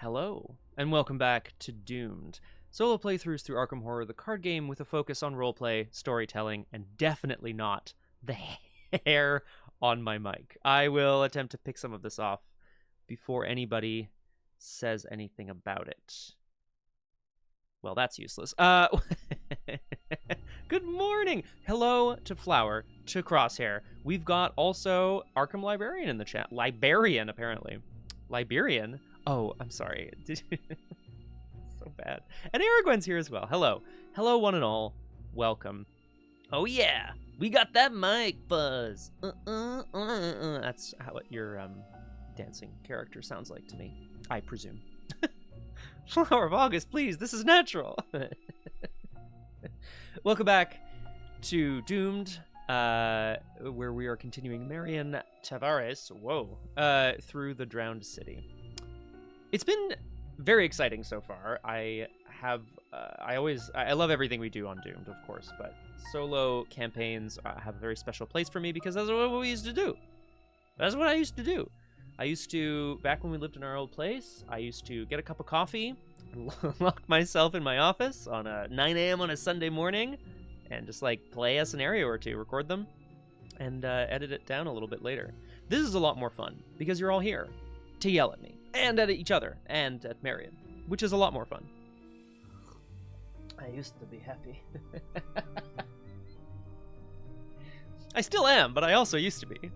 Hello, and welcome back to Doomed. Solo playthroughs through Arkham Horror, the card game with a focus on roleplay, storytelling, and definitely not the hair on my mic. I will attempt to pick some of this off before anybody says anything about it. Well, that's useless. Good morning! Hello to Flower, to Crosshair. We've got also Arkham Librarian in the chat. Librarian, apparently. Liberian? Oh, I'm sorry. So bad. And Aragwen's here as well. Hello. Hello, one and all. Welcome. Oh, yeah. We got that mic buzz. That's how your dancing character sounds like to me, I presume. Flower of August, please. This is natural. Welcome back to Doomed, where we are continuing Marion Tavares, through the Drowned City. It's been very exciting so far. I love everything we do on Doomed, of course, but solo campaigns have a very special place for me because that's what we used to do. That's what I used to do. I used to, back when we lived in our old place, I used to get a cup of coffee, lock myself in my office on a 9 a.m. on a Sunday morning, and just like play a scenario or two, record them, and edit it down a little bit later. This is a lot more fun because you're all here to yell at me and at each other and at Marion, which is a lot more fun. I used to be happy. I still am, but I also used to be.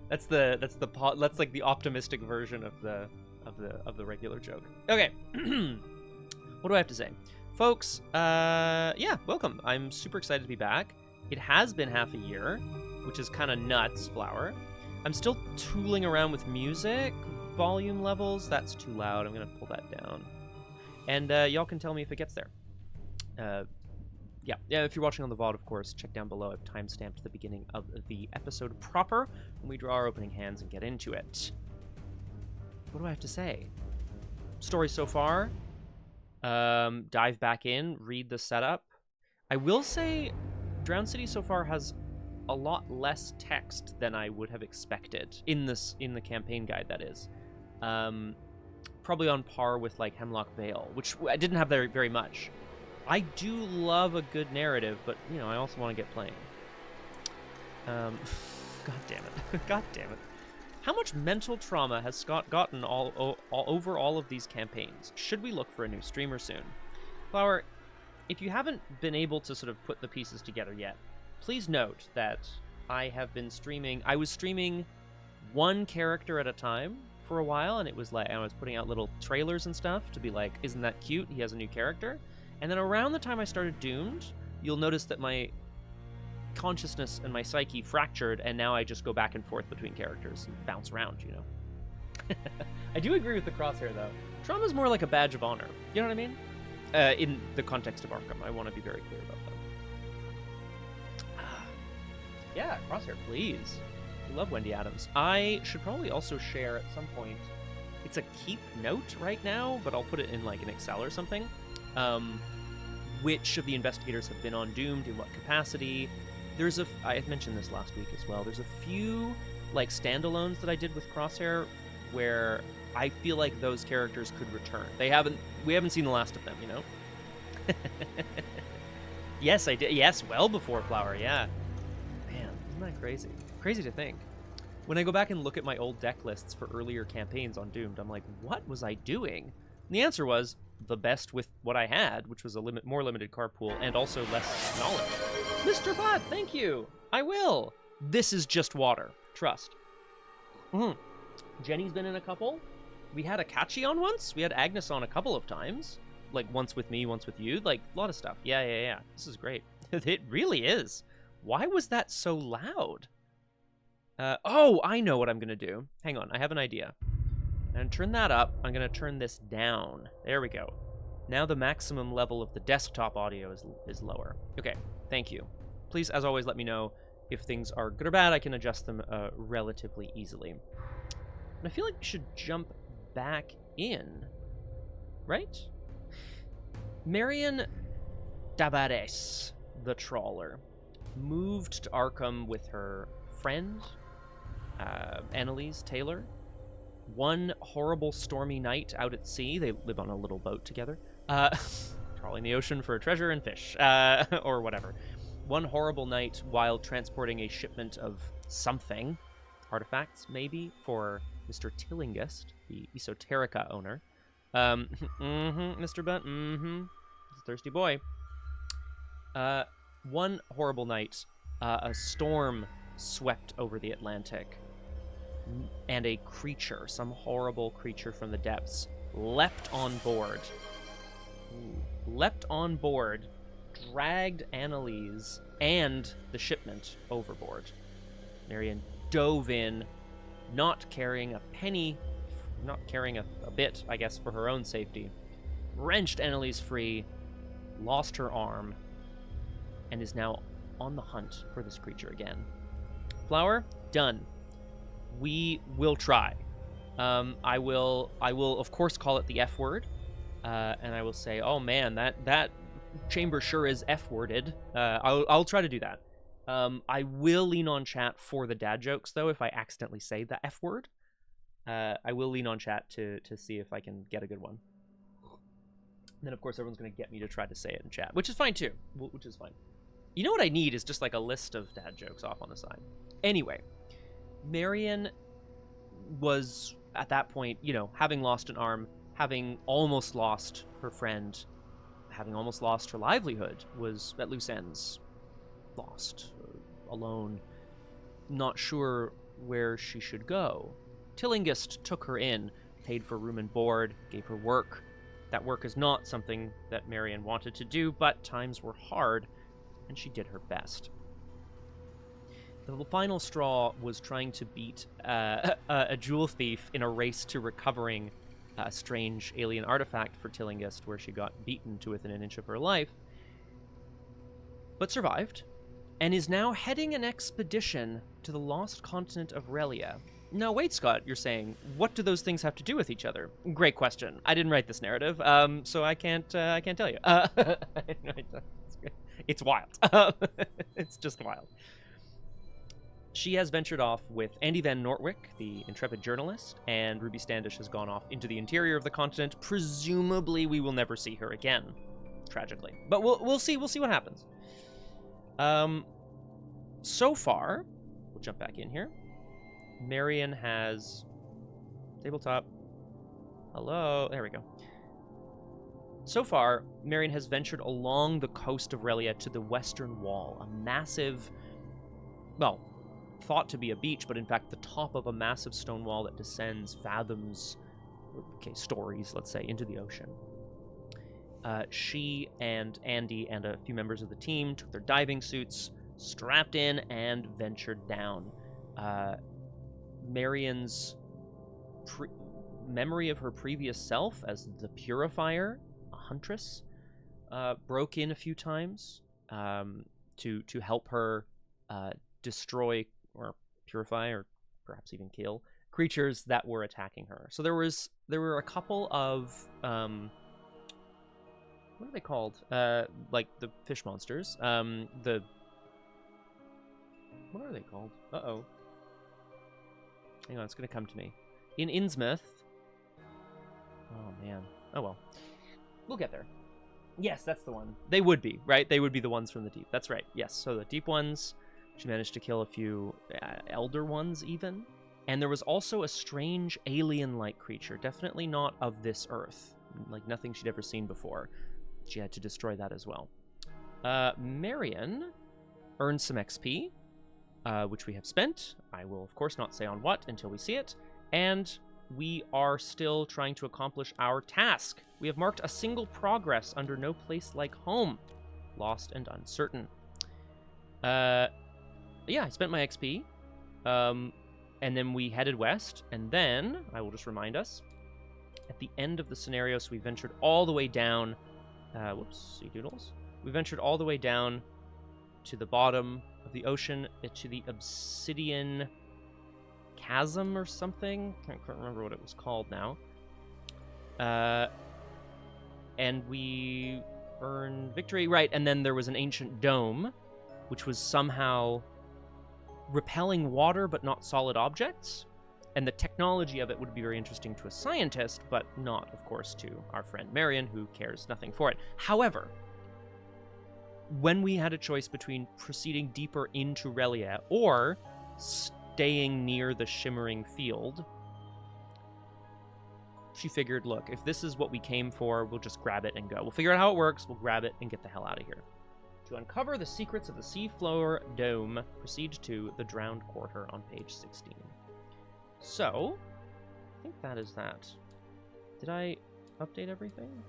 That's like the optimistic version of the regular joke. Okay. What do I have to say? Folks, yeah, welcome. I'm super excited to be back. It has been half a year, which is kind of nuts, Flower. I'm still tooling around with music volume levels. That's too loud. I'm going to pull that down. And y'all can tell me if it gets there. Yeah, if you're watching on the VOD, of course, check down below. I've timestamped the beginning of the episode proper when we draw our opening hands and get into it. What do I have to say? Story so far. Dive back in, read the setup. I will say Drowned City so far has a lot less text than I would have expected in the campaign guide, that is. Probably on par with like Hemlock Vale, which I didn't have very much. I do love a good narrative, but you know, I also want to get playing. God damn it. God damn it. How much mental trauma has Scott gotten all over all of these campaigns? Should we look for a new streamer soon? Flower, if you haven't been able to sort of put the pieces together yet, please note that I have been streaming. I was streaming one character at a time for a while, and it was like I was putting out little trailers and stuff to be like, isn't that cute? He has a new character. And then around the time I started Doomed, you'll notice that my consciousness and my psyche fractured, and now I just go back and forth between characters and bounce around, you know? I do agree with the Crosshair, though. Trauma's more like a badge of honor. You know what I mean? In the context of Arkham. I want to be very clear about that. Yeah, Crosshair, please. I love Wendy Adams. I should probably also share at some point. It's a keep note right now, but I'll put it in like an Excel or something. Which of the investigators have been on Doomed, in what capacity. I had mentioned this last week as well, there's a few like standalones that I did with Crosshair where I feel like those characters could return. We haven't seen the last of them, you know? Yes, I did. Yes, well before Flower, yeah. Man, isn't that crazy? Crazy to think. When I go back and look at my old deck lists for earlier campaigns on Doomed, I'm like, what was I doing? And the answer was the best with what I had, which was a more limited card pool and also less knowledge. Mr. Bot, thank you. I will. This is just water. Trust. Jenny's been in a couple. We had Akachi on once. We had Agnes on a couple of times. Like once with me, once with you. Like a lot of stuff. Yeah. This is great. It really is. Why was that so loud? Oh, I know what I'm going to do. Hang on. I have an idea. And turn that up. I'm going to turn this down. There we go. Now the maximum level of the desktop audio is lower. Okay, thank you. Please, as always, let me know if things are good or bad. I can adjust them relatively easily. And I feel like we should jump back in, right? Marion Tavares, the trawler, moved to Arkham with her friend, Annalise Taylor, One horrible stormy night out at sea. They live on a little boat together. Trawling the ocean for treasure and fish, or whatever. One horrible night while transporting a shipment of something, artifacts maybe, for Mr. Tillingist, the Esoterica owner. Mr. Butt, he's a thirsty boy. One horrible night, a storm swept over the Atlantic, and a creature, some horrible creature from the depths, leapt on board. Dragged Annalise and the shipment overboard. Marion dove in, not carrying a penny, not carrying a bit, I guess, for her own safety, wrenched Annalise free, lost her arm, and is now on the hunt for this creature again. Flower, done. We will try. I will, of course, call it the F word, and I will say, oh man, that chamber sure is F-worded. I'll try to do that. I will lean on chat for the dad jokes, though, if I accidentally say the F word. I will lean on chat to see if I can get a good one. And then, of course, everyone's going to get me to try to say it in chat, which is fine, too. Which is fine. You know what I need is just, like, a list of dad jokes off on the side. Anyway, Marion was, at that point, you know, having lost an arm, having almost lost her friend, having almost lost her livelihood, was at loose ends, lost, alone, not sure where she should go. Tillingist took her in, paid for room and board, gave her work. That work is not something that Marion wanted to do, but times were hard, and she did her best. The final straw was trying to beat a jewel thief in a race to recovering a strange alien artifact for Tillingist, where she got beaten to within an inch of her life, but survived, and is now heading an expedition to the lost continent of Relia. Now, wait, Scott, you're saying, what do those things have to do with each other? Great question. I didn't write this narrative, so I can't tell you. It's wild. It's just wild. She has ventured off with Andy Van Nortwick, the intrepid journalist, and Ruby Standish has gone off into the interior of the continent. Presumably, we will never see her again, tragically. But we'll see. We'll see what happens. So far, we'll jump back in here. Marion has tabletop. Hello, there we go. So far, Marion has ventured along the coast of Relia to the western wall, a massive, well, thought to be a beach, but in fact the top of a massive stone wall that descends fathoms, stories, let's say, into the ocean. She and Andy and a few members of the team took their diving suits, strapped in, and ventured down. Marion's memory of her previous self as the Purifier, a huntress, broke in a few times to help her destroy or purify or perhaps even kill creatures that were attacking her. So there were a couple of what are they called? Like the fish monsters. What are they called? Uh-oh. Hang on, it's gonna come to me. In Innsmouth. Oh man. Oh well. We'll get there. Yes, that's the one. They would be, right? They would be the ones from the deep. That's right. Yes. So the deep ones. She managed to kill a few elder ones even. And there was also a strange alien-like creature, definitely not of this earth, like nothing she'd ever seen before. She had to destroy that as well. Marion earned some XP, which we have spent. I will, of course, not say on what until we see it. And we are still trying to accomplish our task. We have marked a single progress under No Place Like Home. Lost and uncertain. Yeah, I spent my XP, and then we headed west, and then, I will just remind us, at the end of the scenario, so we ventured all the way down, whoopsie doodles, we ventured all the way down to the bottom of the ocean, to the Obsidian Chasm or something, I can't remember what it was called now, and we earned victory, right, and then there was an ancient dome, which was somehow repelling water but not solid objects. And the technology of it would be very interesting to a scientist, but not, of course, to our friend Marion, who cares nothing for it. However, when we had a choice between proceeding deeper into Relia or staying near the shimmering field, she figured, look, if this is what we came for, we'll just grab it and go. We'll figure out how it works, we'll grab it and get the hell out of here. To uncover the secrets of the seafloor dome, proceed to the Drowned Quarter on page 16. So, I think that is that. Did I update everything?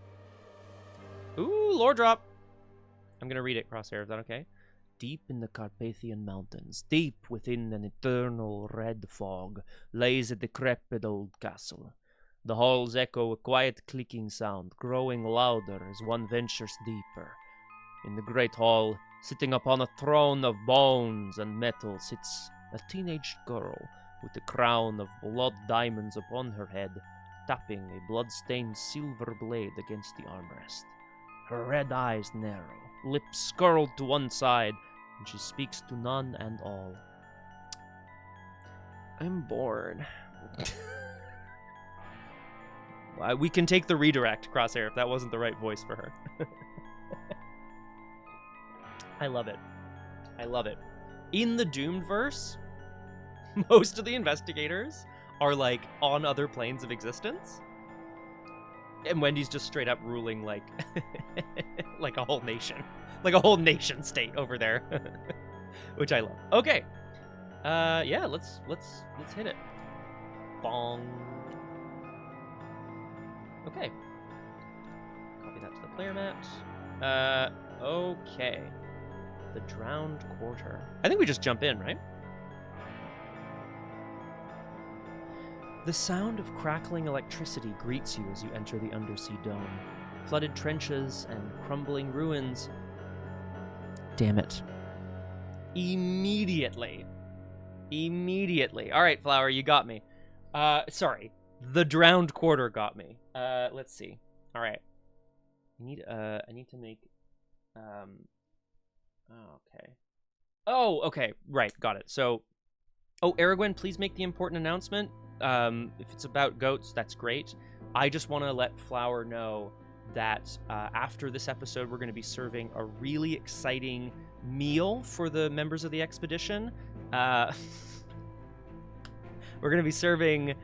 Ooh, lore drop! I'm going to read it, Crosshair, is that okay? Deep in the Carpathian Mountains, deep within an eternal red fog, lays a decrepit old castle. The halls echo a quiet clicking sound, growing louder as one ventures deeper. In the great hall, sitting upon a throne of bones and metal, sits a teenage girl with a crown of blood diamonds upon her head, tapping a blood-stained silver blade against the armrest. Her red eyes narrow, lips curled to one side, and she speaks to none and all. I'm bored. We can take the redirect, Crosshair, if that wasn't the right voice for her. I love it. I love it. In the Doomed verse, most of the investigators are, like, on other planes of existence. And Wendy's just straight up ruling, like, like a whole nation. Like a whole nation state over there. Which I love. Okay. Yeah, let's hit it. Bong. Okay. Copy that to the player mat. Okay. The Drowned Quarter. I think we just jump in, right? The sound of crackling electricity greets you as you enter the undersea dome. Flooded trenches and crumbling ruins. Damn it. Immediately. All right, Flower, you got me. Sorry. The Drowned Quarter got me. Let's see. All right. I need to make okay. Oh, okay. Right, got it. So, Aragwen, please make the important announcement. If it's about goats, that's great. I just want to let Flower know that after this episode, we're going to be serving a really exciting meal for the members of the expedition. We're going to be serving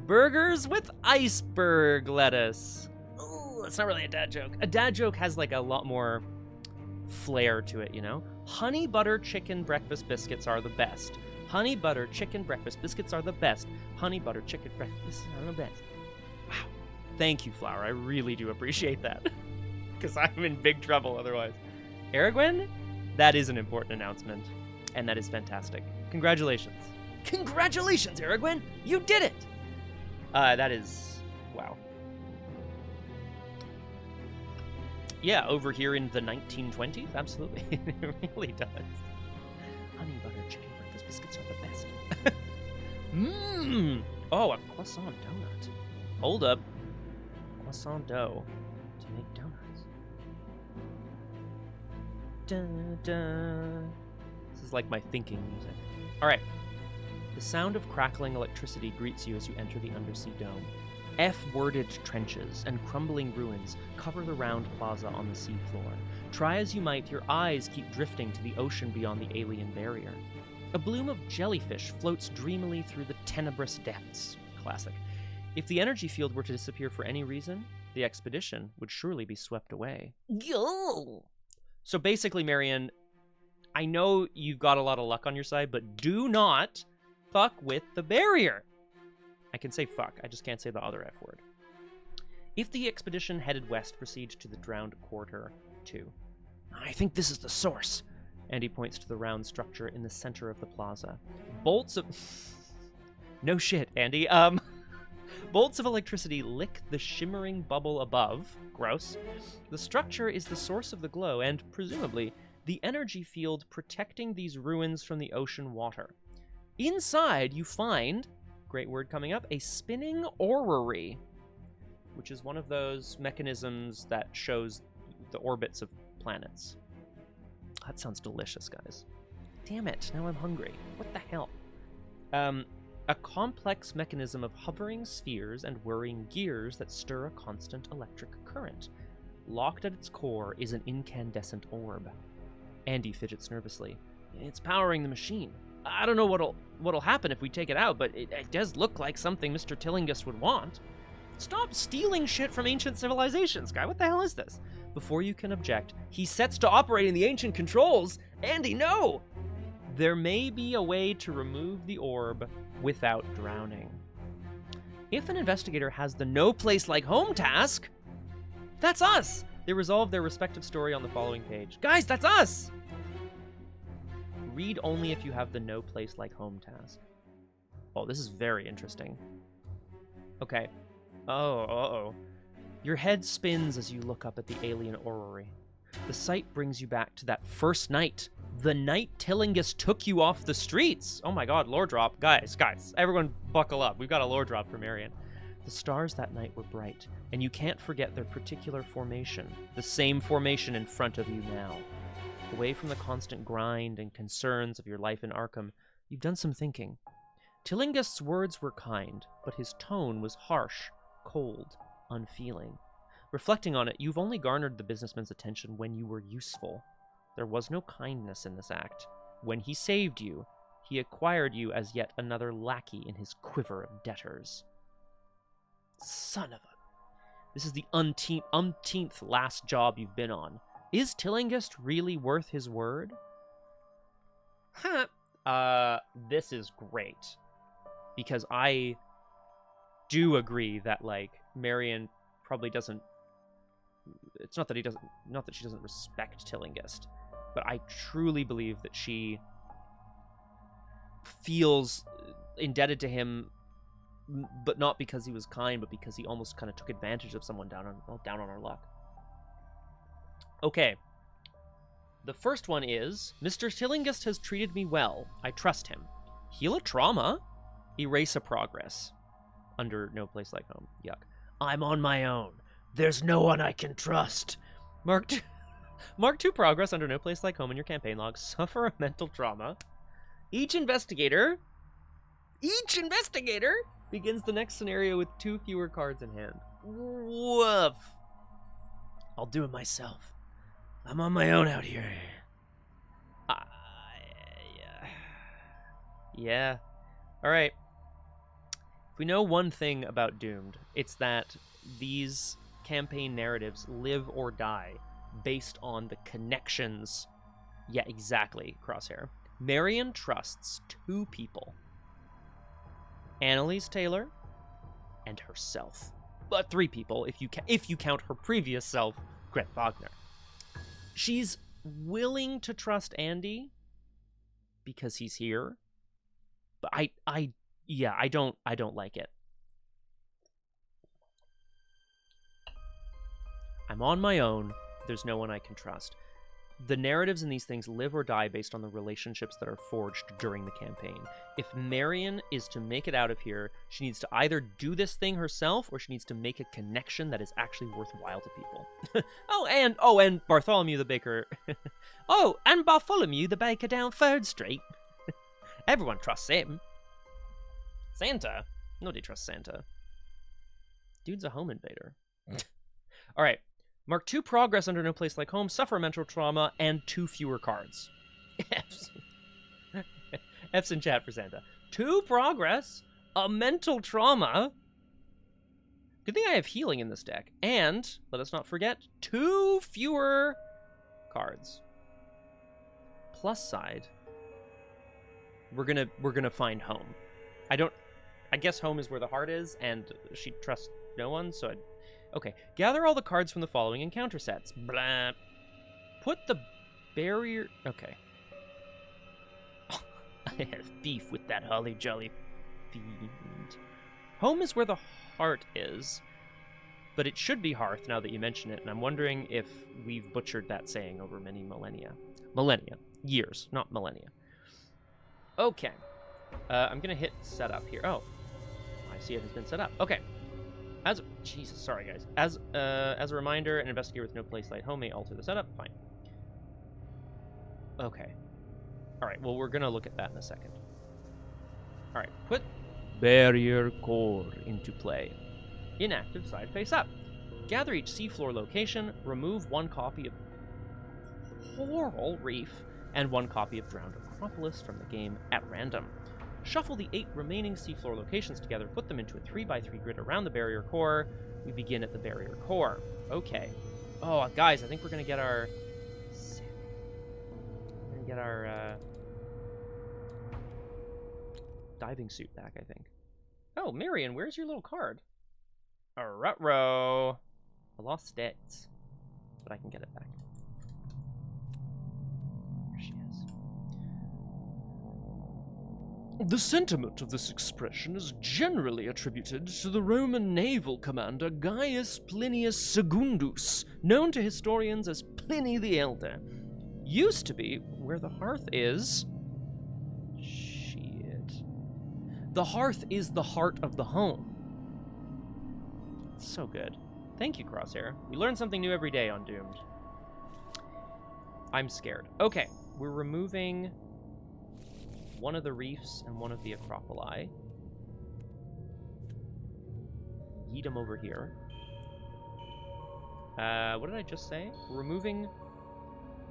burgers with iceberg lettuce. Ooh, it's not really a dad joke. A dad joke has like a lot more flair to it, you know? Honey butter chicken breakfast biscuits are the best. Honey butter chicken breakfast biscuits are the best. Honey butter chicken breakfast biscuits are the best. Wow. Thank you, Flower. I really do appreciate that. Because I'm in big trouble otherwise. Aragwen, that is an important announcement. And that is fantastic. Congratulations. Congratulations, Aragwen! You did it! That is... wow. Yeah, over here in the 1920s? Absolutely. It really does. Honey butter chicken breakfast biscuits are the best. Mmm! Oh, a croissant donut. Hold up. Croissant dough to make donuts. Dun, dun. This is like my thinking music. Alright. The sound of crackling electricity greets you as you enter the undersea dome. F-worded trenches and crumbling ruins cover the round plaza on the seafloor. Try as you might, your eyes keep drifting to the ocean beyond the alien barrier. A bloom of jellyfish floats dreamily through the tenebrous depths. Classic. If the energy field were to disappear for any reason, the expedition would surely be swept away. Go! So basically, Marion, I know you've got a lot of luck on your side, but do not fuck with the barrier. I can say fuck, I just can't say the other F word. If the expedition headed west, proceed to the Drowned Quarter 2. I think this is the source. Andy points to the round structure in the center of the plaza. Bolts of... no shit, Andy. Bolts of electricity lick the shimmering bubble above. Gross. The structure is the source of the glow and, presumably, the energy field protecting these ruins from the ocean water. Inside, you find... great word coming up, a spinning orrery, which is one of those mechanisms that shows the orbits of planets. That sounds delicious, guys. Damn it, now I'm hungry. What the hell? A complex mechanism of hovering spheres and whirring gears that stir a constant electric current. Locked at its core is an incandescent orb. Andy fidgets nervously. It's powering the machine. I don't know what'll happen if we take it out, but it does look like something Mr. Tillinghast would want. Stop stealing shit from ancient civilizations, guy. What the hell is this? Before you can object, he sets to operating the ancient controls. Andy, no! There may be a way to remove the orb without drowning. If an investigator has the no place like home task, that's us! They resolve their respective story on the following page. Guys, that's us! Read only if you have the no place like home task. Oh, this is very interesting. Okay. Oh, uh-oh. Your head spins as you look up at the alien orrery. The sight brings you back to that first night. The night Tillinghast took you off the streets. Oh my god, lore drop. Guys, everyone buckle up. We've got a lore drop for Marion. The stars that night were bright, and you can't forget their particular formation. The same formation in front of you now. Away from the constant grind and concerns of your life in Arkham, you've done some thinking. Tillinghast's words were kind, but his tone was harsh, cold, unfeeling. Reflecting on it, you've only garnered the businessman's attention when you were useful. There was no kindness in this act. When he saved you, he acquired you as yet another lackey in his quiver of debtors. Son of a... This is the umpteenth last job you've been on. Is Tillinghast really worth his word? This is great. Because I do agree that, like, Marion probably doesn't... It's not that she doesn't respect Tillinghast, but I truly believe that she feels indebted to him, but not because he was kind, but because he almost kind of took advantage of someone down on her luck. Okay. The first one is, Mr. Tillinghast has treated me well. I trust him. Heal a trauma. Erase a progress. Under no place like home. Yuck. I'm on my own. There's no one I can trust. Mark 2 progress under no place like home in your campaign log. Suffer a mental trauma. Each investigator begins the next scenario with 2 fewer cards in hand. Woof. I'll do it myself. I'm on my own out here. Yeah. All right. If we know one thing about Doomed, it's that these campaign narratives live or die based on the connections. Yeah, exactly, Crosshair. Marion trusts 2 people. Annalise Taylor and herself. But 3 people if you count her previous self, Gret Wagner. She's willing to trust Andy because he's here, but I don't like it. I'm on my own. There's no one I can trust. The narratives in these things live or die based on the relationships that are forged during the campaign. If Marion is to make it out of here, she needs to either do this thing herself or she needs to make a connection that is actually worthwhile to people. and Bartholomew the Baker. and Bartholomew the Baker down 3rd Street. Everyone trusts him. Santa? Nobody trusts Santa. Dude's a home invader. All right. Mark 2 progress under no place like home, suffer mental trauma, and 2 fewer cards. F's in chat for Santa. 2 progress, a mental trauma. Good thing I have healing in this deck. And, let us not forget, 2 fewer cards. Plus side, we're gonna find home. I guess home is where the heart is, and she trusts no one, so okay, gather all the cards from the following encounter sets. Blah. Put the barrier... Okay. I have beef with that holly jolly fiend. Home is where the heart is, but it should be hearth now that you mention it, and I'm wondering if we've butchered that saying over many millennia. Years, not millennia. Okay. I'm gonna hit setup here. Oh. I see it has been set up. Okay. Jesus, sorry guys. As a reminder, an investigator with no place like home may alter the setup. Fine. Okay. All right. Well, we're gonna look at that in a second. All right. Put barrier core into play. Inactive side face up. Gather each seafloor location, remove 1 copy of Coral Reef and 1 copy of Drowned Acropolis from the game at random. Shuffle the 8 remaining seafloor locations together, put them into a 3x3 grid around the barrier core. We begin at the barrier core. Okay. Oh, guys, I think we're going to get our... diving suit back, I think. Oh, Marion, where's your little card? A ruh-roh. I lost it, but I can get it back. There she is. The sentiment of this expression is generally attributed to the Roman naval commander Gaius Plinius Secundus, known to historians as Pliny the Elder. Used to be where the hearth is... Shit. The hearth is the heart of the home. So good. Thank you, Crosshair. We learn something new every day on Doomed. I'm scared. Okay, we're removing 1 of the reefs and 1 of the acropoli. Yeet them over here. What did I just say? We're removing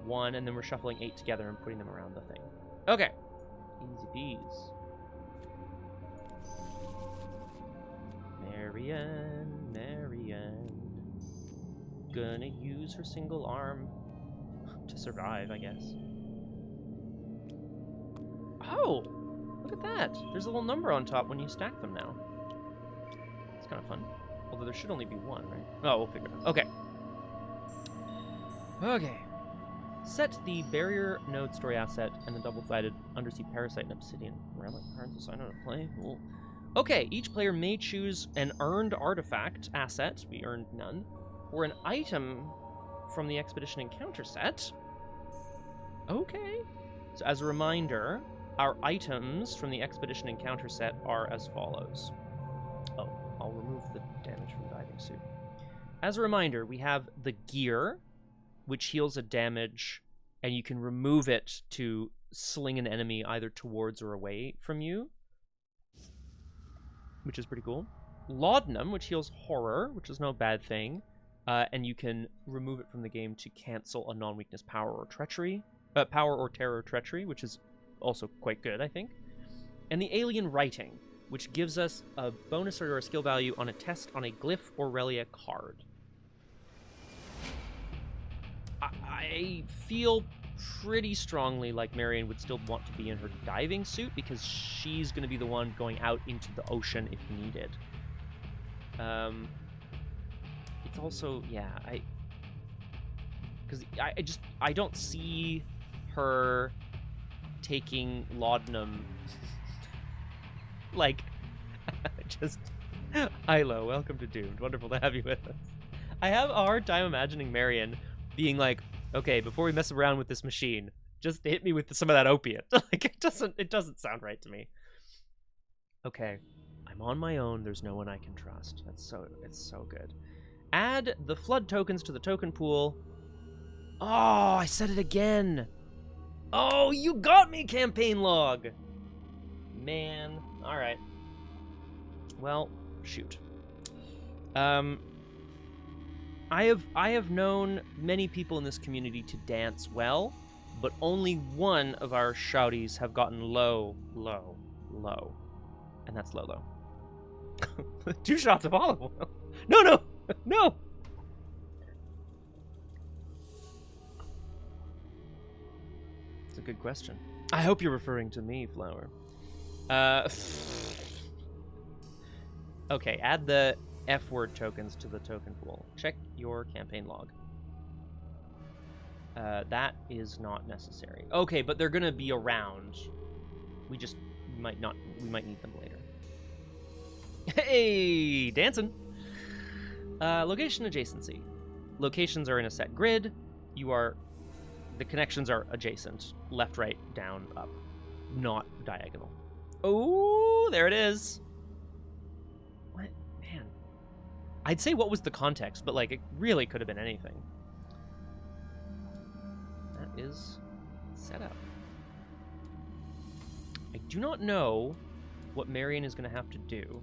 1, and then we're shuffling 8 together and putting them around the thing. Okay. Easy peas. Marion. Gonna use her single arm to survive, I guess. Oh! Look at that! There's a little number on top when you stack them now. It's kind of fun. Although there should only be 1, right? Oh, we'll figure it out. Okay. Okay. Set the barrier node story asset and the double-sided undersea parasite and obsidian relic cards assigned on a play. Cool. Okay, each player may choose an earned artifact asset, we earned none, or an item from the expedition encounter set. Okay. So as a reminder, our items from the expedition encounter set are as follows. Oh, I'll remove the damage from diving suit. As a reminder, we have the gear, which heals a damage, and you can remove it to sling an enemy either towards or away from you, which is pretty cool. Laudanum, which heals horror, which is no bad thing, and you can remove it from the game to cancel a non-weakness power or treachery, power or terror treachery, which is also quite good, I think. And the alien writing, which gives us a bonus or a skill value on a test on a glyph or relia card. I feel pretty strongly like Marion would still want to be in her diving suit because she's going to be the one going out into the ocean if needed. It's also, yeah, I don't see her taking laudanum. Like, just, Hilo, welcome to Doomed. Wonderful to have you with us. I have a hard time imagining Marion being like, okay, before we mess around with this machine, just hit me with some of that opiate. Like, it doesn't sound right to me. Okay, I'm on my own. There's no one I can trust. It's so good. Add the flood tokens to the token pool. Oh, I said it again. Oh, you got me, campaign log. Man, all right. Well, shoot. I have known many people in this community to dance well, but only one of our shouties have gotten low, and that's Lolo. 2 shots of olive oil. No. It's a good question. I hope you're referring to me, Flower. Okay, add the F-word tokens to the token pool. Check your campaign log. That is not necessary. Okay, but they're gonna be around. We might need them later. Hey, dancing. Location adjacency. Locations are in a set grid. The connections are adjacent. Left, right, down, up. Not diagonal. Oh, there it is. What? Man. I'd say what was the context, but like it really could have been anything. That is set up. I do not know what Marion is going to have to do.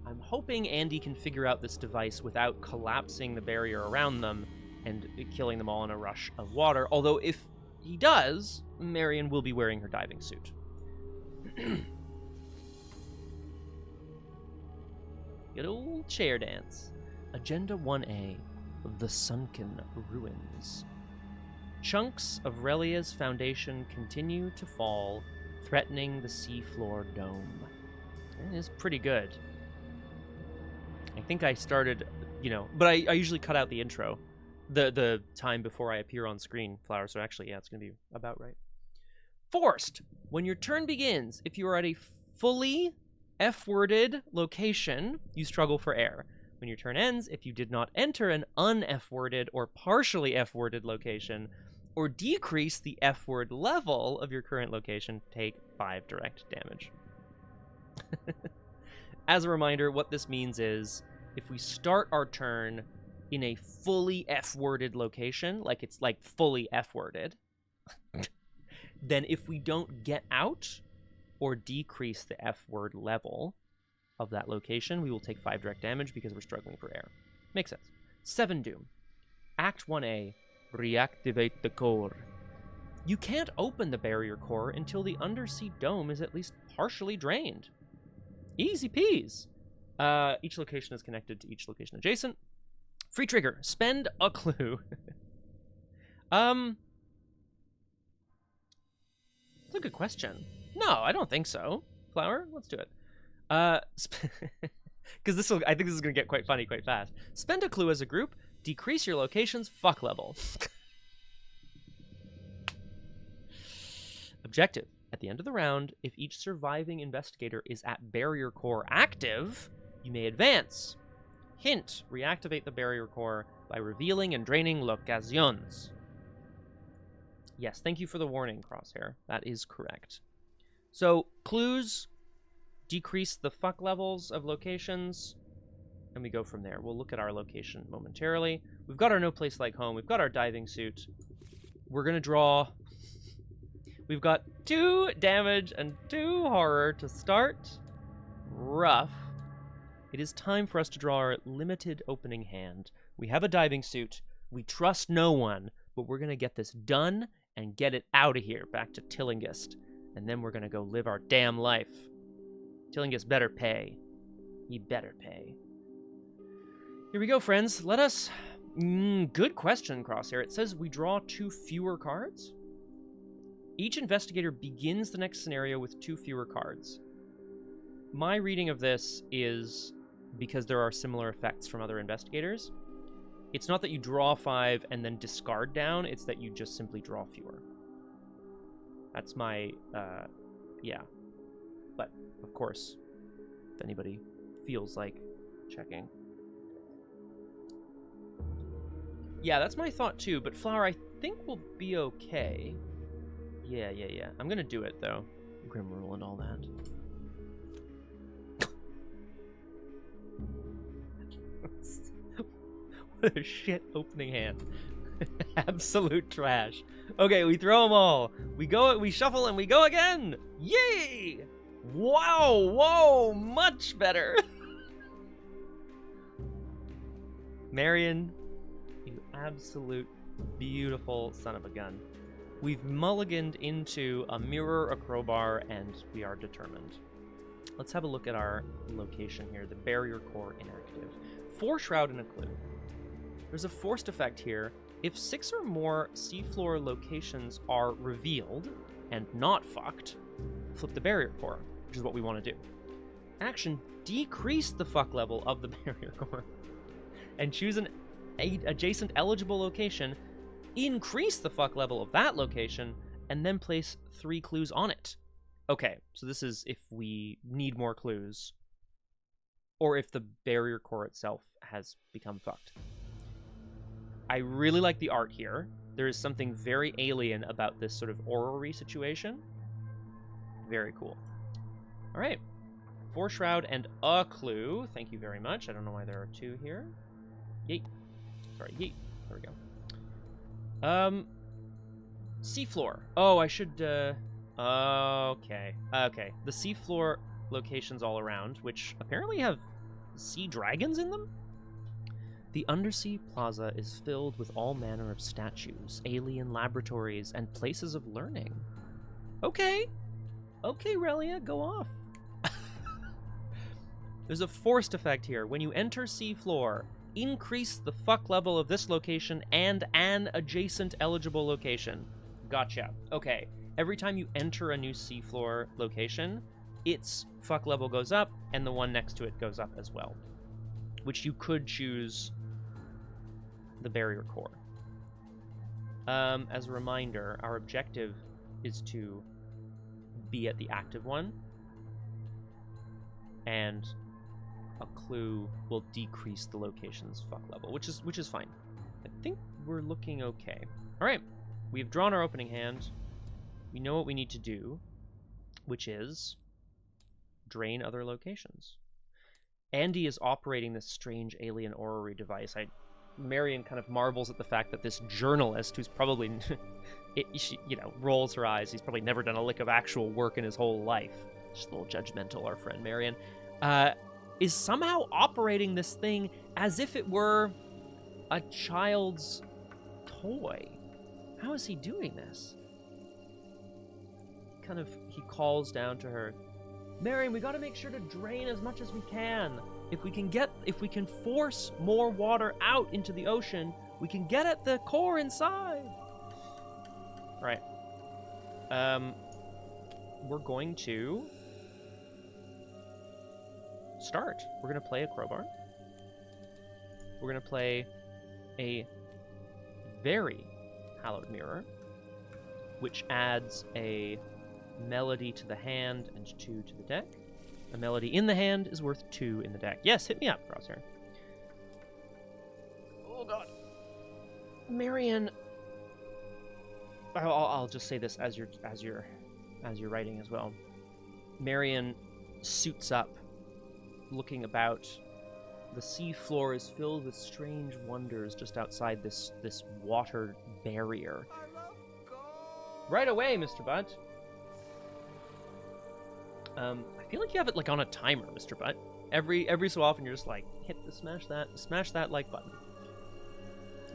I'm hoping Andy can figure out this device without collapsing the barrier around them and killing them all in a rush of water. Although if he does, Marion will be wearing her diving suit. Good old chair dance. Agenda 1A, The Sunken Ruins. Chunks of Relia's foundation continue to fall, threatening the seafloor dome. It is pretty good. I think I started, but I usually cut out the intro, the time before I appear on screen, Flower, so actually, yeah, it's going to be about right. Forced. When your turn begins, if you are at a fully F-worded location, you struggle for air. When your turn ends, if you did not enter an un-F-worded or partially F-worded location, or decrease the F-word level of your current location, take 5 direct damage. As a reminder, what this means is, if we start our turn in a fully F-worded location, like it's like fully F-worded, then if we don't get out or decrease the F-word level of that location, we will take 5 direct damage because we're struggling for air. Makes sense. 7 Doom. Act 1A, reactivate the core. You can't open the barrier core until the undersea dome is at least partially drained. Easy peas. Each location is connected to each location adjacent. Free trigger. Spend a clue. That's a good question. No, I don't think so. Flower, let's do it. Because I think this is going to get quite funny quite fast. Spend a clue as a group. Decrease your location's fuck level. Objective. At the end of the round, if each surviving investigator is at barrier core active, you may advance. Hint, reactivate the barrier core by revealing and draining locations. Yes, thank you for the warning, Crosshair. That is correct. So, clues decrease the fuck levels of locations, and we go from there. We'll look at our location momentarily. We've got our No Place Like Home. We've got our diving suit. We're going to draw... We've got 2 damage and 2 horror to start. Rough. It is time for us to draw our limited opening hand. We have a diving suit. We trust no one, but we're going to get this done and get it out of here, back to Tillinghast. And then we're going to go live our damn life. Tillinghast better pay. He better pay. Here we go, friends. Let us... good question, Crosshair. It says we draw 2 fewer cards. Each investigator begins the next scenario with 2 fewer cards. My reading of this is because there are similar effects from other investigators. It's not that you draw 5 and then discard down, it's that you just simply draw fewer. That's my, yeah. But, of course, if anybody feels like checking. Yeah, that's my thought too, but Flower, I think we'll be okay. Yeah. I'm gonna do it, though. Grim Rule and all that. What a shit opening hand. Absolute trash. Okay, we throw them all. We go, we shuffle, and we go again. Yay! Wow, whoa, much better. Marion, you absolute beautiful son of a gun. We've mulliganed into a mirror, a crowbar, and we are determined. Let's have a look at our location here. The barrier core inactive. 4 shroud and a clue. There's a forced effect here. If 6 or more seafloor locations are revealed and not fucked, flip the barrier core, which is what we want to do. Action, decrease the fuck level of the barrier core and choose an adjacent eligible location, increase the fuck level of that location, and then place 3 clues on it. Okay, so this is if we need more clues, or if the barrier core itself has become fucked. I really like the art here. There is something very alien about this sort of orrery situation. Very cool. All right. 4 shroud and a clue. Thank you very much. I don't know why there are 2 here. Yeet. Sorry, yeet. There we go. Seafloor. Oh, I should, okay. Okay. The seafloor... locations all around, which apparently have sea dragons in them. The undersea plaza is filled with all manner of statues, alien laboratories, and places of learning. Okay. Okay, Relia, go off. There's a forced effect here. When you enter seafloor, increase the fuck level of this location and an adjacent eligible location. Gotcha. Okay. Every time you enter a new seafloor location, its fuck level goes up, and the one next to it goes up as well. Which you could choose the barrier core. As a reminder, our objective is to be at the active one, and a clue will decrease the location's fuck level, which is fine. I think we're looking okay. All right, we've drawn our opening hand. We know what we need to do, which is drain other locations. Andy is operating this strange alien orrery device. Marion kind of marvels at the fact that this journalist, who's probably, she, rolls her eyes. He's probably never done a lick of actual work in his whole life. Just a little judgmental, our friend Marion, is somehow operating this thing as if it were a child's toy. How is he doing this? He calls down to her. Marion, we gotta make sure to drain as much as we can. If we can force more water out into the ocean, we can get at the core inside. Right. We're going to start. We're gonna play a crowbar. We're gonna play a very hallowed mirror, which adds a melody to the hand and 2 to the deck. A melody in the hand is worth 2 in the deck. Yes, hit me up, Crosshair. Oh god, Marion. I'll just say this as you're writing as well. Marion suits up, looking about. The sea floor is filled with strange wonders just outside this water barrier. Right away, Mr. Butt. I feel like you have it like on a timer, Mr. Butt. Every so often you're just like, smash that like button.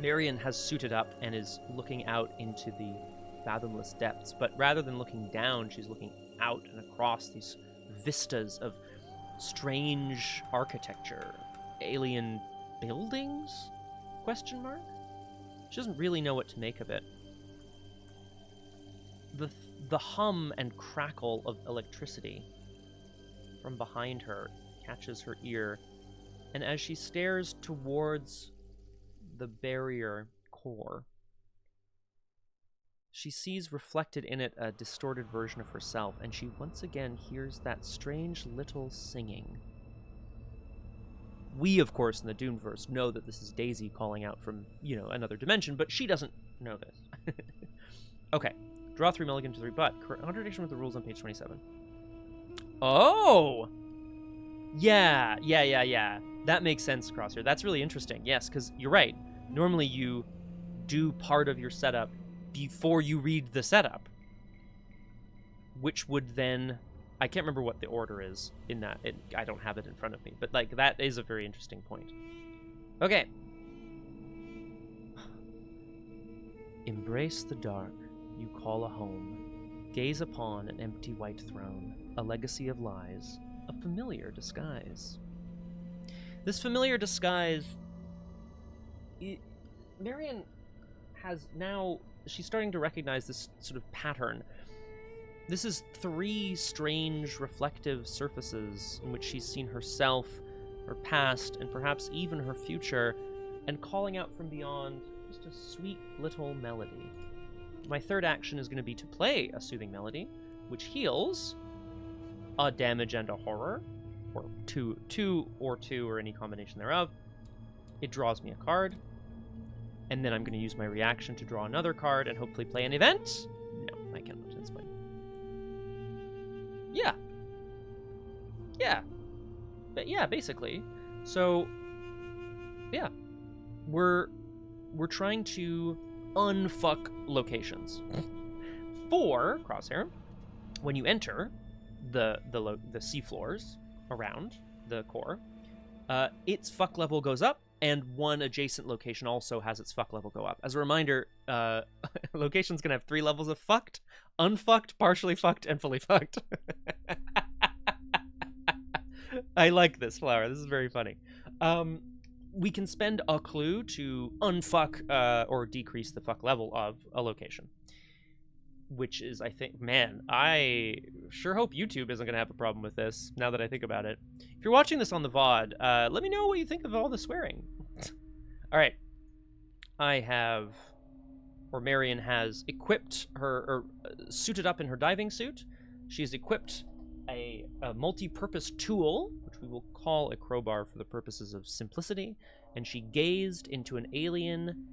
Marion has suited up and is looking out into the fathomless depths, but rather than looking down, she's looking out and across these vistas of strange architecture, alien buildings? Question mark? She doesn't really know what to make of it. The hum and crackle of electricity from behind her catches her ear, and as she stares towards the barrier core, she sees reflected in it a distorted version of herself, and she once again hears that strange little singing. We, of course, in the Duneverse know that this is Daisy calling out from, another dimension, but she doesn't know this. Okay. Draw 3 mulligan to 3 butt. Contradiction with the rules on page 27. Oh! Yeah. That makes sense, Crosshair. That's really interesting. Yes, because you're right. Normally you do part of your setup before you read the setup. Which would then... I can't remember what the order is in that. I don't have it in front of me. But, that is a very interesting point. Okay. Embrace the dark. You call a home. Gaze upon an empty white throne, a legacy of lies, a familiar disguise. This familiar disguise... Marion has now... She's starting to recognize this sort of pattern. This is 3 strange reflective surfaces in which she's seen herself, her past, and perhaps even her future, and calling out from beyond just a sweet little melody. My third action is going to be to play a soothing melody, which heals a damage and a horror, or two or any combination thereof. It draws me a card, and then I'm going to use my reaction to draw another card and hopefully play an event. No, I cannot. That's fine. Yeah, basically. So, yeah, we're trying to unfuck locations. 4, Crosshair, when you enter, the seafloors around the core, its fuck level goes up, and one adjacent location also has its fuck level go up. As a reminder, locations can have 3 levels of fucked, unfucked, partially fucked, and fully fucked. I like this, Flower. This is very funny. We can spend a clue to unfuck or decrease the fuck level of a location. Which is, I think, man, I sure hope YouTube isn't going to have a problem with this, now that I think about it. If you're watching this on the VOD, let me know what you think of all the swearing. All right. Marion has equipped her, or suited up in her diving suit. She's equipped a multi-purpose tool, which we will call a crowbar for the purposes of simplicity, and she gazed into an alien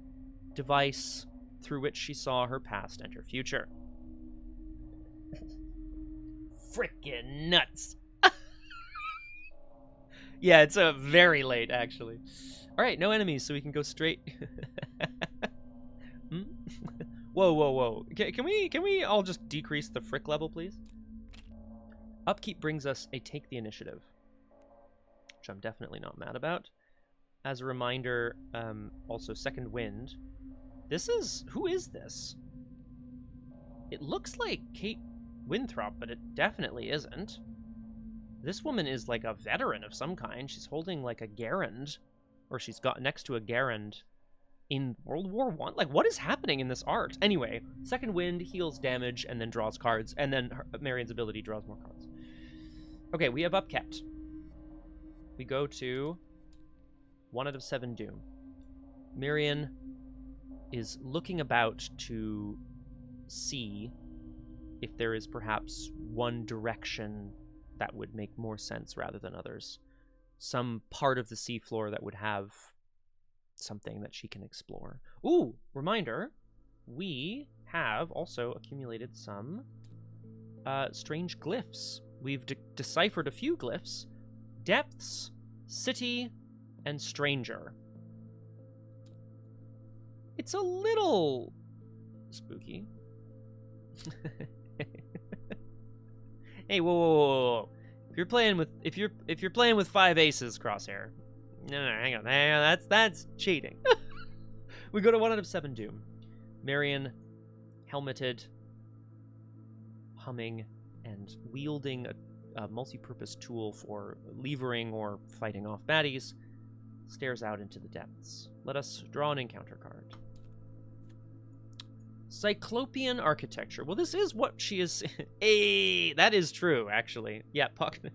device through which she saw her past and her future. Frickin' nuts. Yeah, it's very late, actually. All right, no enemies, so we can go straight. Whoa. Can we all just decrease the frick level, please? Upkeep brings us a take the initiative, which I'm definitely not mad about. As a reminder, also second wind. Who is this? It looks like Kate Winthrop, but it definitely isn't. This woman is like a veteran of some kind. She's holding like a Garand, or she's got next to a Garand in World War I. Like, what is happening in this art? Anyway, second wind heals damage and then draws cards, and then Marion's ability draws more cards. Okay, we have upkept. We go to 1 out of 7 Doom. Marion is looking about to see if there is perhaps one direction that would make more sense rather than others. Some part of the seafloor that would have something that she can explore. Ooh, reminder, we have also accumulated some strange glyphs. We've deciphered a few glyphs. Depths, city, and stranger. It's a little spooky. Hey, whoa. If you're playing with 5 aces, Crosshair. No, hang on. That's cheating. We go to 1 out of 7 Doom. Marion, helmeted, humming, and wielding a multi-purpose tool for levering or fighting off baddies, stares out into the depths. Let us draw an encounter card. Cyclopean architecture. Well, this is what she is. Hey, that is true, actually. Yeah, pocket.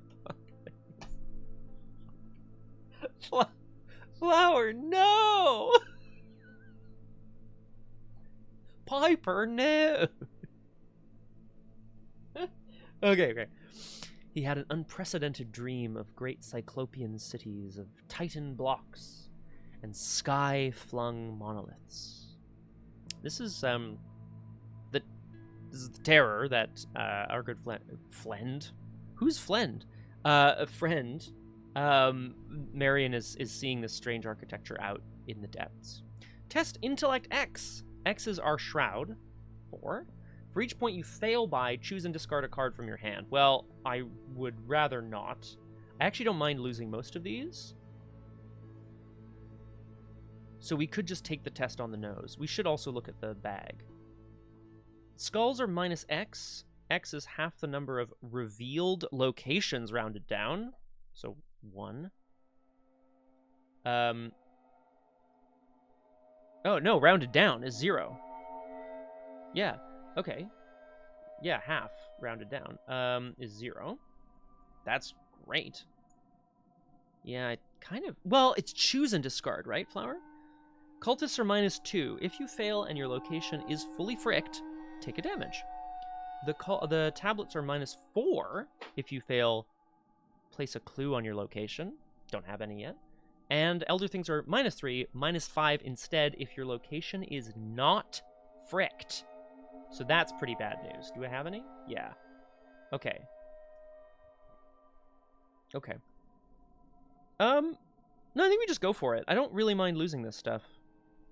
Flower, no! Piper, no! Okay. He had an unprecedented dream of great cyclopean cities, of titan blocks, and sky-flung monoliths. This is the terror that our good friend, who's friend? A friend. Marion is seeing this strange architecture out in the depths. Test Intellect X. X is our shroud. 4. For each point you fail by, choose and discard a card from your hand. Well, I would rather not. I actually don't mind losing most of these. So we could just take the test on the nose. We should also look at the bag. Skulls are minus X. X is half the number of revealed locations rounded down. So 1. Oh, no, rounded down is 0. Yeah, okay. Yeah, half rounded down is 0. That's great. Yeah, well, it's choose and discard, right, Flower? Cultists are minus 2. If you fail and your location is fully fricked, take a damage. The tablets are minus 4. If you fail, place a clue on your location. Don't have any yet. And Elder Things are minus 3, minus 5 instead if your location is not fricked. So that's pretty bad news. Do I have any? Yeah. Okay. Okay. No, I think we just go for it. I don't really mind losing this stuff.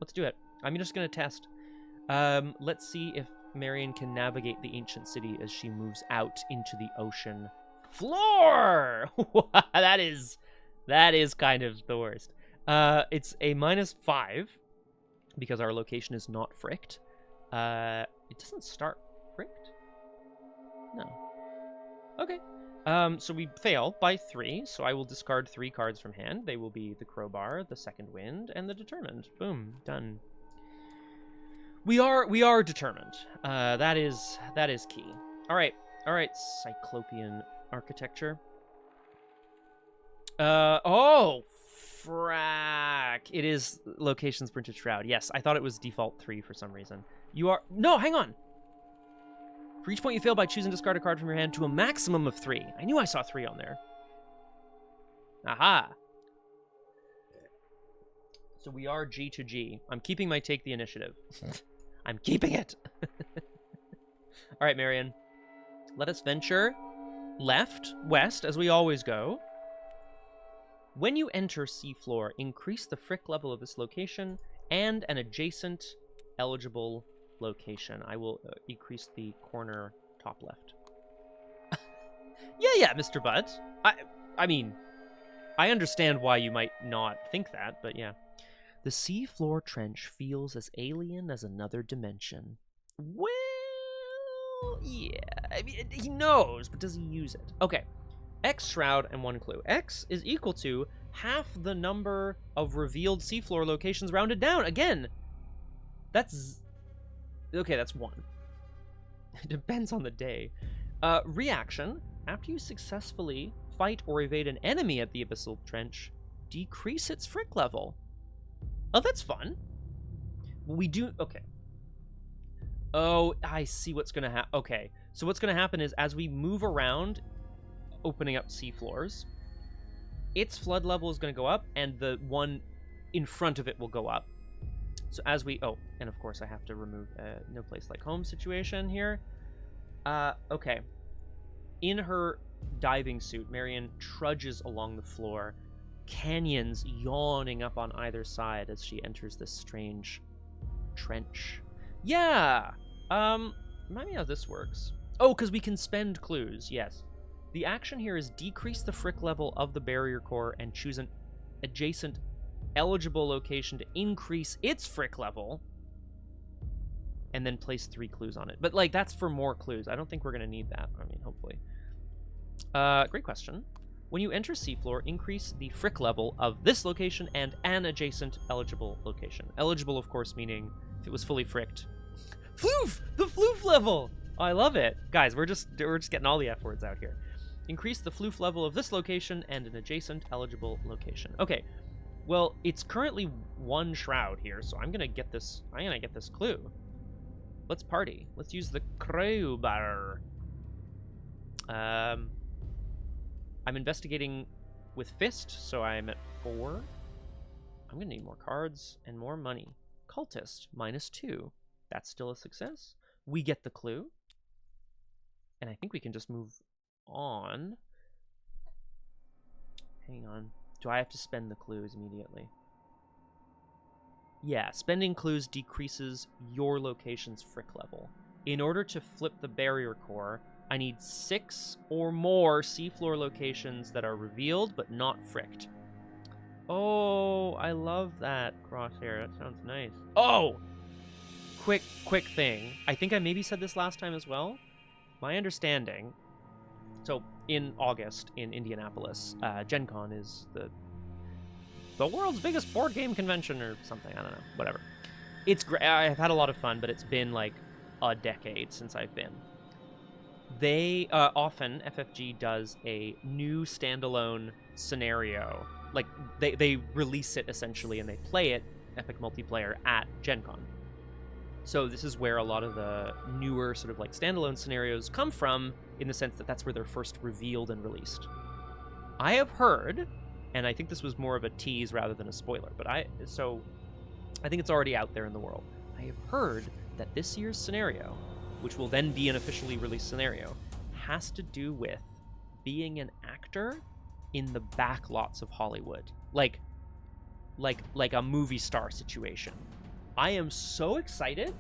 Let's do it. I'm just gonna test. Let's see if Marion can navigate the ancient city as she moves out into the ocean floor. that is kind of the worst. It's a -5 because our location is not fricked. It doesn't start fricked. No. Okay. So we fail by 3, so I will discard 3 cards from hand. They will be the Crowbar, the Second Wind, and the Determined. Boom, done. We are determined. That is key. All right, Cyclopean architecture. Oh, frack! It is locations printed shroud. Yes, I thought it was default 3 for some reason. No, hang on. For each point you fail by choosing to discard a card from your hand to a maximum of 3. I knew I saw 3 on there. Aha. So we are G to G. I'm keeping my take the initiative. I'm keeping it. All right, Marion. Let us venture west, as we always go. When you enter seafloor, increase the frick level of this location and an adjacent eligible location. I will increase the corner top left. yeah, Mr. Butt. I mean, I understand why you might not think that, but yeah. The seafloor trench feels as alien as another dimension. Well, yeah. I mean, he knows, but does he use it? Okay. X shroud and 1 clue. X is equal to half the number of revealed seafloor locations rounded down. Again, that's... Okay, that's 1. It depends on the day. Reaction. After you successfully fight or evade an enemy at the abyssal trench, decrease its frick level. Oh, that's fun. We do... Okay. Oh, I see what's going to happen. Okay. So what's going to happen is as we move around, opening up seafloors, its flood level is going to go up, and the one in front of it will go up. So as we... Oh, and of course I have to remove a no place like home situation here. Okay. In her diving suit, Marion trudges along the floor, canyons yawning up on either side as she enters this strange trench. Yeah! Remind me how this works. Oh, because we can spend clues, yes. The action here is decrease the frick level of the barrier core and choose an adjacent eligible location to increase its frick level, and then place 3 clues on it. But, like, that's for more clues. I don't think we're going to need that. I mean, hopefully. Great question. When you enter seafloor, increase the frick level of this location and an adjacent eligible location. Eligible, of course, meaning if it was fully fricked. Floof! The floof level! Oh, I love it. Guys, we're just getting all the F words out here. Increase the floof level of this location and an adjacent eligible location. Okay. Well, it's currently 1 shroud here, so I'm gonna get this clue. Let's party. Let's use the crowbar. I'm investigating with fist, so I'm at 4. I'm gonna need more cards and more money. Cultist, -2. That's still a success. We get the clue. And I think we can just move on. Hang on. Do I have to spend the clues immediately? Yeah, spending clues decreases your location's frick level. In order to flip the barrier core, I need 6 or more seafloor locations that are revealed but not fricked. Oh, I love that, Crosshair. That sounds nice. Oh! Quick thing. I think I maybe said this last time as well. My understanding... So, in August, in Indianapolis, Gen Con is the world's biggest board game convention or something. I don't know. Whatever. It's great. I've had a lot of fun, but it's been like a decade since I've been. They often, FFG does a new standalone scenario. Like, they release it, essentially, and they play it, Epic Multiplayer, at Gen Con. So this is where a lot of the newer sort of like standalone scenarios come from, in the sense that that's where they're first revealed and released. I have heard, and I think this was more of a tease rather than a spoiler, but I think it's already out there in the world. I have heard that this year's scenario, which will then be an officially released scenario, has to do with being an actor in the backlots of Hollywood. Like a movie star situation. I am so excited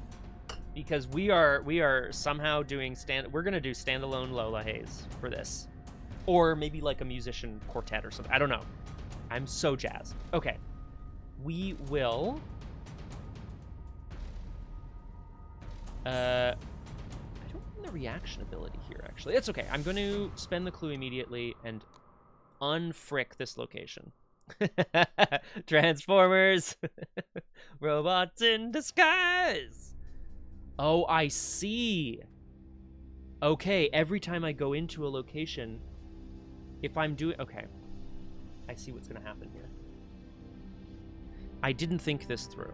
because we are somehow doing we're gonna do standalone Lola Haze for this, or maybe like a musician quartet or something. I don't know. I'm so jazzed. Okay, we will. I don't have the reaction ability here, actually. It's okay. I'm going to spend the clue immediately and unfrick this location. Transformers. Robots in disguise. Oh, I see. Okay, every time I go into a location, if I'm doing... Okay. I see what's going to happen here. I didn't think this through.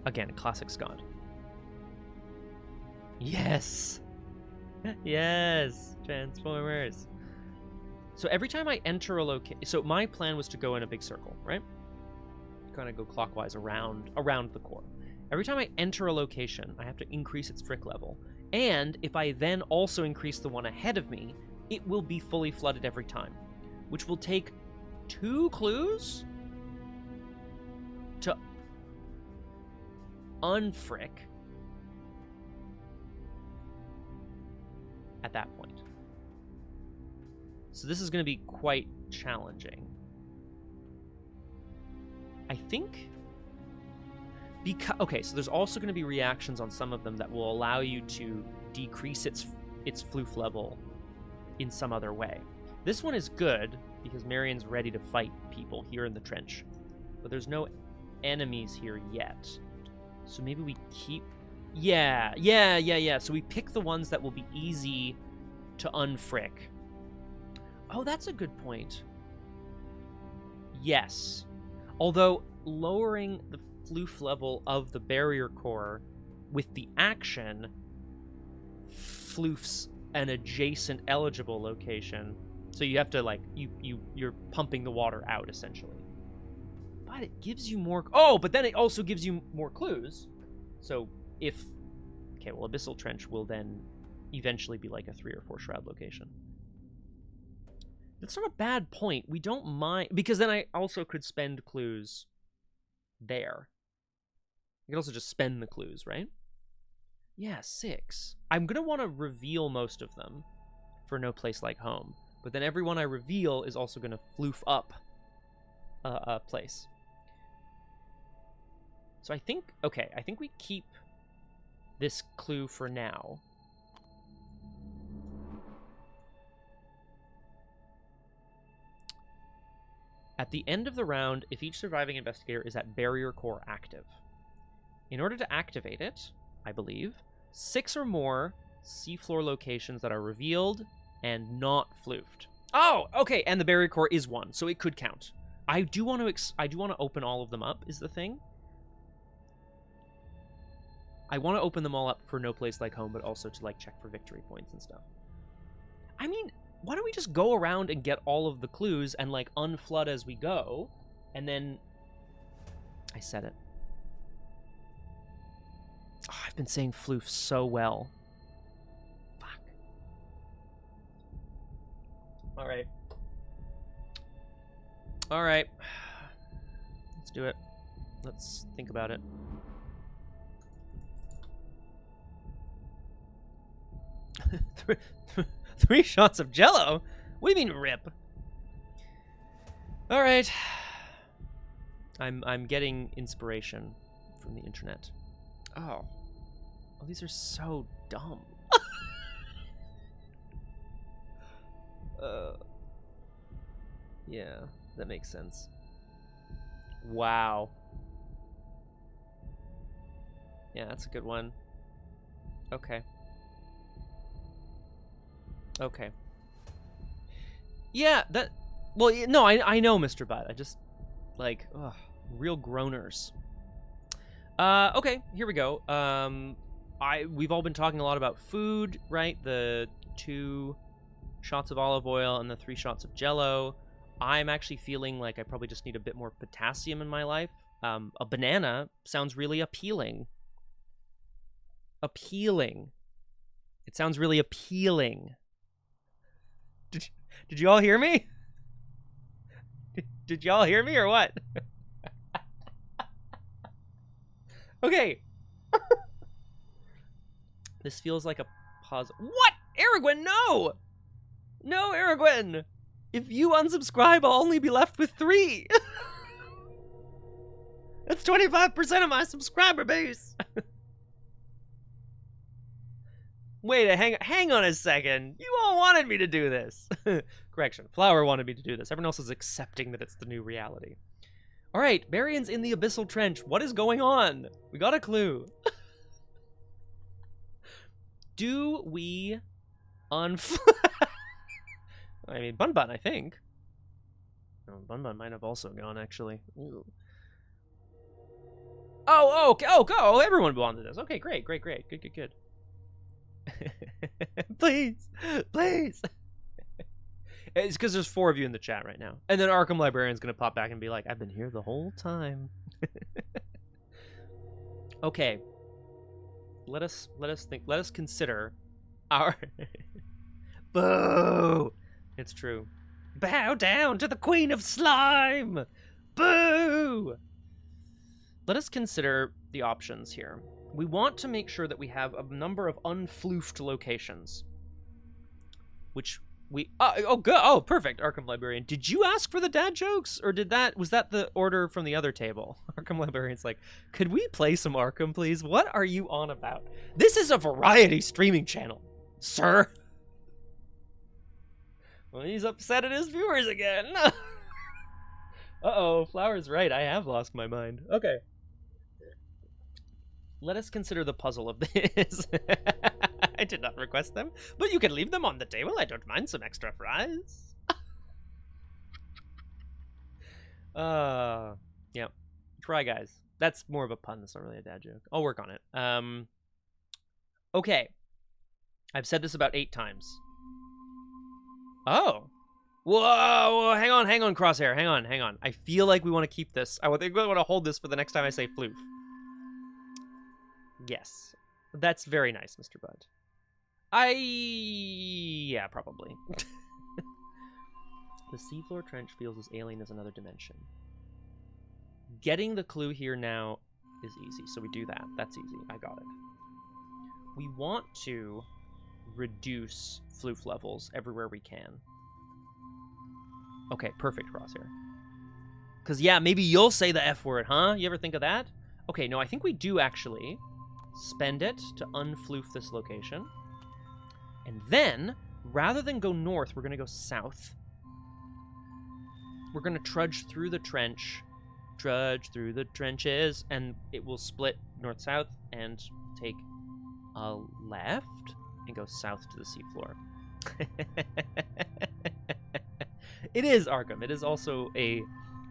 Again, classic Scott. Yes. Yes. Transformers. So every time I enter a location... So my plan was to go in a big circle, right? Kind of go clockwise around the core. Every time I enter a location, I have to increase its frick level. And if I then also increase the one ahead of me, it will be fully flooded every time. Which will take 2 clues to unfrick at that point. So this is going to be quite challenging. I think... Okay, so there's also going to be reactions on some of them that will allow you to decrease its floof level in some other way. This one is good because Marion's ready to fight people here in the trench. But there's no enemies here yet. So maybe we keep... Yeah. So we pick the ones that will be easy to unfrick. Oh, that's a good point. Yes. Although lowering the floof level of the barrier core with the action floofs an adjacent eligible location. So you have to, like, you're pumping the water out, essentially. But it gives you more... Oh, but then it also gives you more clues. So if... Okay, well, Abyssal Trench will then eventually be like a 3 or 4 shroud location. That's not a bad point. We don't mind... Because then I also could spend clues there. I could also just spend the clues, right? Yeah, 6. I'm going to want to reveal most of them for No Place Like Home. But then every one I reveal is also going to floof up a place. So I think... Okay, I think we keep this clue for now. At the end of the round, if each surviving investigator is at barrier core active. In order to activate it, I believe, 6 or more seafloor locations that are revealed and not floofed. Oh, okay, and the barrier core is 1, so it could count. I do want to open all of them up, is the thing. I want to open them all up for No Place Like Home, but also to, like, check for victory points and stuff. I mean, why don't we just go around and get all of the clues and, like, unflood as we go, and then... I said it. Oh, I've been saying floof so well. Fuck. Alright. Alright. Let's do it. Let's think about it. Three shots of Jell-O? What do you mean rip? Alright. I'm getting inspiration from the internet. Oh, these are so dumb. Yeah, that makes sense. Wow. Yeah, that's a good one. Okay. Okay. Yeah, that... Well, no, I know, Mr. Butt. I just, like, ugh, real groaners. Okay, here we go. We've all been talking a lot about food, right? The 2 shots of olive oil and the 3 shots of Jell-O. I'm actually feeling like I probably just need a bit more potassium in my life. A banana sounds really appealing. Appealing. It sounds really appealing. Did you all hear me? Did y'all hear me or what? Okay. This feels like a pause. What? Aragwen, no! No, Aragwen! If you unsubscribe, I'll only be left with 3. That's 25% of my subscriber base. Wait, hang on a second. You all wanted me to do this. Correction. Flower wanted me to do this. Everyone else is accepting that it's the new reality. All right, Marion's in the Abyssal Trench. What is going on? We got a clue. Do we I mean, Bun Bun, I think. Oh, Bun Bun might have also gone, actually. Ooh. Oh, okay. Oh, everyone wanted this. Okay, great. Good. Please. It's because there's 4 of you in the chat right now. And then Arkham Librarian's going to pop back and be like, I've been here the whole time. Okay. Let us think. Let us consider our... Boo! It's true. Bow down to the Queen of Slime! Boo! Let us consider the options here. We want to make sure that we have a number of unfloofed locations. Which we... Oh, perfect, Arkham Librarian. Did you ask for the dad jokes? Or was that the order from the other table? Arkham Librarian's like, could we play some Arkham, please? What are you on about? This is a variety streaming channel, sir. Well, he's upset at his viewers again. Uh-oh, Flower's right. I have lost my mind. Okay. Let us consider the puzzle of this. I did not request them, but you can leave them on the table. I don't mind some extra fries. Yeah. Try Guys. That's more of a pun. That's not really a dad joke. I'll work on it. Okay. I've said this about 8 times. Oh. Whoa, hang on, Crosshair. Hang on. I feel like we want to keep this. I think we want to hold this for the next time I say floof. Yes. That's very nice, Mr. Bud. Yeah, probably. The seafloor trench feels as alien as another dimension. Getting the clue here now is easy, so we do that. That's easy. I got it. We want to reduce floof levels everywhere we can. Okay, perfect, Crosshair. Because, yeah, maybe you'll say the F word, huh? You ever think of that? Okay, no, I think we do actually spend it to unfloof this location. And then, rather than go north, we're going to go south. We're going to trudge through the trench, trudge through the trenches, and it will split north-south and take a left and go south to the seafloor. It is Arkham. It is also a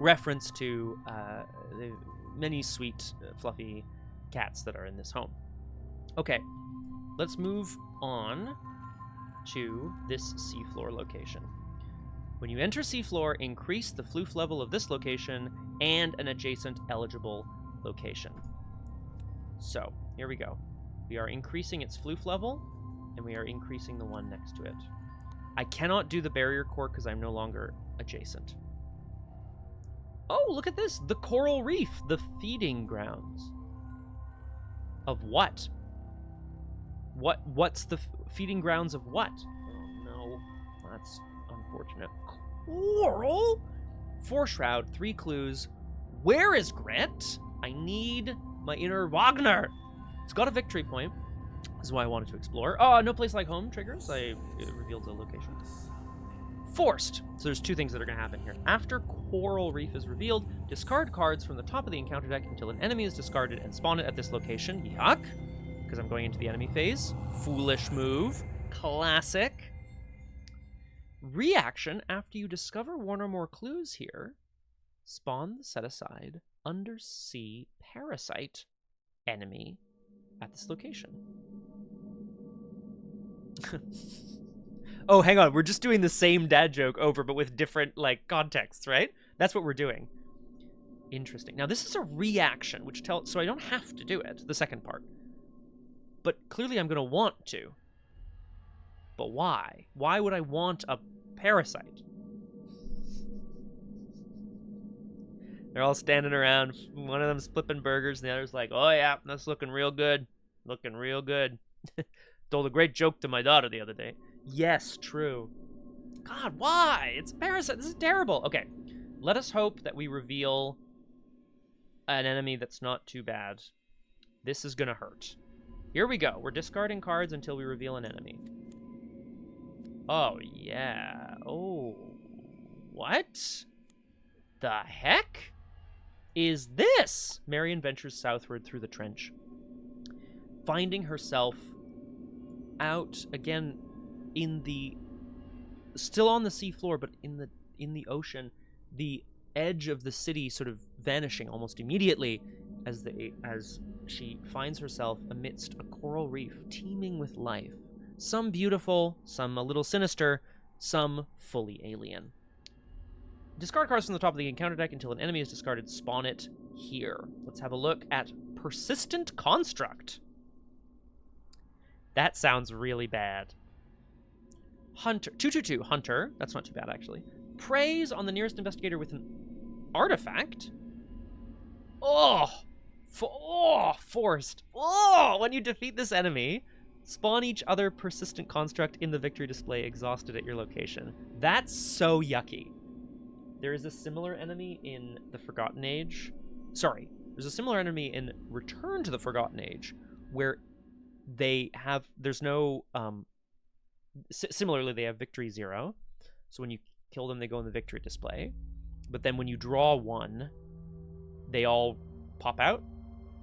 reference to the many sweet, fluffy cats that are in this home. Okay, let's move on to this seafloor location. When you enter seafloor, increase the floof level of this location and an adjacent eligible location. So, here we go. We are increasing its floof level, and we are increasing the one next to it. I cannot do the barrier core because I'm no longer adjacent. Oh, look at this! The coral reef, the feeding grounds. Of what? What's the feeding grounds of what? Oh no, that's unfortunate. Coral? 4 shroud, 3 clues. Where is Grit? I need my inner Wagner. It's got a victory point. This is why I wanted to explore. Oh, no place like home triggers. It revealed the location. Forced. So there's 2 things that are going to happen here. After Coral Reef is revealed, discard cards from the top of the encounter deck until an enemy is discarded and spawn it at this location. Yuck. Because I'm going into the enemy phase. Foolish move. Classic. Reaction. After you discover 1 or more clues here, spawn the set-aside undersea parasite enemy at this location. Oh, hang on. We're just doing the same dad joke over, but with different, like, contexts, right? That's what we're doing. Interesting. Now, this is a reaction, which tells... So I don't have to do it, the second part. But clearly I'm going to want to. But why? Why would I want a parasite? They're all standing around. One of them's flipping burgers, and the other's like, oh, yeah, that's looking real good. Looking real good. Told a great joke to my daughter the other day. Yes, true. God, why? It's a parasite. This is terrible. Okay, let us hope that we reveal an enemy that's not too bad. This is gonna hurt. Here we go. We're discarding cards until we reveal an enemy. Oh, yeah. Oh, what the heck is this? Marion ventures southward through the trench, finding herself out again in the, still on the seafloor, but in the ocean, the edge of the city sort of vanishing almost immediately as she finds herself amidst a coral reef teeming with life. Some beautiful, some a little sinister, some fully alien. Discard cards from the top of the encounter deck until an enemy is discarded. Spawn it here. Let's have a look at Persistent Construct. That sounds really bad. Hunter. 2/2/2. Hunter. That's not too bad, actually. Preys on the nearest investigator with an artifact. Forced. When you defeat this enemy, spawn each other persistent construct in the victory display exhausted at your location. That's so yucky. There is a similar enemy in the Forgotten Age. Sorry, there's a similar enemy in Return to the Forgotten Age where there's no, similarly, they have victory 0. So when you kill them, they go in the victory display. But then when you draw one, they all pop out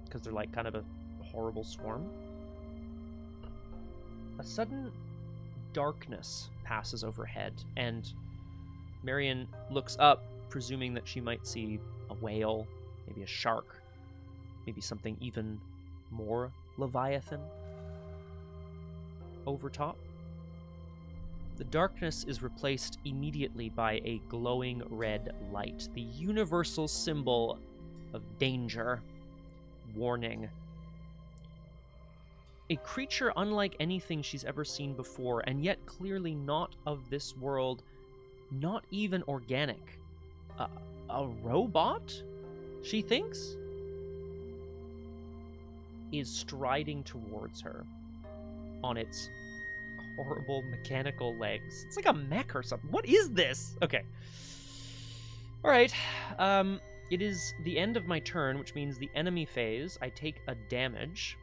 because they're like kind of a horrible swarm. A sudden darkness passes overhead, and Marion looks up, presuming that she might see a whale, maybe a shark, maybe something even more Leviathan over top. The darkness is replaced immediately by a glowing red light, the universal symbol of danger, warning. A creature unlike anything she's ever seen before, and yet clearly not of this world, not even organic. A robot, she thinks, is striding towards her on its horrible mechanical legs. It's like a mech or something. What is this? Okay. All right. It is the end of my turn, which means the enemy phase. I take a damage.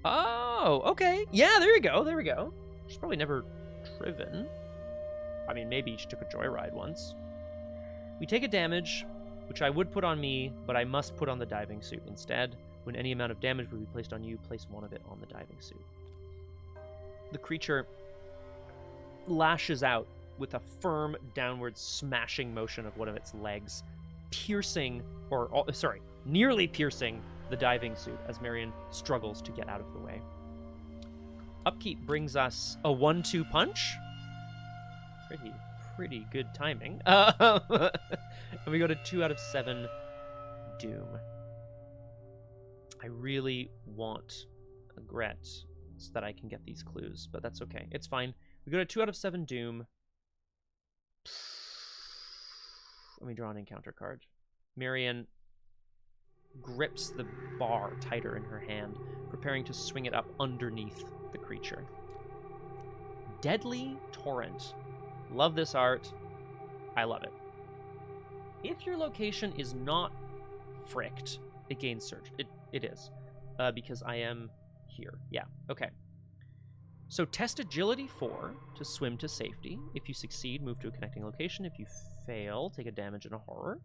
Oh, okay. Yeah, there you go. There we go. She's probably never driven. I mean, maybe she took a joyride once. We take a damage, which I would put on me, but I must put on the diving suit instead. When any amount of damage would be placed on you, place one of it on the diving suit. The creature lashes out with a firm downward smashing motion of one of its legs, piercing, nearly piercing the diving suit as Marion struggles to get out of the way. Upkeep brings us a 1-2 punch. Pretty good timing. And we go to 2 out of 7 Doom. I really want a Gret so that I can get these clues, but that's okay. It's fine. We go to 2 out of 7 Doom. Let me draw an encounter card. Marion grips the bar tighter in her hand, preparing to swing it up underneath the creature. Deadly Torrent. Love this art. I love it. If your location is not fricked, it gains surge. It is. Because I am here. Yeah, okay. So test agility 4 to swim to safety. If you succeed, move to a connecting location. If you fail, take a damage and a horror.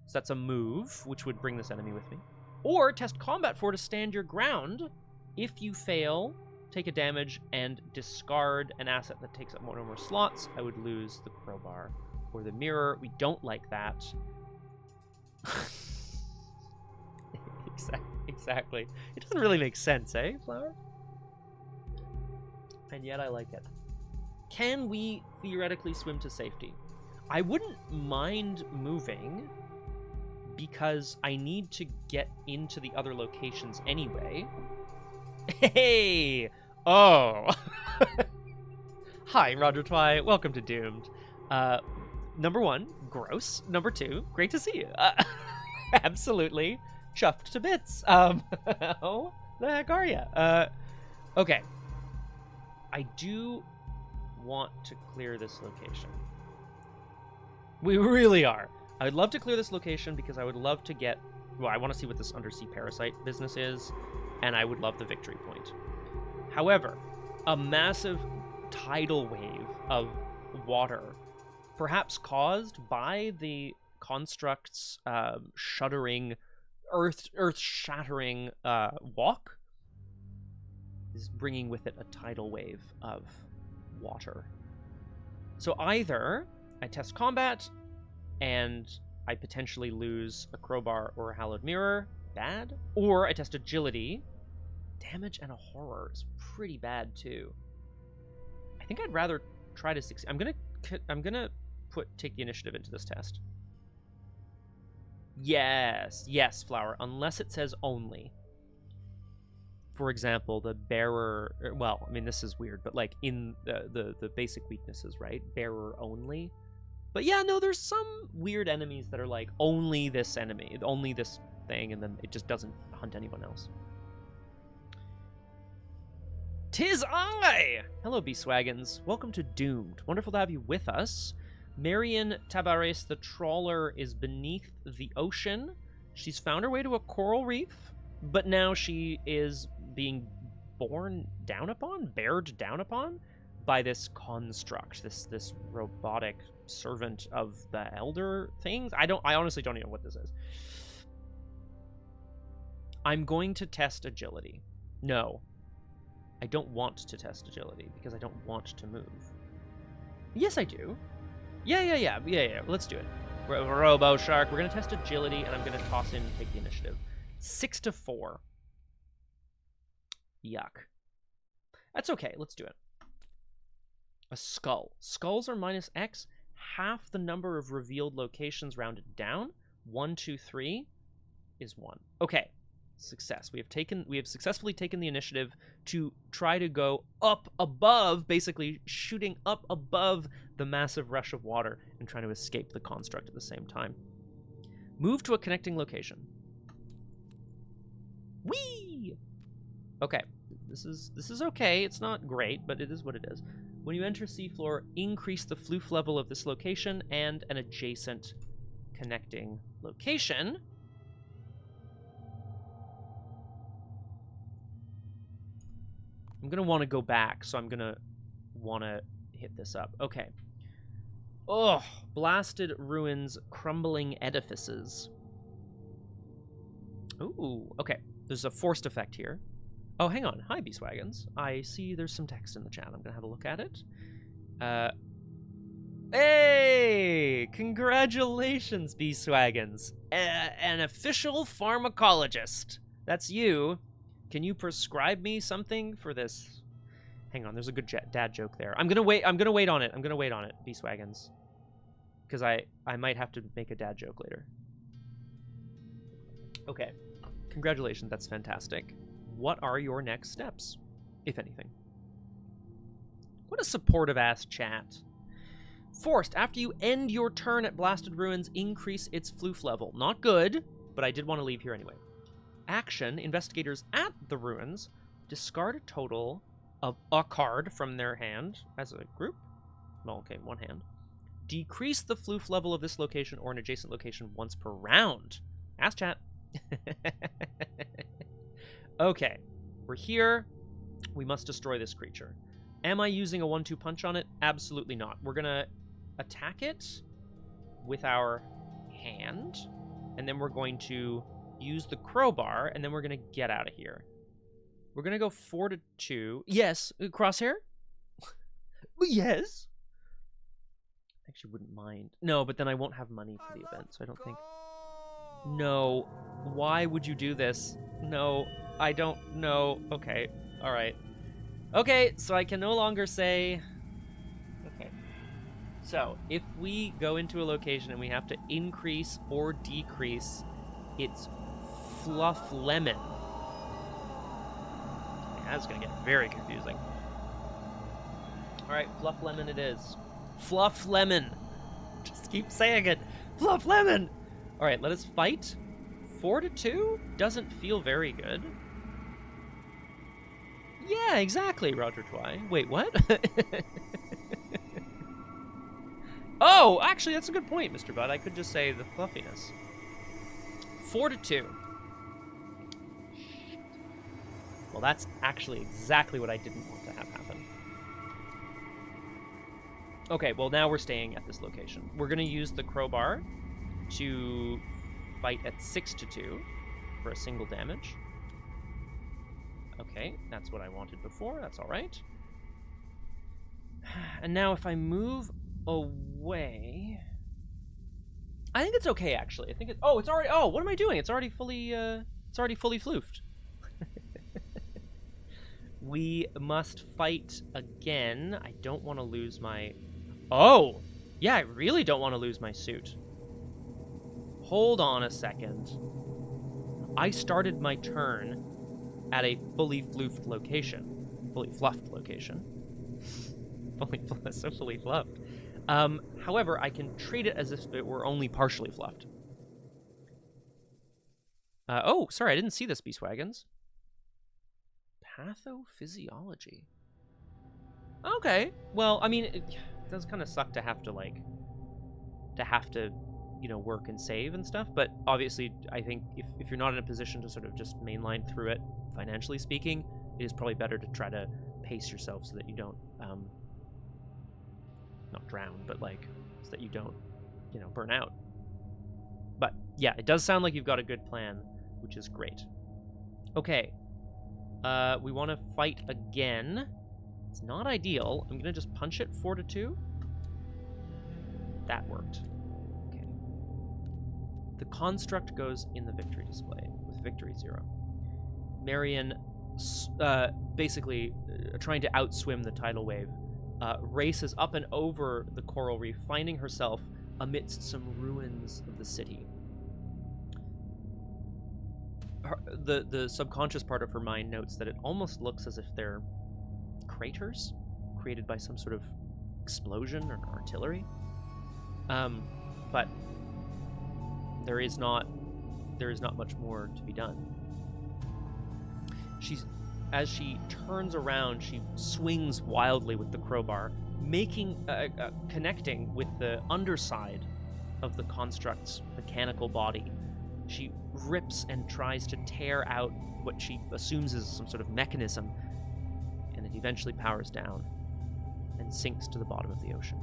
So that's a move, which would bring this enemy with me. Or test combat 4 to stand your ground. If you fail, take a damage and discard an asset that takes up one or more slots. I would lose the crowbar or the mirror. We don't like that. Exactly. It doesn't really make sense, eh, Flower? And yet I like it. Can we theoretically swim to safety? I wouldn't mind moving because I need to get into the other locations anyway. Hey! Oh! Hi, Roger Twy. Welcome to Doomed. Number 1, gross. Number 2, great to see you. Absolutely chuffed to bits. How the heck are you? Okay. I do want to clear this location. We really are. I would love to clear this location because I would love to get... Well, I want to see what this undersea parasite business is, and I would love the victory point. However, a massive tidal wave of water, perhaps caused by the construct's shuddering, earth-shattering walk, is bringing with it a tidal wave of water. So either I test combat and I potentially lose a crowbar or a hallowed mirror, bad, or I test agility. Damage and a horror is pretty bad too. I think I'd rather try to succeed. I'm gonna take the initiative into this test. Yes, Flower, unless it says only. For example, the bearer, well, I mean, this is weird, but like in the basic weaknesses, right? Bearer only. But yeah, no, there's some weird enemies that are like only this enemy, only this thing, and then it just doesn't hunt anyone else. 'Tis I! Hello, Beeswaggons. Welcome to Doomed. Wonderful to have you with us. Marion Tavares, the trawler, is beneath the ocean. She's found her way to a coral reef, but now she is being bared down upon by this construct, this robotic servant of the elder things. I honestly don't even know what this is. I'm going to test agility. No, I don't want to test agility because I don't want to move. Yes, I do. Yeah. Let's do it. Robo Shark. We're gonna test agility, and I'm gonna toss in and take the initiative. 6 to 4. Yuck. That's okay. Let's do it. A skull. Skulls are minus X. Half the number of revealed locations rounded down. 1, 2, 3 is 1. Okay. Success. We have successfully taken the initiative to try to go up above, basically shooting up above the massive rush of water and trying to escape the construct at the same time. Move to a connecting location. Whee! Okay. This is okay. It's not great, but it is what it is. When you enter seafloor, increase the floof level of this location and an adjacent connecting location. I'm going to want to go back, so I'm going to want to hit this up. Okay. Oh, blasted ruins, crumbling edifices. Ooh, okay. There's a forced effect here. Oh, hang on. Hi, Beeswaggons. I see there's some text in the chat. I'm going to have a look at it. Hey! Congratulations, Beeswaggons. An official pharmacologist. That's you. Can you prescribe me something for this? Hang on, there's a good dad joke there. I'm gonna wait on it. Beeswaggons. Because I might have to make a dad joke later. Okay. Congratulations, that's fantastic. What are your next steps, if anything? What a supportive ass chat. Forced, after you end your turn at Blasted Ruins, increase its floof level. Not good, but I did want to leave here anyway. Action, investigators at the ruins discard a total of a card from their hand as a group. Well, okay, one hand. Decrease the floof level of this location or an adjacent location once per round. Ask chat. Okay, we're here. We must destroy this creature. Am I using a 1-2 punch on it? Absolutely not. We're gonna attack it with our hand, and then we're going to use the crowbar, and then we're going to get out of here. We're going to go 4 to 2. Yes, crosshair? Yes. Actually, wouldn't mind. No, but then I won't have money for the event, so I don't think... No. Why would you do this? No, I don't know. Okay, all right. Okay, so I can no longer say... Okay. So, if we go into a location and we have to increase or decrease its fluff lemon. That's going to get very confusing. All right, fluff lemon it is. Fluff lemon. Just keep saying it. Fluff lemon. All right, let us fight. 4 to 2 doesn't feel very good. Yeah, exactly, Roger Twy. Wait, what? Oh, actually, that's a good point, Mr. Budd. I could just say the fluffiness. 4 to 2. Well, that's actually exactly what I didn't want to have happen. Okay, well, now we're staying at this location. We're going to use the crowbar to fight at 6 to 2 for a single damage. Okay, that's what I wanted before. That's all right. And now if I move away... I think it's okay, actually. I think it's... Oh, it's already... Oh, what am I doing? It's already fully floofed. We must fight again. I don't want to lose my... Oh! Yeah, I really don't want to lose my suit. Hold on a second. I started my turn at a fully floofed location. Fully fluffed location. Fully fluffed. However, I can treat it as if it were only partially fluffed. Oh, sorry, I didn't see this, Beastwagons. Pathophysiology. Okay, well, I mean, it does kind of suck to have to, like, you know, work and save and stuff, but obviously, I think if you're not in a position to sort of just mainline through it, financially speaking, it is probably better to try to pace yourself so that you don't, not drown, but, like, so that you don't, you know, burn out. But, yeah, it does sound like you've got a good plan, which is great. Okay. We want to fight again. It's not ideal. I'm going to just punch it 4 to 2. That worked. Okay. The construct goes in the victory display with victory 0. Marion, basically trying to outswim the tidal wave, races up and over the coral reef, finding herself amidst some ruins of the city. The subconscious part of her mind notes that it almost looks as if they're craters created by some sort of explosion or artillery. But there is not much more to be done. As she turns around, she swings wildly with the crowbar, connecting with the underside of the construct's mechanical body. She rips and tries to tear out what she assumes is some sort of mechanism, and it eventually powers down and sinks to the bottom of the ocean.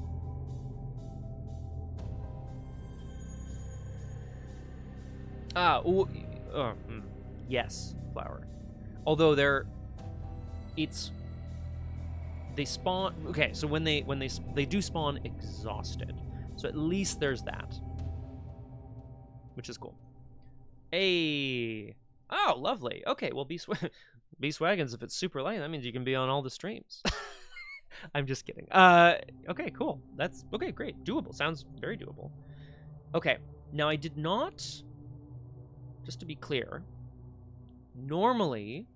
Yes, flower. Although they spawn. Okay, so when they do spawn exhausted, so at least there's that, which is cool. Hey, oh, lovely. Okay, well, Beastwagons, if it's super light, that means you can be on all the streams. I'm just kidding. Okay, cool. That's okay. Great, doable. Sounds very doable. Okay, now I did not. Just to be clear, normally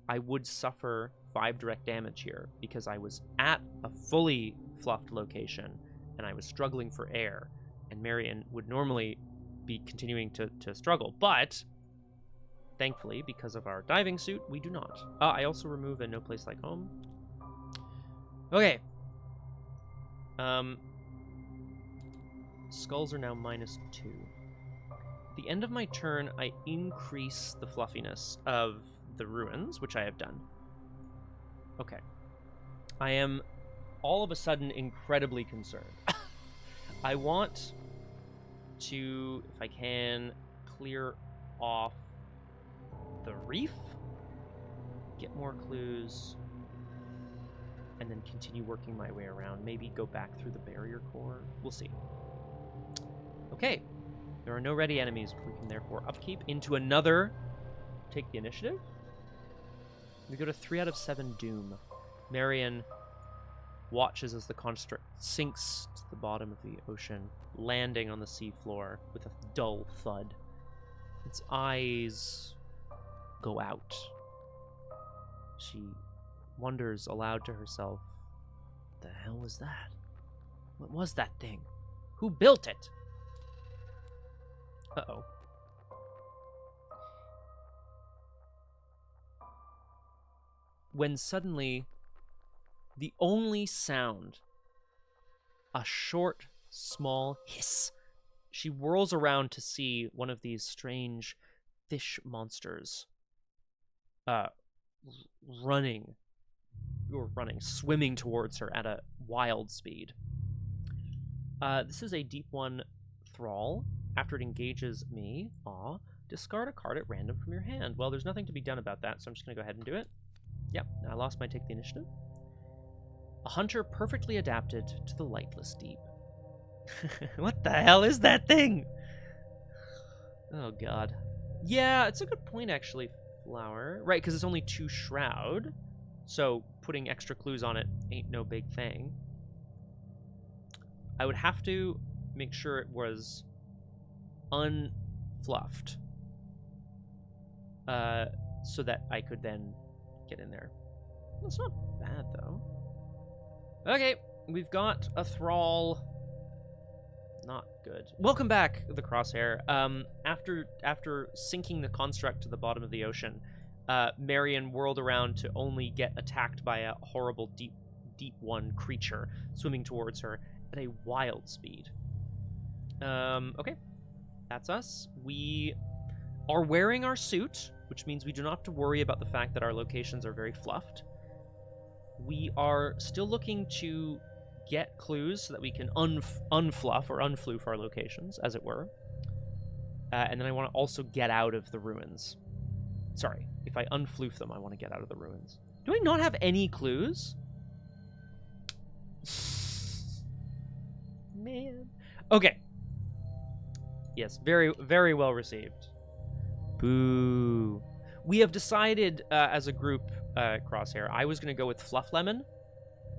I would suffer 5 direct damage here because I was at a fully fluffed location and I was struggling for air, and Marion would normally be continuing to struggle, but thankfully, because of our diving suit, we do not. I also remove a No Place Like Home. Okay. Skulls are now -2. At the end of my turn, I increase the fluffiness of the ruins, which I have done. Okay. I am all of a sudden incredibly concerned. I want to, if I can, clear off the reef, get more clues, and then continue working my way around. Maybe go back through the barrier core. We'll see. Okay. There are no ready enemies. We can therefore upkeep into another. Take the initiative. We go to 3 out of 7 Doom. Marion watches as the construct sinks to the bottom of the ocean, landing on the seafloor with a dull thud. Its eyes go out. She wonders aloud to herself, "The hell was that? What was that thing? Who built it?" Uh-oh. when suddenly the only sound, a short, small hiss. She whirls around to see one of these strange fish monsters swimming towards her at a wild speed. This is a deep one thrall. After it engages me, discard a card at random from your hand. Well, there's nothing to be done about that, so I'm just going to go ahead and do it. Yep, I lost my take the initiative. A hunter perfectly adapted to the lightless deep. What the hell is that thing? Oh, God. Yeah, it's a good point, actually, Flower. Right, because it's only 2 shroud, so putting extra clues on it ain't no big thing. I would have to make sure it was unfluffed, so that I could then get in there. That's not bad, though. Okay, we've got a thrall. Not good. Welcome back, the Crosshair. After sinking the construct to the bottom of the ocean, Marion whirled around to only get attacked by a horrible deep one creature swimming towards her at a wild speed. Okay. That's us. We are wearing our suit, which means we do not have to worry about the fact that our locations are very fluffed. We are still looking to get clues so that we can unfluff or unfloof our locations, as it were. And then I want to also get out of the ruins. Sorry, if I unfloof them, I want to get out of the ruins. Do I not have any clues? Man. Okay. Yes, very, very well received. Boo. We have decided as a group, Crosshair, I was going to go with Fluff Lemon,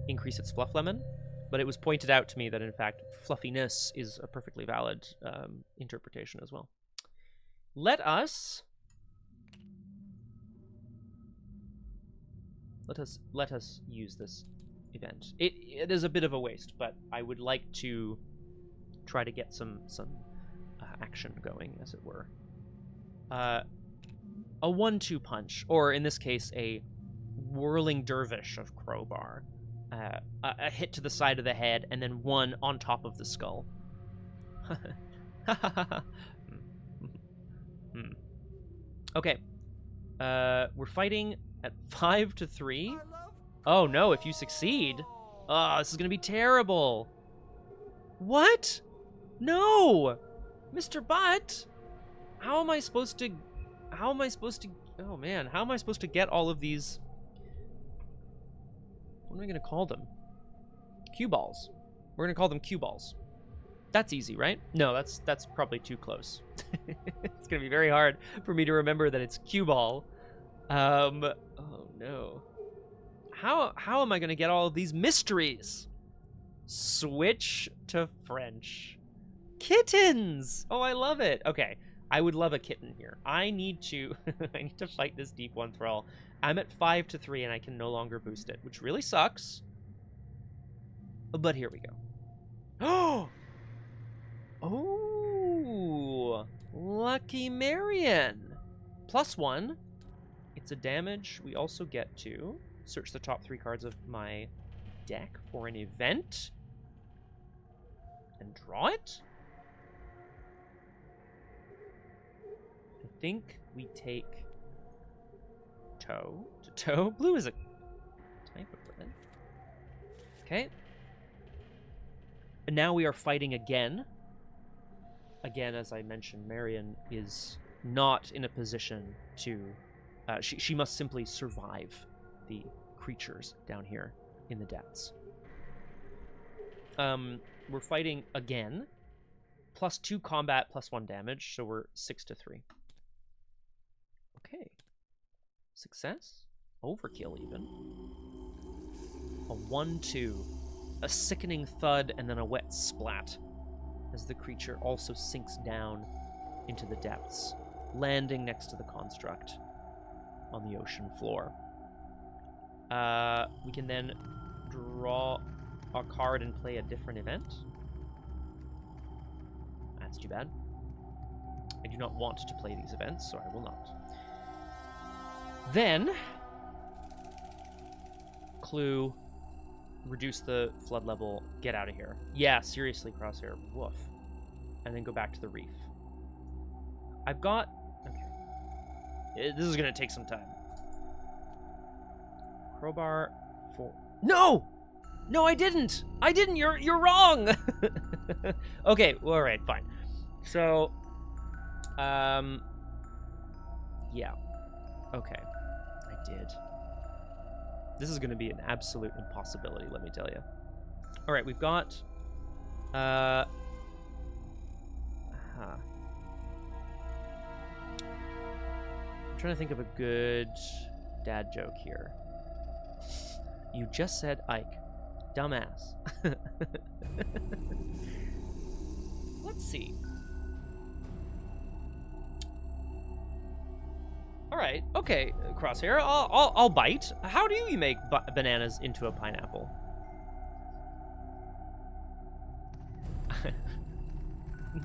increase its Fluff Lemon, but it was pointed out to me that, in fact, fluffiness is a perfectly valid interpretation as well. Let us use this event. It is a bit of a waste, but I would like to try to get some action going, as it were. A 1-2 punch, or in this case, a whirling dervish of crowbar. A hit to the side of the head, and then one on top of the skull. Okay. We're fighting at 5-3. Oh no, if you succeed. Oh, this is gonna be terrible. What? No! Mr. Butt! How am I supposed to... Oh man, how am I supposed to get all of these... What am I gonna call them? Cue balls. We're gonna call them cue balls. That's easy, right? No, that's probably too close. It's gonna be very hard for me to remember that it's cue ball. Oh no. How am I gonna get all of these mysteries? Switch to French. Kittens! Oh, I love it. Okay, I would love a kitten here. I need to I need to fight this deep one thrall. I'm at 5-3 and I can no longer boost it, which really sucks. But here we go. Oh, lucky Marion. +1. It's a damage. We also get to search the top 3 cards of my deck for an event and draw it. I think we take toe to toe. Blue is a type of ribbon. Okay. And now we are fighting again. Again, as I mentioned, Marion is not in a position to... she must simply survive the creatures down here in the depths. We're fighting again. +2 combat, +1 damage, so we're 6-3. Okay. Success? Overkill, even. A 1-2. A sickening thud, and then a wet splat, as the creature also sinks down into the depths, landing next to the construct on the ocean floor. We can then draw a card and play a different event. That's too bad. I do not want to play these events, so I will not. Then, clue, reduce the flood level, get out of here. Yeah, seriously, Crosshair. Woof. And then go back to the reef. I've got... Okay. This is going to take some time. Crowbar for... No! No, I didn't! I didn't! You're wrong! Okay, well, all right, fine. So, yeah. Okay. I did. This is going to be an absolute impossibility, let me tell you. All right, we've got... I'm trying to think of a good dad joke here. You just said Ike. Dumbass. Let's see. All right. Okay, Crosshair. I'll bite. How do you make bananas into a pineapple?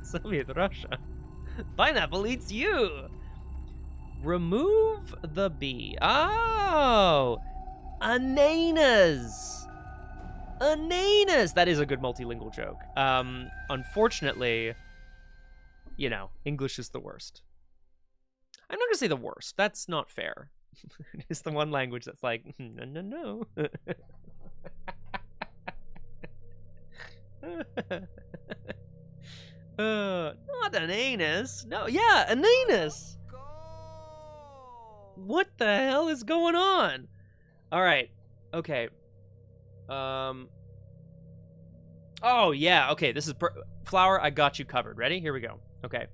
Soviet Russia. Pineapple eats you. Remove the bee. Oh, ananas. Ananas. That is a good multilingual joke. Unfortunately, you know, English is the worst. I'm not gonna say the worst. That's not fair. It's the one language that's like, no. Not an anus. No, yeah, an anus. What the hell is going on? All right. Okay. Oh yeah. Okay. This is Flower. I got you covered. Ready? Here we go. Okay.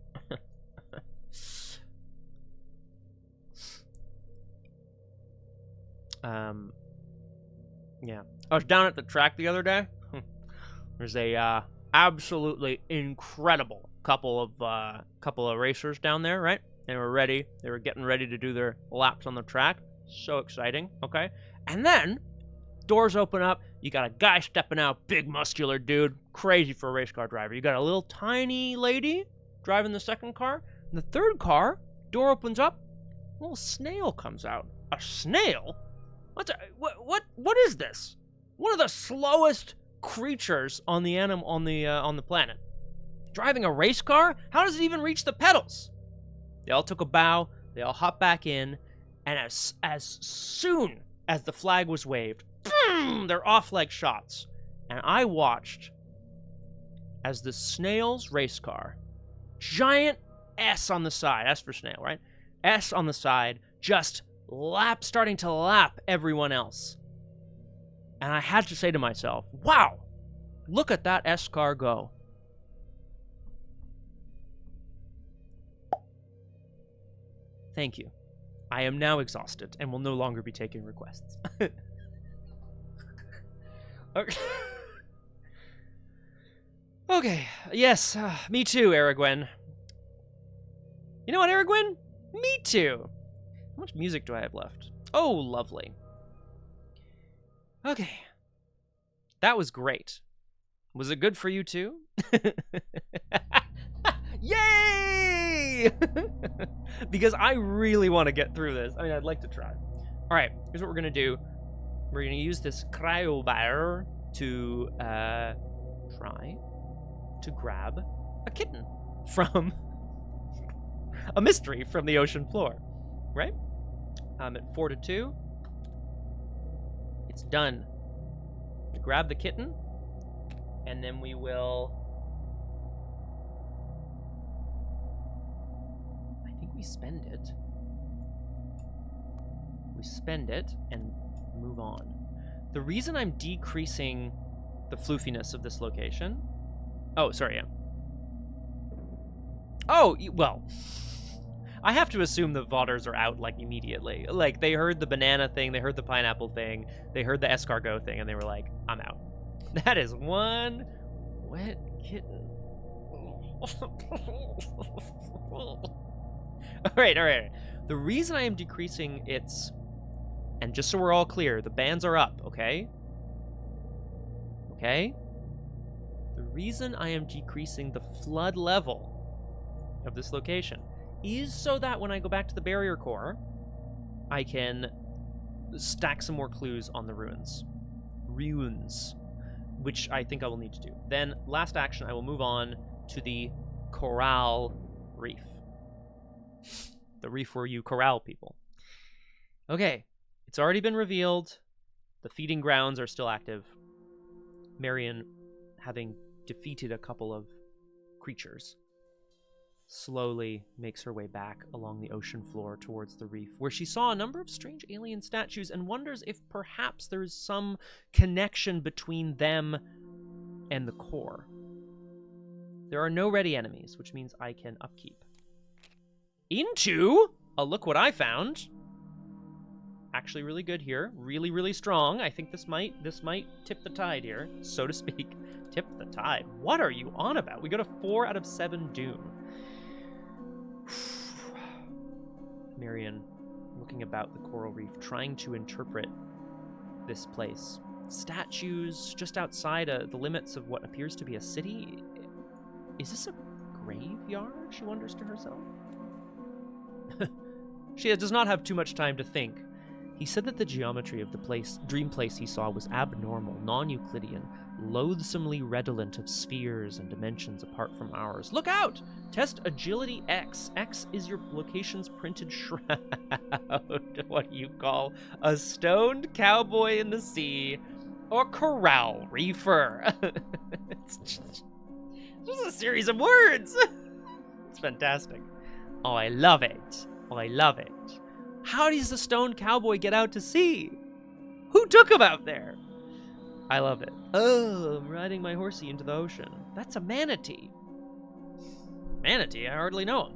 Yeah. I was down at the track the other day. There's a absolutely incredible couple of racers down there, right? They were ready. They were getting ready to do their laps on the track. So exciting, okay? And then doors open up. You got a guy stepping out, big muscular dude, crazy for a race car driver. You got a little tiny lady driving the second car. And the third car, door opens up, a little snail comes out. A snail? What is this? One of the slowest creatures on the planet. Driving a race car? How does it even reach the pedals? They all took a bow, they all hopped back in, and as soon as the flag was waved, boom, they're off like shots. And I watched as the snail's race car, giant S on the side, S for snail, right? S on the side, just starting to lap everyone else. And I had to say to myself, wow, look at that S car go. Thank you. I am now exhausted and will no longer be taking requests. Okay. Okay. Yes, me too, Aragwen. You know what, Aragwen? Me too. How much music do I have left? Oh, lovely. Okay. That was great. Was it good for you too? Yay! Because I really want to get through this. I mean, I'd like to try. All right, here's what we're going to do. We're going to use this cryobar to try to grab a kitten from a mystery from the ocean floor. Right? I'm at 4-2. It's done. Grab the kitten, and then we will... I think we spend it. We spend it and move on. The reason I'm decreasing the floofiness of this location... Oh, sorry, yeah. Oh, well... I have to assume the Vodders are out, like, immediately. Like, they heard the banana thing, they heard the pineapple thing, they heard the escargot thing, and they were like, I'm out. That is one wet kitten. All right. The reason I am decreasing its... And just so we're all clear, the bans are up, okay? Okay? The reason I am decreasing the flood level of this location is so that when I go back to the barrier core, I can stack some more clues on the ruins. Ruins. Which I think I will need to do. Then, last action, I will move on to the Coral Reef. The reef where you corral people. Okay, it's already been revealed. The feeding grounds are still active. Marion, having defeated a couple of creatures, slowly makes her way back along the ocean floor towards the reef, where she saw a number of strange alien statues and wonders if perhaps there is some connection between them and the core. There are no ready enemies, which means I can upkeep. Into a look what I found. Actually really good here. Really, really strong. I think this might tip the tide here, so to speak. Tip the tide. What are you on about? We got a 4 out of 7 Doom. Marion, looking about the coral reef, trying to interpret this place. Statues just outside the limits of what appears to be a city. Is this a graveyard? She wonders to herself. She does not have too much time to think. He said that the geometry of the dream place he saw was abnormal, non-Euclidean, loathsomely redolent of spheres and dimensions apart from ours. Look out! Test Agility X. X is your location's printed shroud. What do you call a stoned cowboy in the sea or corral reefer? It's just a series of words. It's fantastic. Oh, I love it. Oh, I love it. How does the stoned cowboy get out to sea? Who took him out there? I love it. Oh, I'm riding my horsey into the ocean. That's a manatee. Manatee? I hardly know him.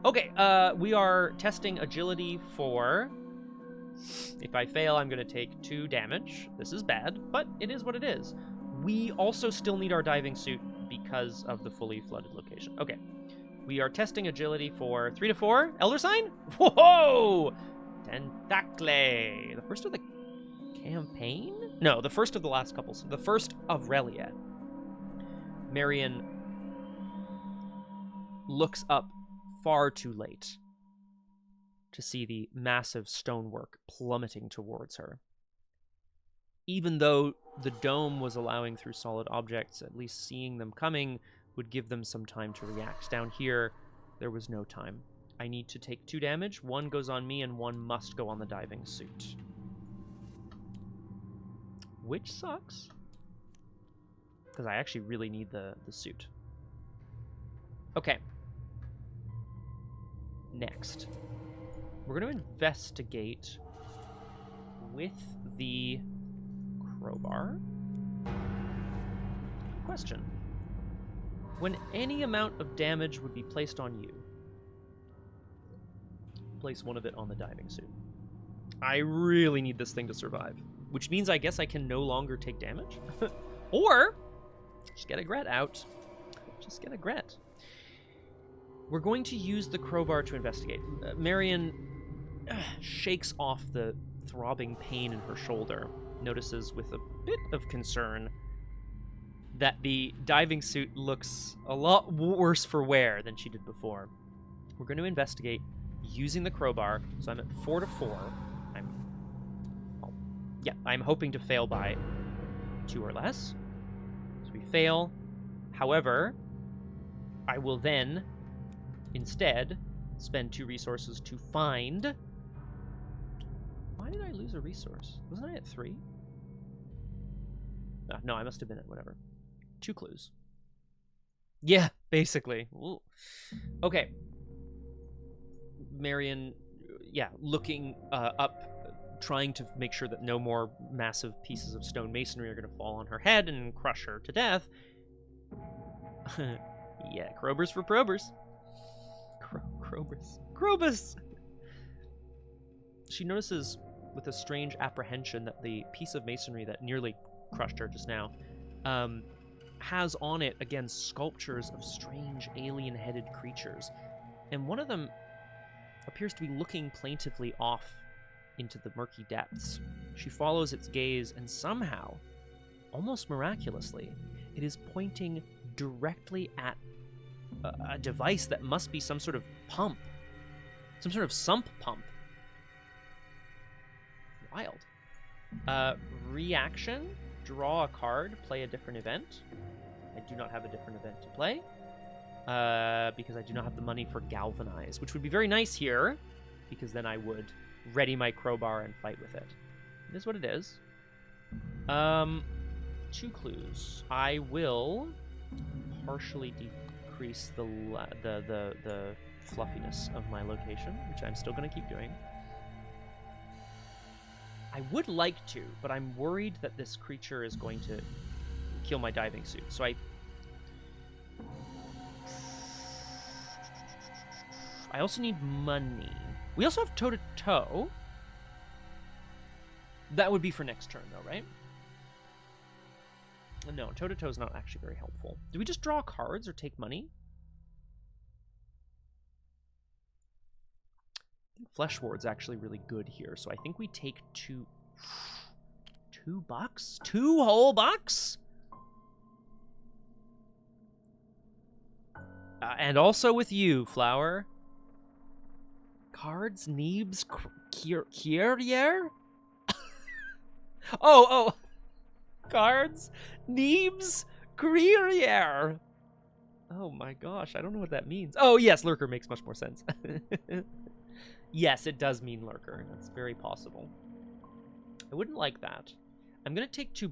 Okay, we are testing agility for... If I fail, I'm going to take 2 damage. This is bad, but it is what it is. We also still need our diving suit because of the fully flooded location. Okay. We are testing agility for 3 to 4. Elder Sign? Whoa! Tentacle. The first of the campaign? No, the first of the last couple. So the first of Reliet. Marion looks up far too late to see the massive stonework plummeting towards her. Even though the dome was allowing through solid objects, at least seeing them coming would give them some time to react. Down here, there was no time. I need to take 2 damage. 1 goes on me, and 1 must go on the diving suit. Which sucks. Because I actually really need the suit. Okay. Next. We're going to investigate with the crowbar. Question. When any amount of damage would be placed on you, place 1 of it on the diving suit. I really need this thing to survive, which means I guess I can no longer take damage. Or just get a Gret out. Just get a Gret. We're going to use the crowbar to investigate. Marion shakes off the throbbing pain in her shoulder, notices with a bit of concern that the diving suit looks a lot worse for wear than she did before. We're going to investigate using the crowbar, so I'm at 4 to 4. I'm hoping to fail by 2 or less. So we fail. However, I will then instead spend 2 resources to find... Why did I lose a resource? Wasn't I at 3? No, I must have been at whatever. 2 clues. Yeah, basically. Ooh. Okay. Marion, looking up, trying to make sure that no more massive pieces of stone masonry are going to fall on her head and crush her to death. Yeah, Krobers for probers. Krobus! She notices with a strange apprehension that the piece of masonry that nearly crushed her just now has on it, again, sculptures of strange alien-headed creatures. And one of them appears to be looking plaintively off into the murky depths. She follows its gaze, and somehow, almost miraculously, it is pointing directly at a device that must be some sort of pump. Some sort of sump pump. Wild. Reaction, draw a card, play a different event. I do not have a different event to play. Because I do not have the money for Galvanize, which would be very nice here, because then I would ready my crowbar and fight with it. It is what it is. 2 clues. I will partially decrease the fluffiness of my location, which I'm still going to keep doing. I would like to, but I'm worried that this creature is going to kill my diving suit. So I also need money. We also have toe-to-toe. That would be for next turn, though, right? No, toe-to-toe is not actually very helpful. Do we just draw cards or take money? I think Flesh Ward's actually really good here, so I think we take $2 bucks? 2 whole bucks? And also with you, Flower. Cards, Neebs, Kierier? Oh! Cards, Neebs, Kierier. Oh my gosh, I don't know what that means. Oh yes, Lurker makes much more sense. Yes, it does mean Lurker. That's very possible. I wouldn't like that. I'm gonna take $2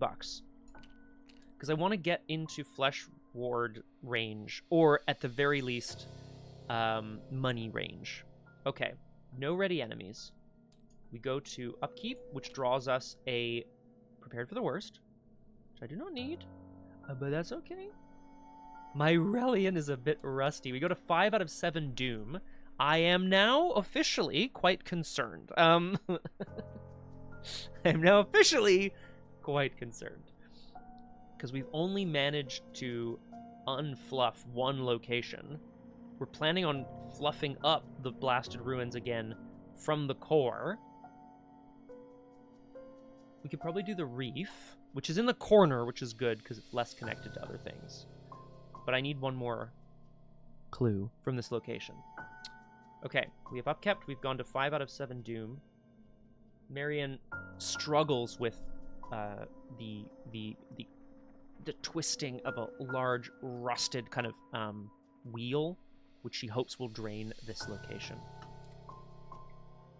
because I want to get into Flesh Ward range, or at the very least, money range. Okay, no ready enemies. We go to Upkeep, which draws us a Prepared for the Worst, which I do not need, but that's okay. My Relian is a bit rusty. We go to 5 out of 7 Doom. I am now officially quite concerned. I'm now officially quite concerned. Because we've only managed to unfluff 1 location. We're planning on fluffing up the Blasted Ruins again from the core. We could probably do the Reef, which is in the corner, which is good because it's less connected to other things. But I need one more clue from this location. Okay, we have upkept. We've gone to 5 out of 7 Doom. Marion struggles with the twisting of a large rusted kind of wheel, which she hopes will drain this location.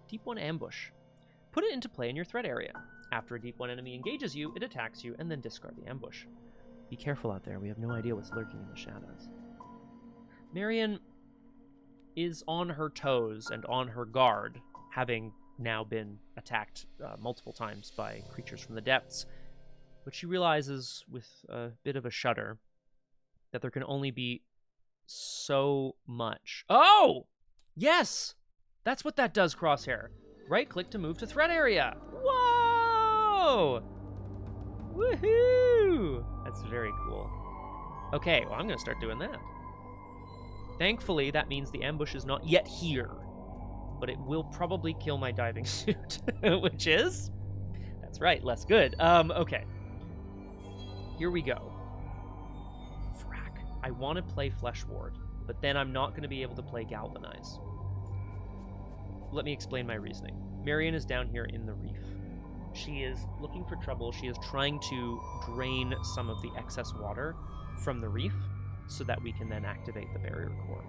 Deep 1 ambush. Put it into play in your threat area. After a Deep 1 enemy engages you, it attacks you, and then discard the ambush. Be careful out there. We have no idea what's lurking in the shadows. Marion is on her toes and on her guard, having now been attacked multiple times by creatures from the depths. But she realizes, with a bit of a shudder, that there can only be so much. Oh! Yes! That's what that does, Crosshair. Right-click to move to threat area. Whoa! Woohoo! That's very cool. Okay, well, I'm going to start doing that. Thankfully, that means the ambush is not yet here, but it will probably kill my diving suit, which is... That's right, less good. Okay. Here we go. Frack. I want to play Flesh Ward, but then I'm not going to be able to play Galvanize. Let me explain my reasoning. Marion is down here in the Reef. She is looking for trouble. She is trying to drain some of the excess water from the Reef so that we can then activate the barrier core.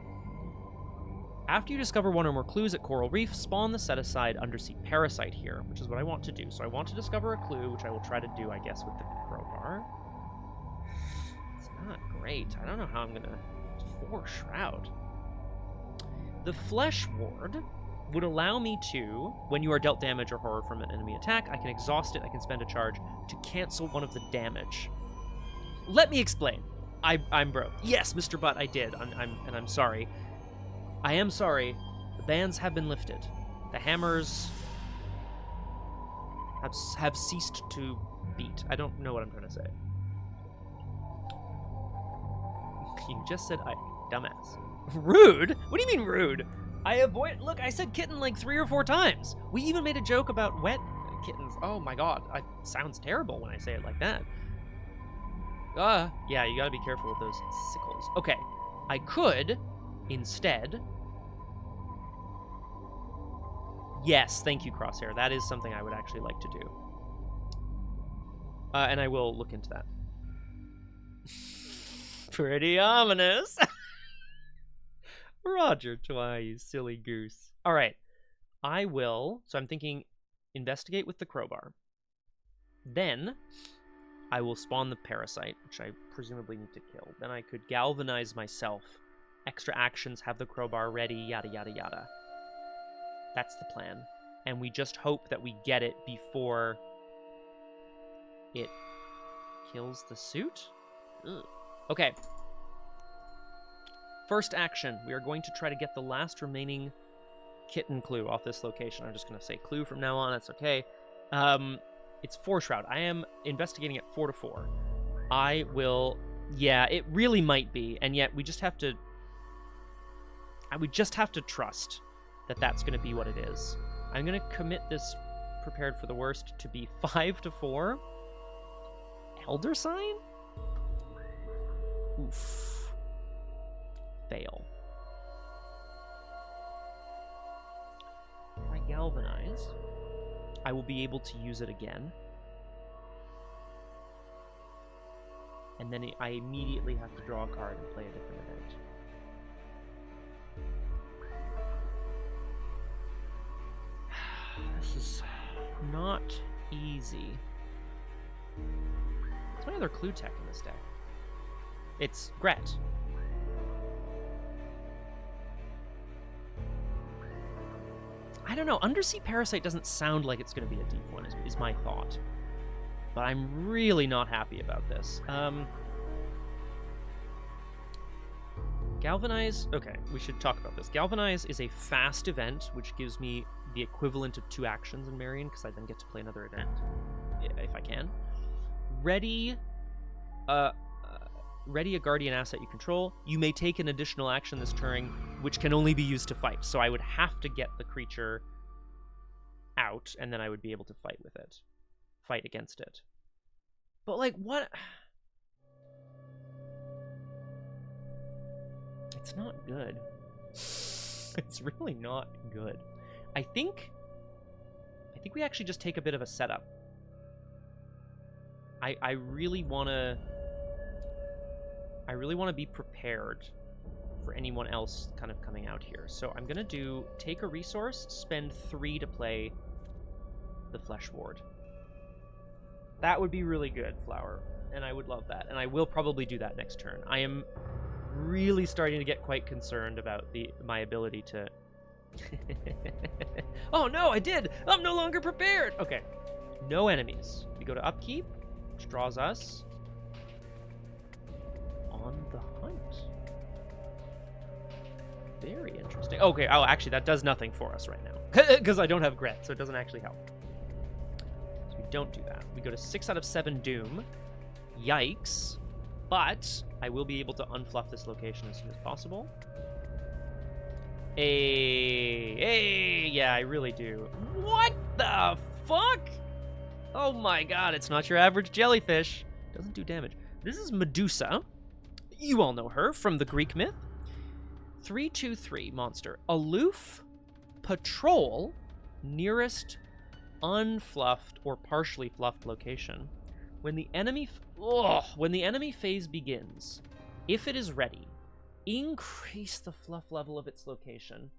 After you discover 1 or more clues at Coral Reef, spawn the set-aside Undersea Parasite here, which is what I want to do. So I want to discover a clue, which I will try to do, I guess, with the crowbar. It's not great. I don't know how I'm going to... 4 Shroud. The Flesh Ward would allow me to, when you are dealt damage or horror from an enemy attack, I can exhaust it, I can spend a charge to cancel one of the damage. Let me explain. I'm broke. Yes, Mr. Butt, I did. I'm sorry. I am sorry. The bans have been lifted. The hammers have ceased to beat. I don't know what I'm trying to say. You just said dumbass. Rude? What do you mean rude? Look, I said kitten like 3 or 4 times. We even made a joke about wet kittens. Oh my god. It sounds terrible when I say it like that. Yeah, you gotta be careful with those sickles. Okay, I could, instead, Yes, thank you, Crosshair. That is something I would actually like to do. And I will look into that. Pretty ominous. Roger, twy, you silly goose. All right. I will... So I'm thinking investigate with the crowbar. Then I will spawn the parasite, which I presumably need to kill. Then I could galvanize myself. Extra actions, have the crowbar ready, yada, yada, yada. That's the plan. And we just hope that we get it before it kills the suit? Ugh. Okay. First action. We are going to try to get the last remaining kitten clue off this location. I'm just going to say clue from now on. That's okay. It's 4 Shroud. I am investigating at 4 to 4. I will... Yeah, it really might be. And yet we just have to... I would just have to trust that that's going to be what it is. I'm going to commit this prepared for the worst to be 5 to 4. Elder Sign? Oof. Fail. If I galvanize, I will be able to use it again. And then I immediately have to draw a card and play a different event. This is not easy. What's my other clue tech in this deck? It's Gret. I don't know. Undersea Parasite doesn't sound like it's going to be a deep one, is my thought. But I'm really not happy about this. Galvanize... Okay, we should talk about this. Galvanize is a fast event, which gives me the equivalent of 2 actions in Marion, because I then get to play another event, if I can. Ready a guardian asset you control. You may take an additional action this turn, which can only be used to fight. So I would have to get the creature out, and then I would be able to fight with it. Fight against it. But, like, what... It's not good. It's really not good. I think we actually just take a bit of a setup. I really want to be prepared for anyone else kind of coming out here. So I'm going to take a resource, spend 3 to play the Flesh Ward. That would be really good, Flower, and I would love that. And I will probably do that next turn. I am really starting to get quite concerned about my ability to... Oh no, I did! I'm no longer prepared! Okay, no enemies. We go to Upkeep, which draws us on the hunt. Very interesting. Okay, oh, actually, that does nothing for us right now. Because I don't have Gret, so it doesn't actually help. So we don't do that. We go to 6 out of 7 Doom. Yikes. But I will be able to unfluff this location as soon as possible. Hey, yeah, I really do. What the fuck? Oh my god, it's not your average jellyfish. Doesn't do damage. This is Medusa. You all know her from the Greek myth. 3/2/3 monster. Aloof, patrol, nearest unfluffed or partially fluffed location. When the enemy phase begins, if it is ready, increase the fluff level of its location.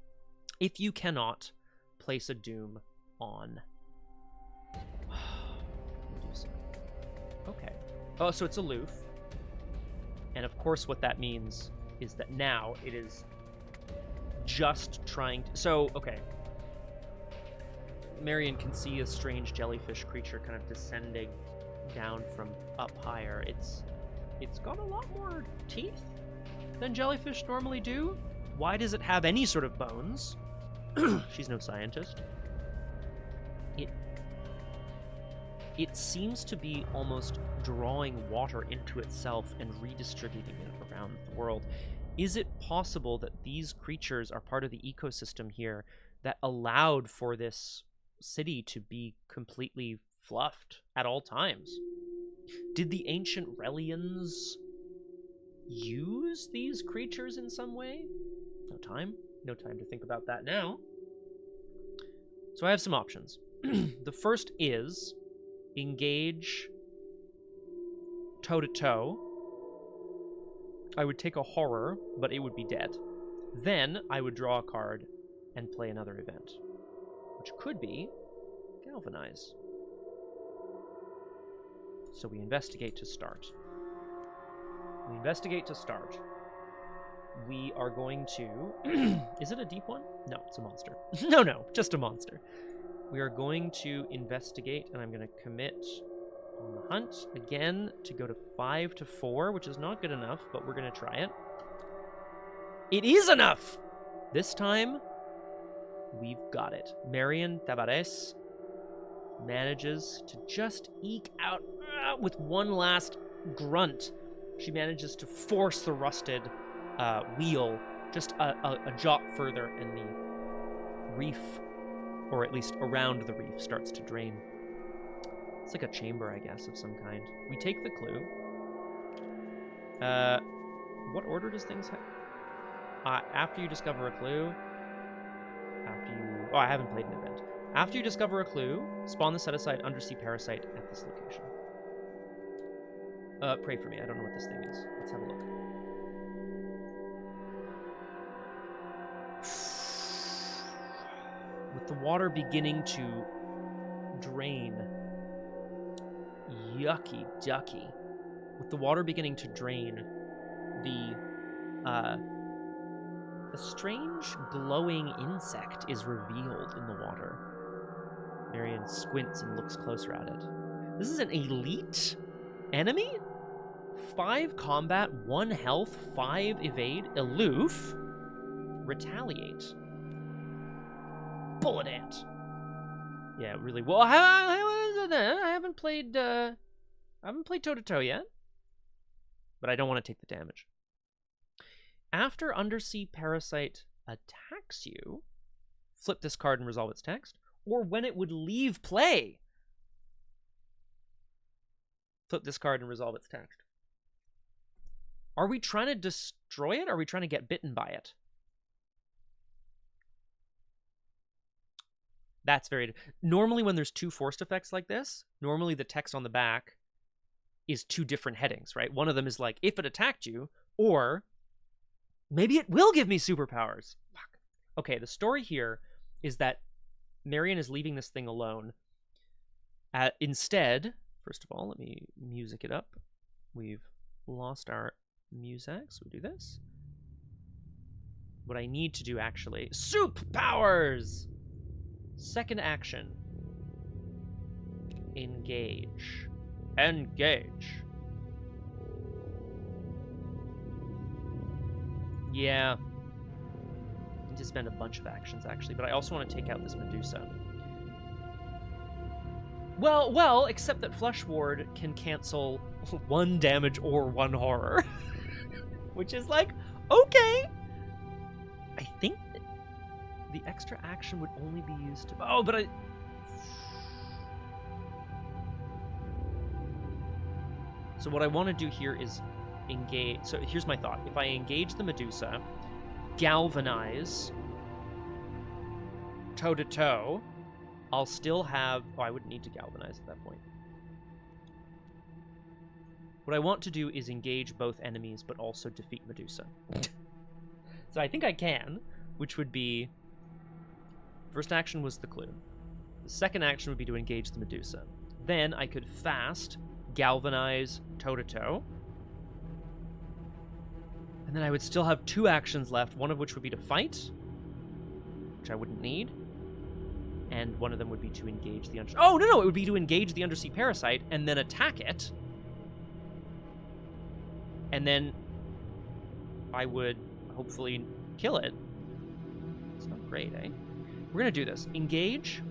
If you cannot, place a doom on. Medusa. Okay. Oh, so it's aloof. And of course what that means is that now it is just trying to... So, okay. Marion can see a strange jellyfish creature kind of descending down from up higher. It's got a lot more teeth than jellyfish normally do. Why does it have any sort of bones? She's no scientist. It seems to be almost drawing water into itself and redistributing it around the world. Is it possible that these creatures are part of the ecosystem here that allowed for this city to be completely fluffed at all times? Did the ancient Relians use these creatures in some way? No time to think about that now. So I have some options. The first is engage toe-to-toe. I would take a horror, but it would be dead. Then I would draw a card and play another event, which could be galvanize. So we investigate to start. We investigate to start. We are going to... Is it a deep one? No, it's a monster. No, just a monster. We are going to investigate, and I'm going to commit on the hunt again to go to 5 to 4, which is not good enough, but we're going to try it. It is enough! This time, we've got it. Marion Tavares manages to just eke out with one last grunt. She manages to force the rusted wheel just a jot further, and the reef, or at least around the reef, starts to drain. It's like a chamber, I guess, of some kind. We take the clue. What order does things have? After you discover a clue. Oh, I haven't played an event. After you discover a clue, spawn the set-aside undersea parasite at this location. Pray for me. I don't know what this thing is. Let's have a look. With the water beginning to drain. Yucky ducky. With the water beginning to drain, a strange glowing insect is revealed in the water. Marion squints and looks closer at it. This is an elite enemy? 5 combat, 1 health, 5 evade, aloof, retaliate. Bullet ant. Yeah, really. Well, I haven't played toe-to-toe yet, but I don't want to take the damage. After undersea parasite attacks you, flip this card and resolve its text, or when it would leave play, flip this card and resolve its text. Are we trying to destroy it, or are we trying to get bitten by it? That's very... Normally when there's 2 forced effects like this, normally the text on the back is 2 different headings, right? One of them is like, if it attacked you, or maybe it will give me superpowers. Fuck. Okay, the story here is that Marion is leaving this thing alone. Instead, first of all, let me music it up. We've lost our music, so we do this. What I need to do, actually... Soup powers! Second action. Engage. Engage. Yeah. I need to spend a bunch of actions, actually, but I also want to take out this Medusa. Well, except that Flesh Ward can cancel 1 damage or 1 horror. Which is like, okay. I think the extra action would only be used to... Oh, but So what I want to do here is engage... So here's my thought. If I engage the Medusa, galvanize, toe-to-toe, I'll still have... Oh, I wouldn't need to galvanize at that point. What I want to do is engage both enemies, but also defeat Medusa. So I think I can, which would be... First action was the clue. The second action would be to engage the Medusa. Then I could fast, galvanize, toe-to-toe. And then I would still have 2 actions left, one of which would be to fight, which I wouldn't need. And one of them would be to engage the... Oh, no, it would be to engage the undersea parasite and then attack it. And then I would hopefully kill it. It's not great, eh? We're going to do this. Engage.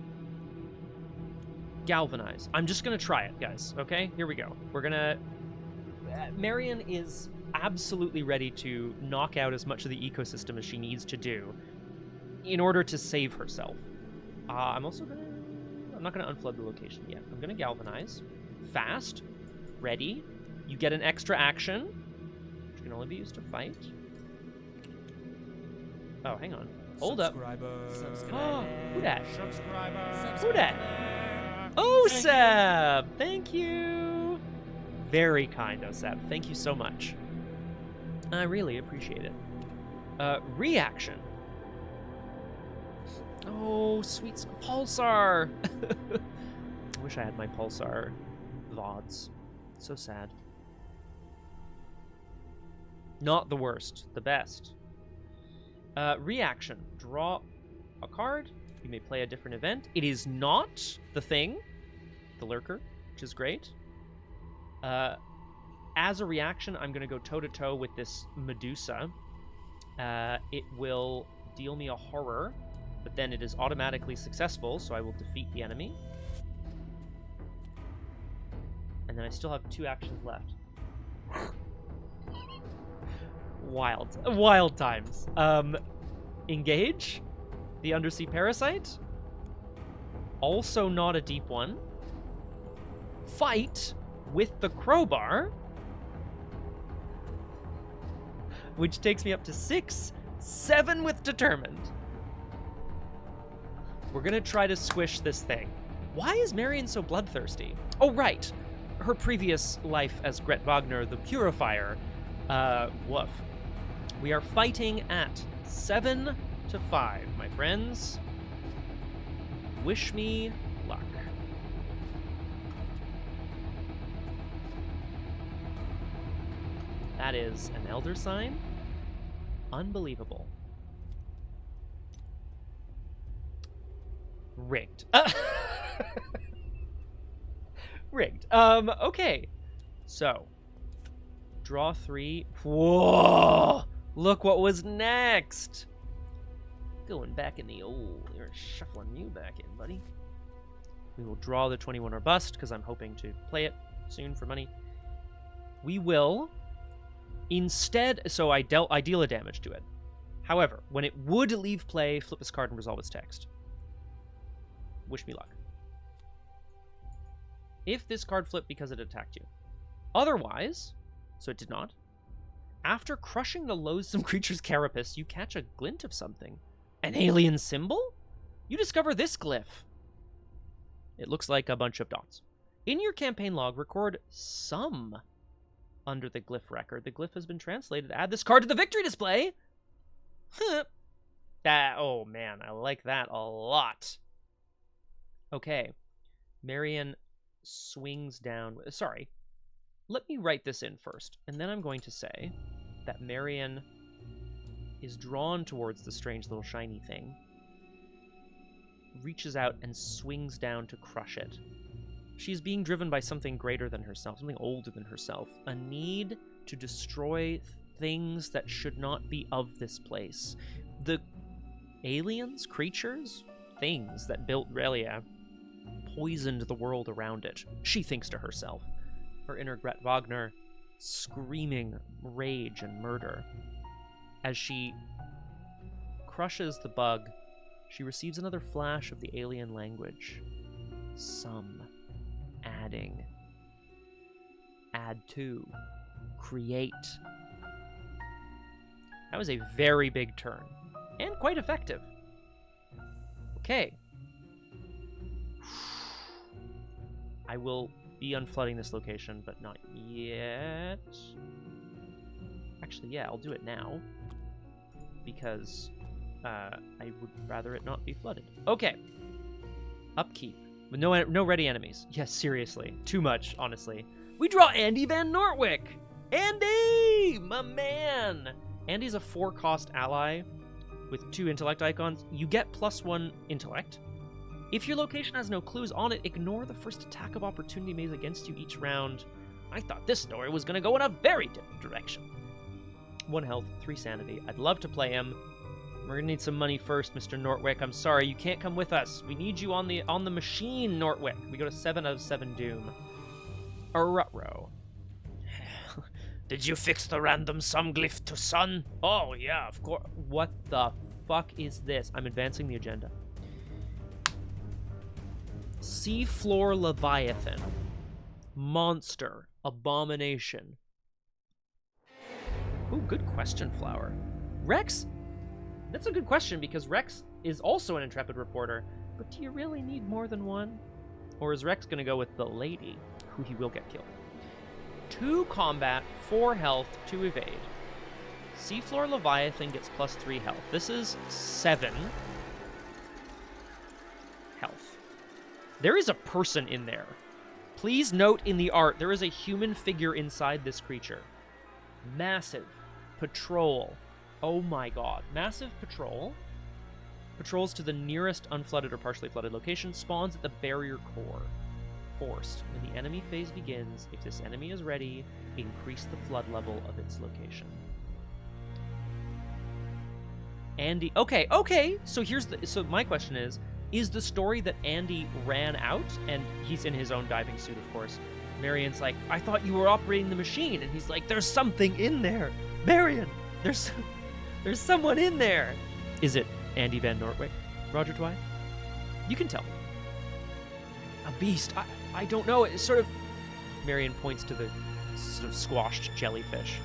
Galvanize. I'm just going to try it, guys. Okay? Here we go. We're going to... Marion is absolutely ready to knock out as much of the ecosystem as she needs to do in order to save herself. I'm also going to... I'm not going to unflood the location yet. I'm going to galvanize. Fast. Ready. You get an extra action, which can only be used to fight. Oh, hang on. Hold up. Subscriber. Who dat? Subscriber. Who dat? Oh, Seb! Thank you! Very kind, Oseb. Thank you so much. I really appreciate it. Reaction. Oh, sweet Pulsar! I wish I had my Pulsar VODs. So sad. Not the worst, the best. Reaction. Draw a card. You may play a different event. It is not the thing, the lurker, which is great. As a reaction, I'm going to go toe-to-toe with this Medusa. It will deal me a horror, but then it is automatically successful, so I will defeat the enemy. And then I still have 2 actions left. Wild times. Engage the undersea parasite. Also not a deep one. Fight with the crowbar, which takes me up to 6. 7 with determined. We're gonna try to squish this thing. Why is Marion so bloodthirsty? Oh, right. Her previous life as Gret Wagner, the Purifier. Woof. We are fighting at 7 to 5, my friends. Wish me luck. That is an Elder Sign. Unbelievable. Rigged. Rigged. Okay. So, draw 3. Whoa! Look what was next! Going back in the old... You're shuffling you back in, buddy. We will draw the 21 or bust, because I'm hoping to play it soon for money. We will... Instead... So I deal a damage to it. However, when it would leave play, flip this card and resolve its text. Wish me luck. If this card flipped because it attacked you. Otherwise, so it did not. After crushing the loathsome creature's carapace, you catch a glint of something. An alien symbol? You discover this glyph. It looks like a bunch of dots. In your campaign log, record some under the glyph record. The glyph has been translated. Add this card to the victory display. Oh man, I like that a lot. Okay. Marion swings down. Sorry. Let me write this in first, and then I'm going to say that Marion is drawn towards the strange little shiny thing, reaches out and swings down to crush it. She is being driven by something greater than herself, something older than herself, a need to destroy things that should not be of this place. The aliens, creatures, things that built Relia poisoned the world around it. She thinks to herself, her inner Gret Wagner screaming rage and murder. As she crushes the bug, she receives another flash of the alien language. Some, adding, add to, create. That was a very big turn, and quite effective. Okay. I will be unflooding this location, but not yet. Actually, yeah, I'll do it now, because I would rather it not be flooded. Okay. Upkeep. With no ready enemies. Yes, seriously. Too much, honestly. We draw Andy Van Nortwick! Andy! My man! Andy's a 4-cost ally with 2 intellect icons. You get +1 intellect. If your location has no clues on it, ignore the first attack of opportunity made against you each round. I thought this story was going to go in a very different direction. 1 health, 3 sanity. I'd love to play him. We're going to need some money first, Mr. Nortwick. I'm sorry, you can't come with us. We need you on the machine, Nortwick. We go to 7 out of 7 doom. A Rutro. Did you fix the random sum glyph to sun? Oh, yeah, of course. What the fuck is this? I'm advancing the agenda. Seafloor Leviathan. Monster. Abomination. Ooh, good question, Flower. Rex, That's a good question, because Rex is also an intrepid reporter. But do you really need more than one? Or is Rex going to go with the lady, who he will get killed? 2 combat, 4 health, 2 evade. Seafloor Leviathan gets +3 health. This is 7 health. There is a person in there. Please note in the art, there is a human figure inside this creature. Massive patrol. Oh my god. Massive patrol. Patrols to the nearest unflooded or partially flooded location. Spawns at the barrier core. Forced. When the enemy phase begins, if this enemy is ready, increase the flood level of its location. Andy... Okay. So my question is the story that Andy ran out, and he's in his own diving suit, of course. Marion's like, I thought you were operating the machine. And he's like, there's something in there. Marion, there's someone in there. Is it Andy Van Nortwick, Roger Twy? You can tell me. A beast. I don't know. It's sort of... Marion points to the sort of squashed jellyfish.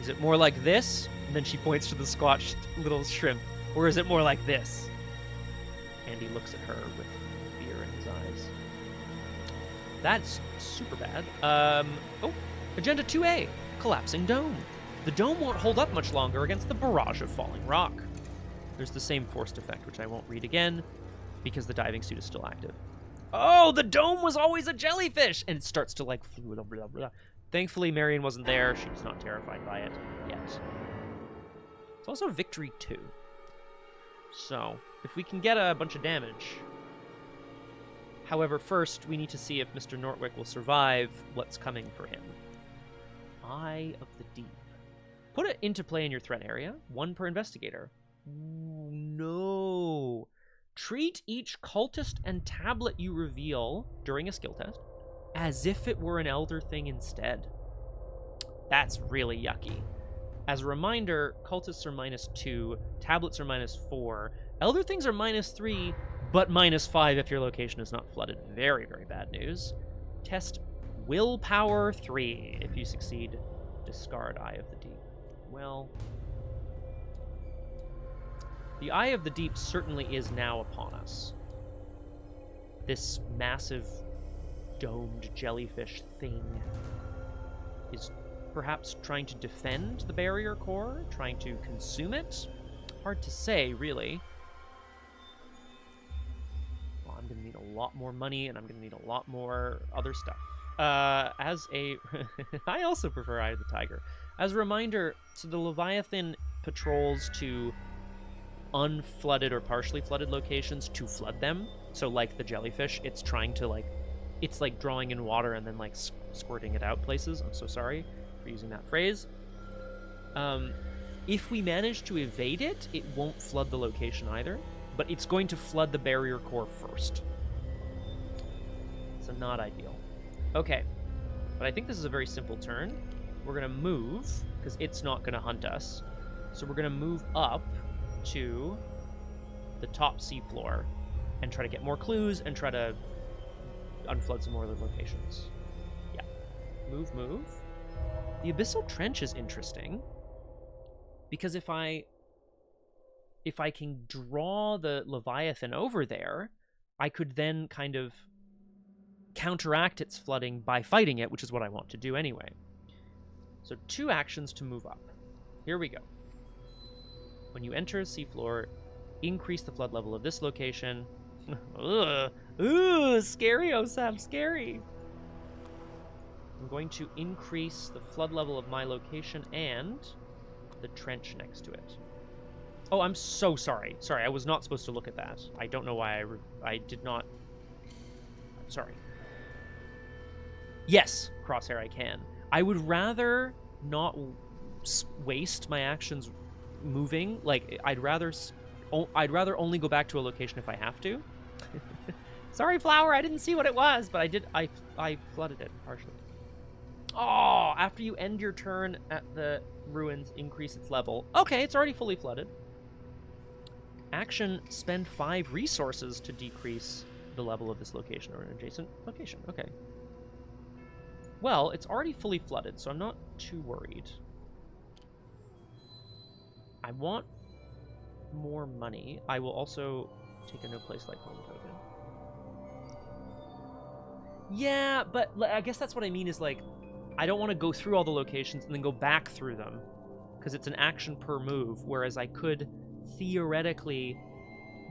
Is it more like this? And then she points to the squashed little shrimp. Or is it more like this? Andy looks at her with fear in his eyes. That's super bad. Agenda 2A. Collapsing dome. The dome won't hold up much longer against the barrage of falling rock. There's the same forced effect, which I won't read again, because the diving suit is still active. Oh, the dome was always a jellyfish! And it starts to, like... Blah, blah, blah. Thankfully, Marion wasn't there. She's not terrified by it yet. It's also victory 2. So, if we can get a bunch of damage... However, first, we need to see if Mr. Nortwick will survive what's coming for him. Eye of the Deep. Put it into play in your threat area. 1 per investigator. Ooh, no. Treat each cultist and tablet you reveal during a skill test as if it were an elder thing instead. That's really yucky. As a reminder, cultists are -2, tablets are -4, elder things are -3, but -5 if your location is not flooded. Very, very bad news. Test willpower 3. If you succeed, discard Eye of the Deep. Well, the Eye of the Deep certainly is now upon us. This massive domed jellyfish thing is perhaps trying to defend the barrier core, trying to consume it. Hard to say, really. Well, I'm going to need a lot more money, and I'm going to need a lot more other stuff. As a... I also prefer Eye of the Tiger. As a reminder, so the Leviathan patrols to unflooded or partially flooded locations to flood them. So like the jellyfish, it's trying to it's like drawing in water and then like squirting it out places. I'm so sorry for using that phrase. If we manage to evade it, it won't flood the location either, but it's going to flood the barrier core first. So not ideal. Okay, but I think this is a very simple turn. We're gonna move, because it's not gonna hunt us. So we're gonna move up to the top seafloor and try to get more clues and try to unflood some more of the locations. Yeah. Move. The Abyssal Trench is interesting because if I can draw the Leviathan over there, I could then kind of counteract its flooding by fighting it, which is what I want to do anyway. So 2 actions to move up. Here we go. When you enter a seafloor, increase the flood level of this location. Ugh. Ooh, scary, Osam, scary. I'm going to increase the flood level of my location and the trench next to it. Oh, I'm so sorry. Sorry, I was not supposed to look at that. I don't know why I did not... I'm sorry. Yes, crosshair I can. I would rather not waste my actions moving. Like, I'd rather only go back to a location if I have to. Sorry, Flower, I didn't see what it was, but I flooded it partially. Oh, after you end your turn at the ruins, increase its level. Okay, it's already fully flooded. Action, spend 5 resources to decrease the level of this location or an adjacent location. Okay. Well, it's already fully flooded, so I'm not too worried. I want more money. I will also take a no place like home token. Yeah, but I guess that's what I mean is, like, I don't want to go through all the locations and then go back through them, because it's an action per move, whereas I could theoretically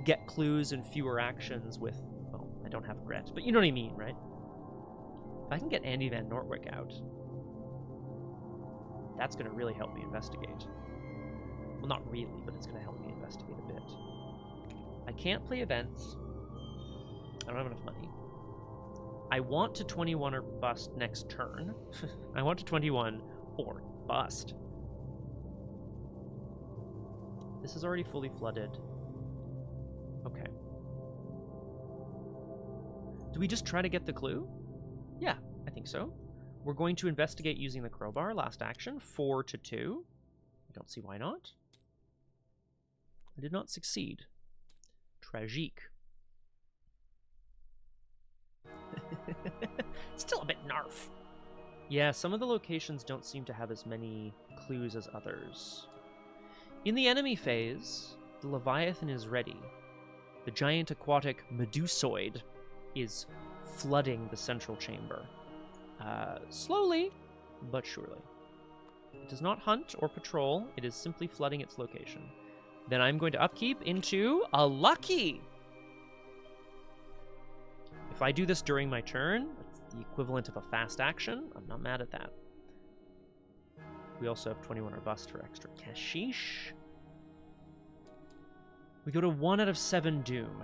get clues and fewer actions with, well, I don't have grit, but you know what I mean, right? If I can get Andy Van Nortwick out, that's going to really help me investigate. Well, not really, but it's going to help me investigate a bit. I can't play events. I don't have enough money. I want to 21 or bust next turn. I want to 21 or bust. This is already fully flooded. Okay. Do we just try to get the clue? Yeah, I think so. We're going to investigate using the crowbar, last action, 4 to 2. I don't see why not. I did not succeed. Tragique. Still a bit narf. Yeah, some of the locations don't seem to have as many clues as others. In the enemy phase, the Leviathan is ready. The giant aquatic Medusoid is flooding the central chamber. Slowly, but surely. It does not hunt or patrol, it is simply flooding its location. Then I'm going to upkeep into a Lucky! If I do this during my turn, it's the equivalent of a fast action. I'm not mad at that. We also have 21 or bust for extra cashish. We go to 1 out of 7 doom.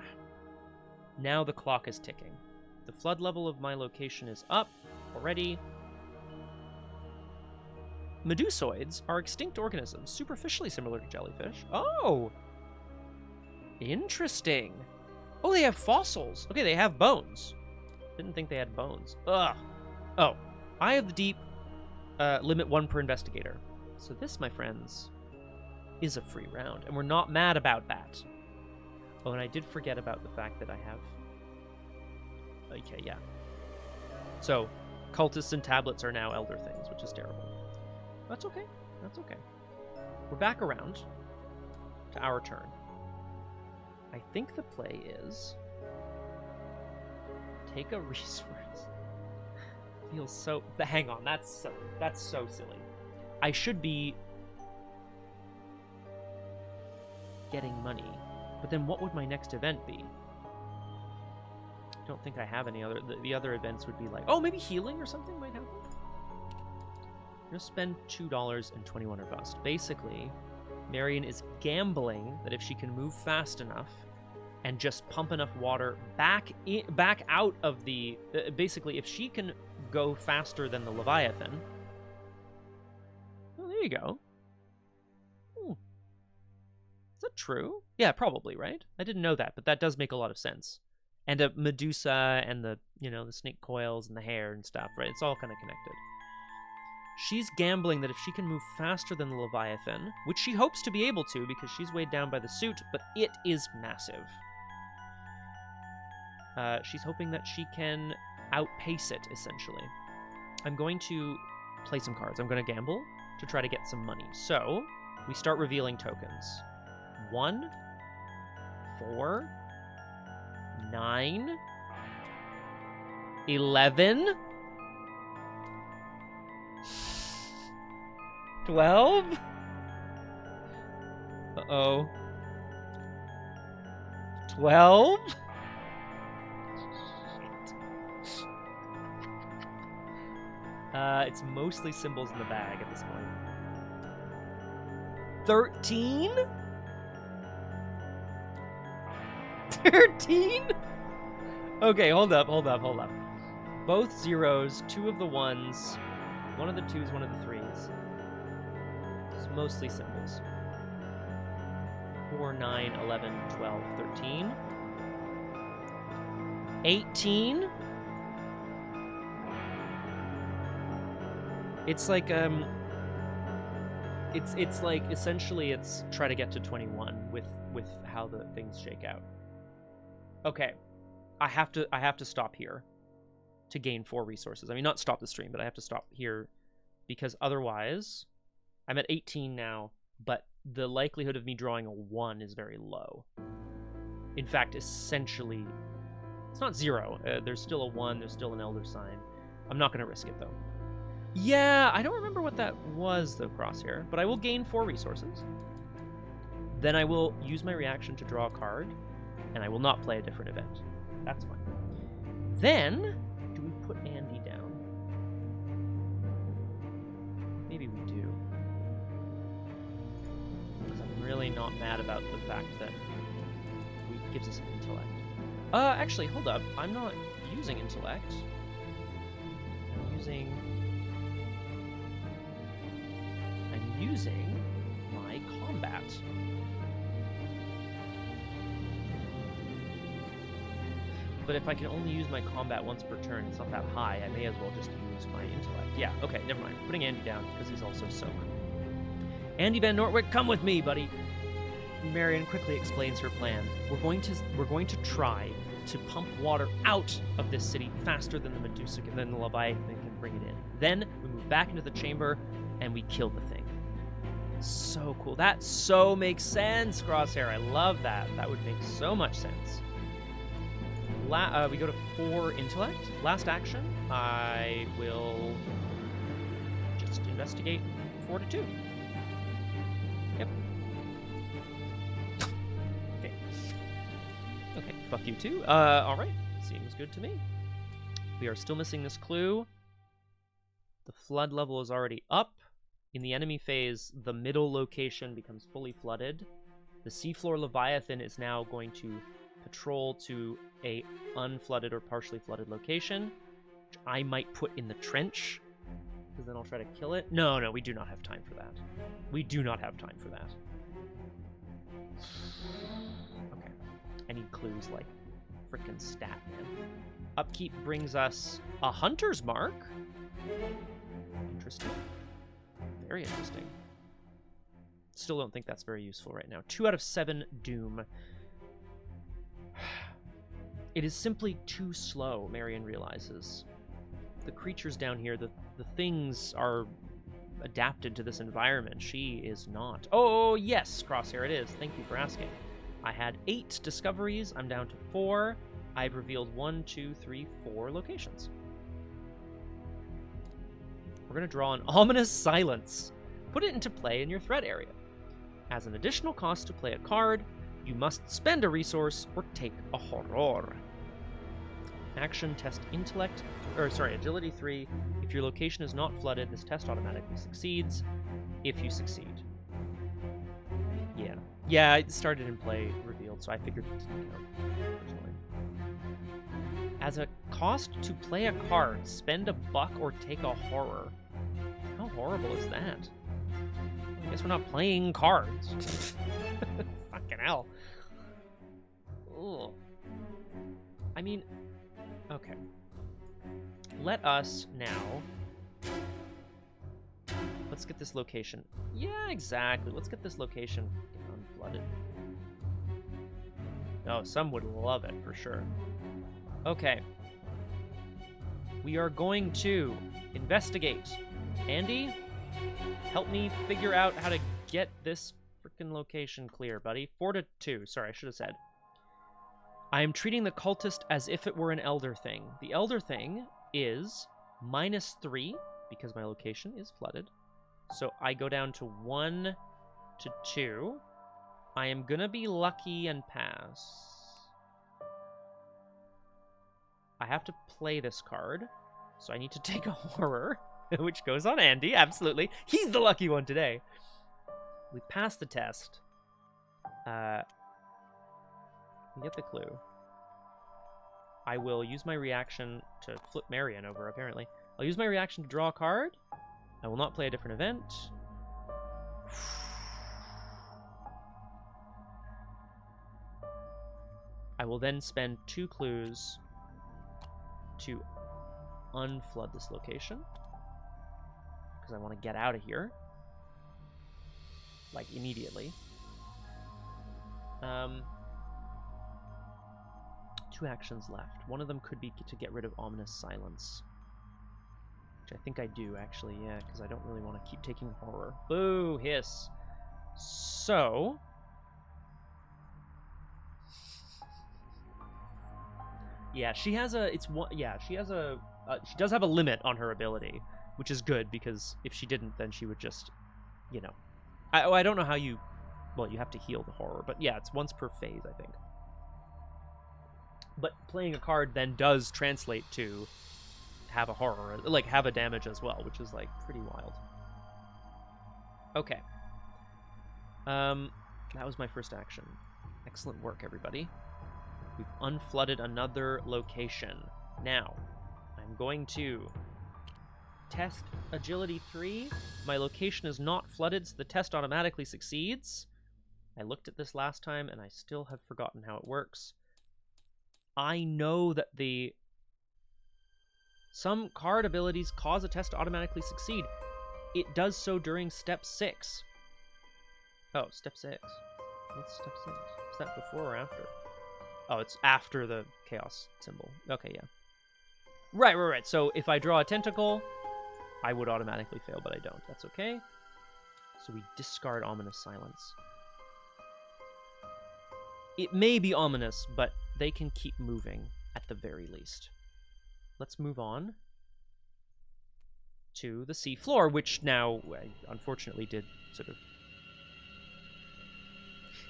Now the clock is ticking. The flood level of my location is up already. Medusoids are extinct organisms, superficially similar to jellyfish. Oh! Interesting. Oh, they have fossils. Okay, they have bones. Didn't think they had bones. Ugh. Oh, Eye of the Deep, limit 1 per investigator. So this, my friends, is a free round, and we're not mad about that. Oh, and I did forget about the fact that I have... Okay, yeah. So, cultists and tablets are now elder things, which is terrible. That's okay. That's okay. We're back around to our turn. I think the play is take a resource. Feels so... Hang on, that's so silly. I should be getting money, but then what would my next event be? I don't think I have any other... The other events would be like... Oh, maybe healing or something might happen? I'm going to spend $2 and 21 or bust. Basically, Marion is gambling that if she can move fast enough and just pump enough water back out of the... basically, if she can go faster than the Leviathan... Oh, there you go. Is that true? Yeah, probably, right? I didn't know that, but that does make a lot of sense. And a Medusa and the, the snake coils and the hair and stuff, right? It's all kind of connected. She's gambling that if she can move faster than the Leviathan, which she hopes to be able to because she's weighed down by the suit, but it is massive. She's hoping that she can outpace it, essentially. I'm going to play some cards. I'm going to gamble to try to get some money. So, we start revealing tokens. 1, 4, 9, 11, 12. Uh-oh. 12. It's mostly symbols in the bag at this point. 13? 13? Okay, hold up. Both zeros, 2 of the 1s, 1 of the 2s, 1 of the 3s. It's mostly symbols. 4, 9, 11, 12, 13. 18. It's like, it's like, essentially it's try to get to 21 with how the things shake out. Okay. I have to stop here to gain 4 resources. I mean, not stop the stream, but I have to stop here because otherwise I'm at 18 now, but the likelihood of me drawing a 1 is very low. In fact, essentially, it's not 0. There's still a 1, there's still an elder sign. I'm not going to risk it, though. Yeah, I don't remember what that was, though, Crosshair, but I will gain 4 resources. Then I will use my reaction to draw a card, and I will not play a different event. That's fine. Then, do we put Andy down? Maybe we do. Because I'm really not mad about the fact that it gives us an intellect. Actually, hold up. I'm not using intellect. I'm using my combat. But if I can only use my combat once per turn, it's not that high, I may as well just use my intellect. Yeah, okay, never mind. Putting Andy down because he's also so good. Andy Van Nortwick, come with me, buddy. Marion quickly explains her plan. We're going to try to pump water out of this city faster than the Medusa, than the Leviathan can bring it in. Then we move back into the chamber and we kill the thing. So cool. That so makes sense, Crosshair. I love that. That would make so much sense. We go to 4 intellect. Last action, I will just investigate 4 to 2. Yep. Okay. Okay, fuck you too. Alright. Seems good to me. We are still missing this clue. The flood level is already up. In the enemy phase, the middle location becomes fully flooded. The seafloor Leviathan is now going to patrol to a unflooded or partially flooded location, which I might put in the trench, because then I'll try to kill it. No, we do not have time for that. We do not have time for that. Okay. I need clues like frickin' stat, man. Upkeep brings us a hunter's mark. Interesting. Very interesting. Still don't think that's very useful right now. 2 out of 7 doom. It is simply too slow, Marion realizes. The creatures down here, the things are adapted to this environment. She is not. Oh, yes, Crosshair, it is. Thank you for asking. I had 8 discoveries. I'm down to 4. I've revealed 1, 2, 3, 4 locations. We're going to draw an ominous silence. Put it into play in your threat area. As an additional cost to play a card, you must spend a resource or take a horror. Action, test intellect, agility 3. If your location is not flooded, this test automatically succeeds. If you succeed. Yeah, it started in play revealed, so I figured it didn't count personally. As a cost to play a card, spend a buck or take a horror. How horrible is that? I guess we're not playing cards. Fucking hell. Ugh. I mean, okay. Let us now... Let's get this location. Yeah, exactly. Let's get this location unflooded. Oh, some would love it, for sure. Okay. We are going to investigate. Andy, help me figure out how to get this freaking location clear, buddy. 4 to 2. Sorry, I should have said. I am treating the cultist as if it were an elder thing. The elder thing is -3 because my location is flooded. So I go down to 1 to 2. I am gonna be lucky and pass. I have to play this card, so I need to take a horror, which goes on Andy, absolutely. He's the lucky one today. We passed the test. We get the clue. I will use my reaction to flip Marion over, apparently. I'll use my reaction to draw a card. I will not play a different event. I will then spend 2 clues to unflood this location, because I want to get out of here, like, immediately. 2 actions left. One of them could be to get rid of ominous silence, which I think I do, actually, yeah, because I don't really want to keep taking horror. Boo! Hiss! So... yeah, she has a... It's one. Yeah, she has a... she does have a limit on her ability, which is good, because if she didn't, then she would just, you know... I don't know how you... Well, you have to heal the horror, but yeah, it's once per phase, I think. But playing a card then does translate to have a horror, like, have a damage as well, which is, like, pretty wild. Okay. That was my first action. Excellent work, everybody. We've unflooded another location. Now, I'm going to test Agility 3. My location is not flooded, so the test automatically succeeds. I looked at this last time, and I still have forgotten how it works. I know that some card abilities cause a test to automatically succeed. It does so during step 6. Oh, step 6. What's step 6? Is that before or after? Oh, it's after the chaos symbol. Okay, yeah. Right. So if I draw a tentacle, I would automatically fail, but I don't. That's okay. So we discard Ominous Silence. It may be ominous, but they can keep moving at the very least. Let's move on to the sea floor, which now, I unfortunately, did sort of...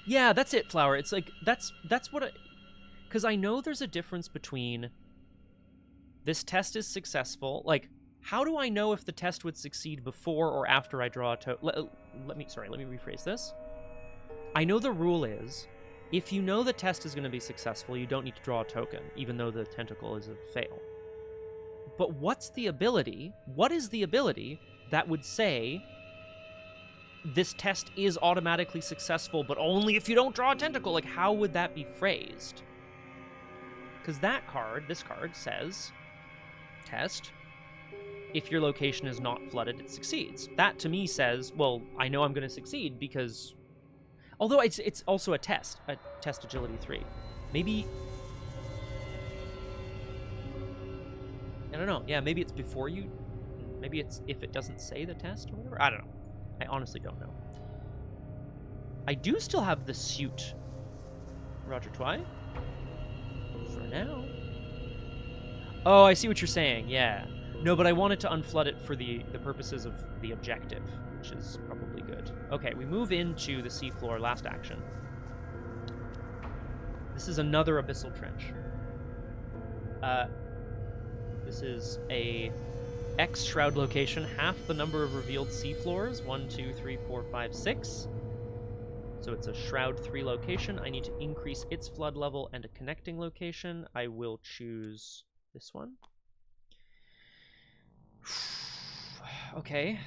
Yeah, that's it, Flower. It's like, that's what I... Because I know there's a difference between this test is successful. Like, how do I know if the test would succeed before or after I draw a let me rephrase this. I know the rule is, if you know the test is going to be successful, you don't need to draw a token, even though the tentacle is a fail. But what is the ability that would say this test is automatically successful, but only if you don't draw a tentacle? Like, how would that be phrased? Because this card says, test, if your location is not flooded, it succeeds. That, to me, says, well, I know I'm going to succeed because... Although it's also a test Agility 3. Maybe... I don't know. Yeah, maybe it's before you... Maybe it's if it doesn't say the test or whatever. I don't know. I honestly don't know. I do still have the suit. Roger Twy. For now. Oh, I see what you're saying. Yeah. No, but I wanted to unflood it for the purposes of the objective, which is probably good. Okay, we move into the seafloor, last action. This is another abyssal trench. This is a X-shroud location, half the number of revealed seafloors. 1, 2, 3, 4, 5, 6. So it's a Shroud 3 location. I need to increase its flood level and a connecting location. I will choose this one. Okay.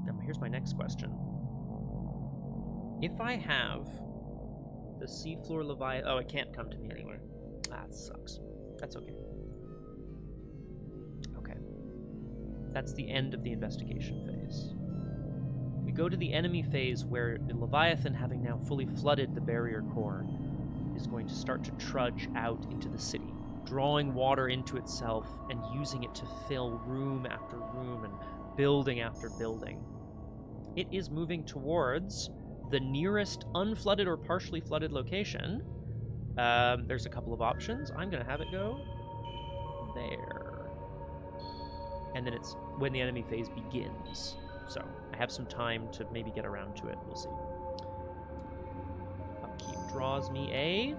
Now, here's my next question. If I have the seafloor Leviathan... Oh, it can't come to me anyway. That sucks. That's okay. Okay. That's the end of the investigation phase. We go to the enemy phase where the Leviathan, having now fully flooded the barrier core, is going to start to trudge out into the city, drawing water into itself and using it to fill room after room and building after building. It is moving towards the nearest unflooded or partially flooded location. There's a couple of options. I'm going to have it go there. And then it's when the enemy phase begins. So I have some time to maybe get around to it. We'll see. Upkeep draws me a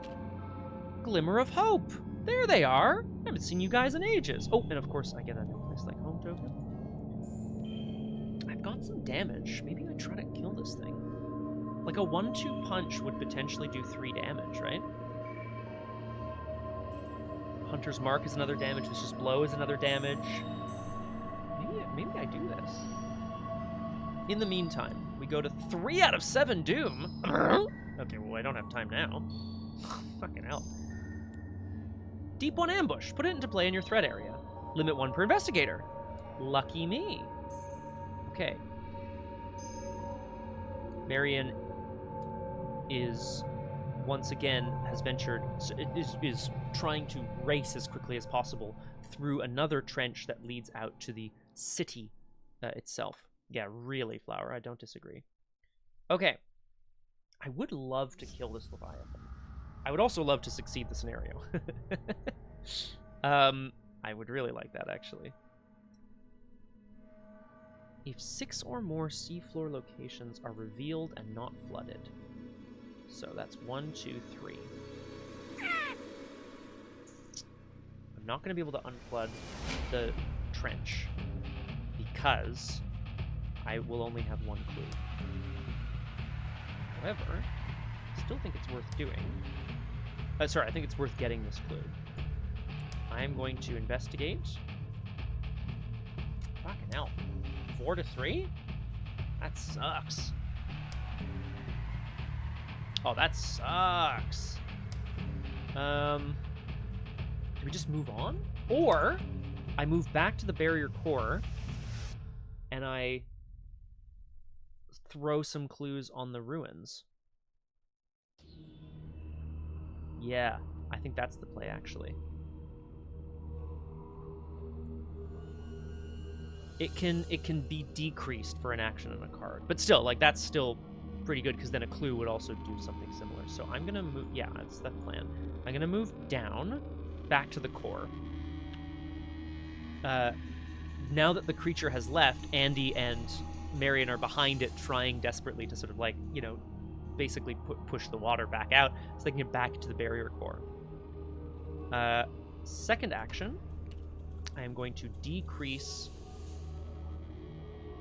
Glimmer of Hope. There they are. I haven't seen you guys in ages. Oh, and of course I get a nice like home token. I've got some damage. Maybe I try to kill this thing. Like a 1-2 punch would potentially do 3 damage, right? Hunter's Mark is another damage. Vicious Blow is another damage. Maybe I do this. In the meantime, we go to 3 out of 7 Doom. Okay, well, I don't have time now. Fucking hell. Deep 1 Ambush. Put it into play in your threat area. Limit 1 per investigator. Lucky me. Okay. Marion is, once again, has ventured, is trying to race as quickly as possible through another trench that leads out to the city itself. Yeah, really, Flower. I don't disagree. Okay. I would love to kill this Leviathan. I would also love to succeed the scenario. I would really like that, actually. If 6 or more seafloor locations are revealed and not flooded. So that's 1, 2, 3. I'm not going to be able to unflood the trench because I will only have 1 clue. However, I still think it's worth doing. Sorry, I think it's worth getting this clue. I'm going to investigate. Fucking hell. 4 to 3? That sucks. Oh, that sucks. Do we just move on? Or I move back to the barrier core and I throw some clues on the ruins. Yeah, I think that's the play, actually. It can be decreased for an action on a card, but still, like, that's still pretty good because then a clue would also do something similar. So I'm gonna move. Yeah, that's the plan. I'm gonna move down, back to the core. Now that the creature has left, Andy and Marion are behind it, trying desperately to sort of, like, you know, basically push the water back out so they can get back to the barrier core. Second action, I am going to decrease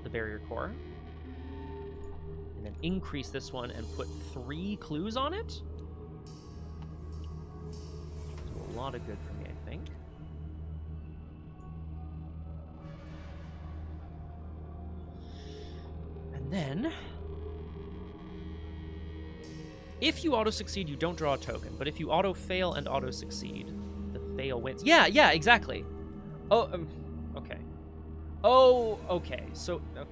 the barrier core and then increase this one and put 3 clues on it. So a lot of good for me, I think. And then, if you auto-succeed, you don't draw a token. But if you auto-fail and auto-succeed, the fail wins. Yeah, exactly. Oh, okay. Oh, okay. So, okay.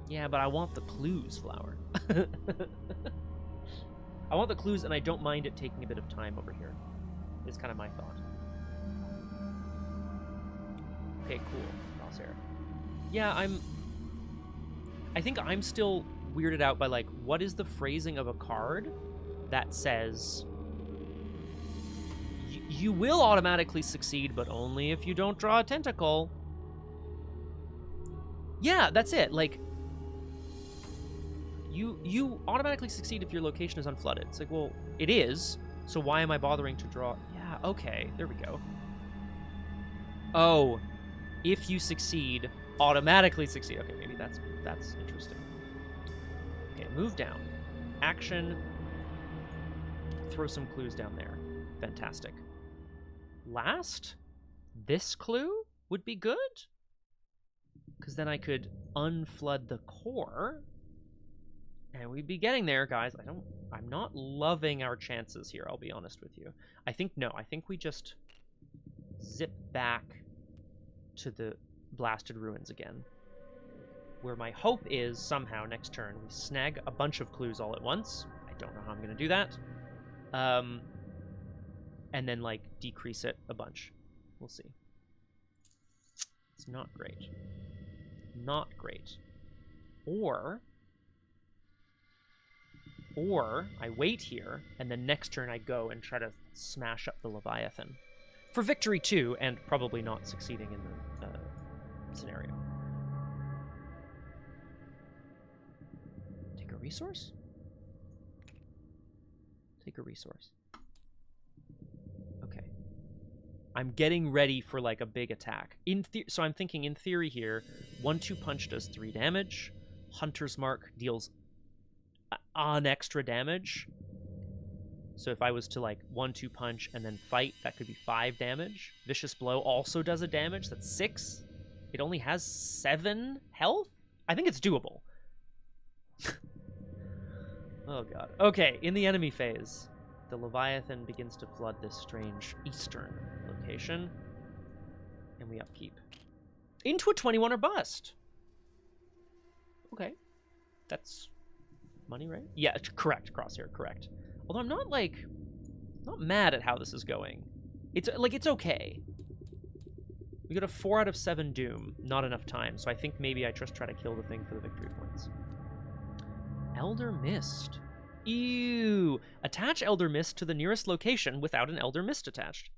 Yeah, but I want the clues, Flower. I want the clues, and I don't mind it taking a bit of time over here. Is kind of my thought. Okay, cool. Crosshair. Yeah, I think I'm still weirded out by, like, what is the phrasing of a card that says you will automatically succeed, but only if you don't draw a tentacle. Yeah, that's it. Like, you automatically succeed if your location is unflooded. It's like, well, it is, so why am I bothering to draw? Yeah, okay, there we go. Oh, if you succeed, automatically succeed. Okay, maybe that's interesting. Okay, move down. Action. Throw some clues down there. Fantastic. Last, this clue would be good, because then I could unflood the core, and we'd be getting there, guys. I'm not loving our chances here, I'll be honest with you. I think we just zip back to the blasted ruins again, where my hope is somehow next turn we snag a bunch of clues all at once. I don't know how I'm going to do that. And then, like, decrease it a bunch. We'll see. It's not great. Not great. Or I wait here, and then next turn I go and try to smash up the Leviathan. For victory, too, and probably not succeeding in the scenario. Take a resource? Take a resource. Okay. I'm getting ready for, like, a big attack. So I'm thinking, in theory here, 1-2 punch does 3 damage. Hunter's Mark deals an extra damage. So if I was to, like, 1-2 punch and then fight, that could be 5 damage. Vicious Blow also does a damage. That's 6. It only has 7 health? I think it's doable. Oh, God. Okay, in the enemy phase, the Leviathan begins to flood this strange eastern location, and we upkeep. Into a 21 or bust. Okay. That's money, right? Yeah, correct, Crosshair, correct. Although I'm not mad at how this is going. It's, like, it's okay. We got a 4 out of 7 Doom. Not enough time, so I think maybe I just try to kill the thing for the victory points. Elder Mist. Ew! Attach Elder Mist to the nearest location without an Elder Mist attached.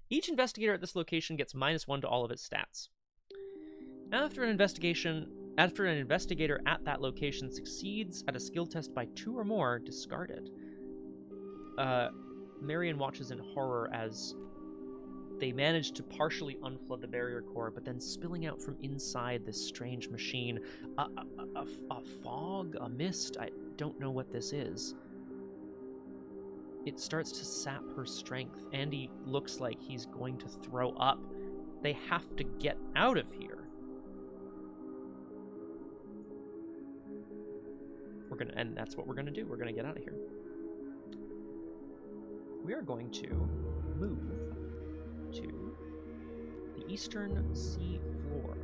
Each investigator at this location gets -1 to all of its stats. After an investigator at that location succeeds at a skill test by 2 or more, discard it. Marion watches in horror as they manage to partially unflood the barrier core, but then spilling out from inside this strange machine, a fog, a mist, I don't know what this is. It starts to sap her strength. Andy looks like he's going to throw up. They have to get out of here. And that's what we're gonna do. We're gonna get out of here. We are going to move to the eastern sea floor.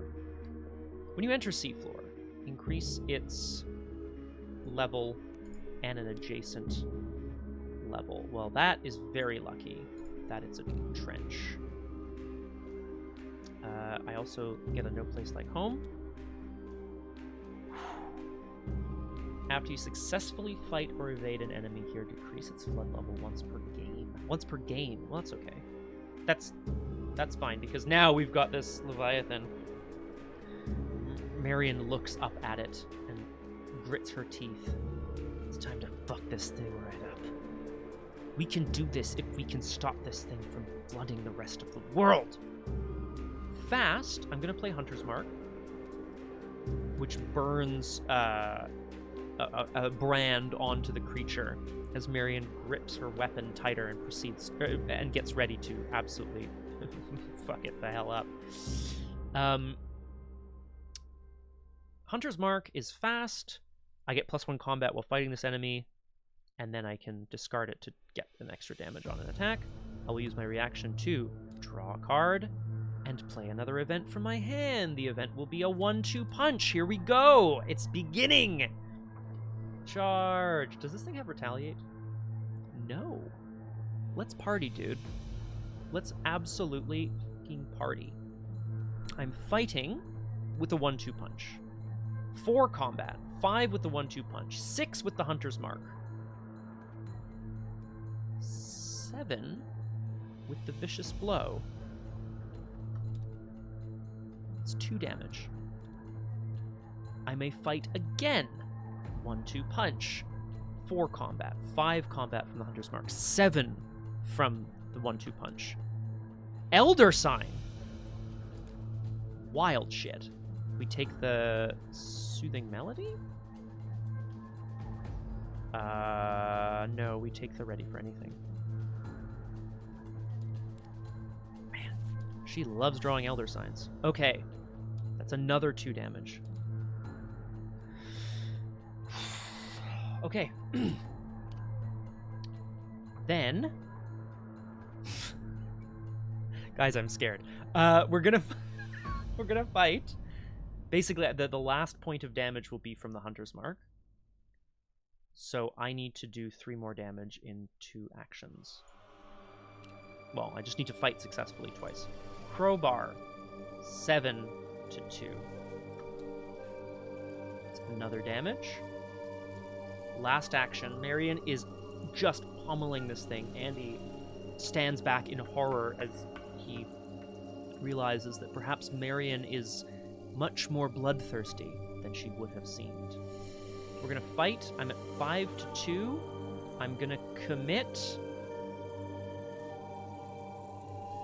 When you enter sea floor, increase its level and an adjacent level. Well, that is very lucky that it's a trench. I also get a no place like home. After you successfully fight or evade an enemy here, decrease its flood level once per game. Once per game. Well, that's okay. That's fine, because now we've got this Leviathan. Marion looks up at it and grits her teeth. It's time to fuck this thing right up. We can do this if we can stop this thing from flooding the rest of the world. Fast, I'm going to play Hunter's Mark, which burns a brand onto the creature as Marion grips her weapon tighter and proceeds and gets ready to absolutely fuck it the hell up. Hunter's Mark is fast. I get +1 combat while fighting this enemy, and then I can discard it to get an extra damage on an attack. I will use my reaction to draw a card and play another event from my hand. The event will be a 1-2 punch. Here we go. It's beginning. Charge. Does this thing have retaliate? No. Let's party, dude. Let's absolutely fucking party. I'm fighting with a 1-2 punch. 4 combat. 5 with the 1-2 punch. 6 with the Hunter's Mark. 7 with the Vicious Blow. It's 2 damage. I may fight again. 1-2 punch. 4 combat. 5 combat from the Hunter's Mark. 7 from the 1-2 punch. Elder Sign. Wild shit. We take the Soothing Melody? No, we take the Ready for Anything. Man, she loves drawing Elder Signs. Okay, that's another 2 damage. Okay. Then... Guys, I'm scared. We're gonna fight. Basically, the last point of damage will be from the Hunter's Mark. So I need to do 3 more damage in 2 actions. Well, I just need to fight successfully twice. Crowbar. 7 to 2. That's another damage. Last action. Marion is just pummeling this thing. Andy stands back in horror as he realizes that perhaps Marion is much more bloodthirsty than she would have seemed. We're gonna fight. I'm at 5 to 2. I'm gonna commit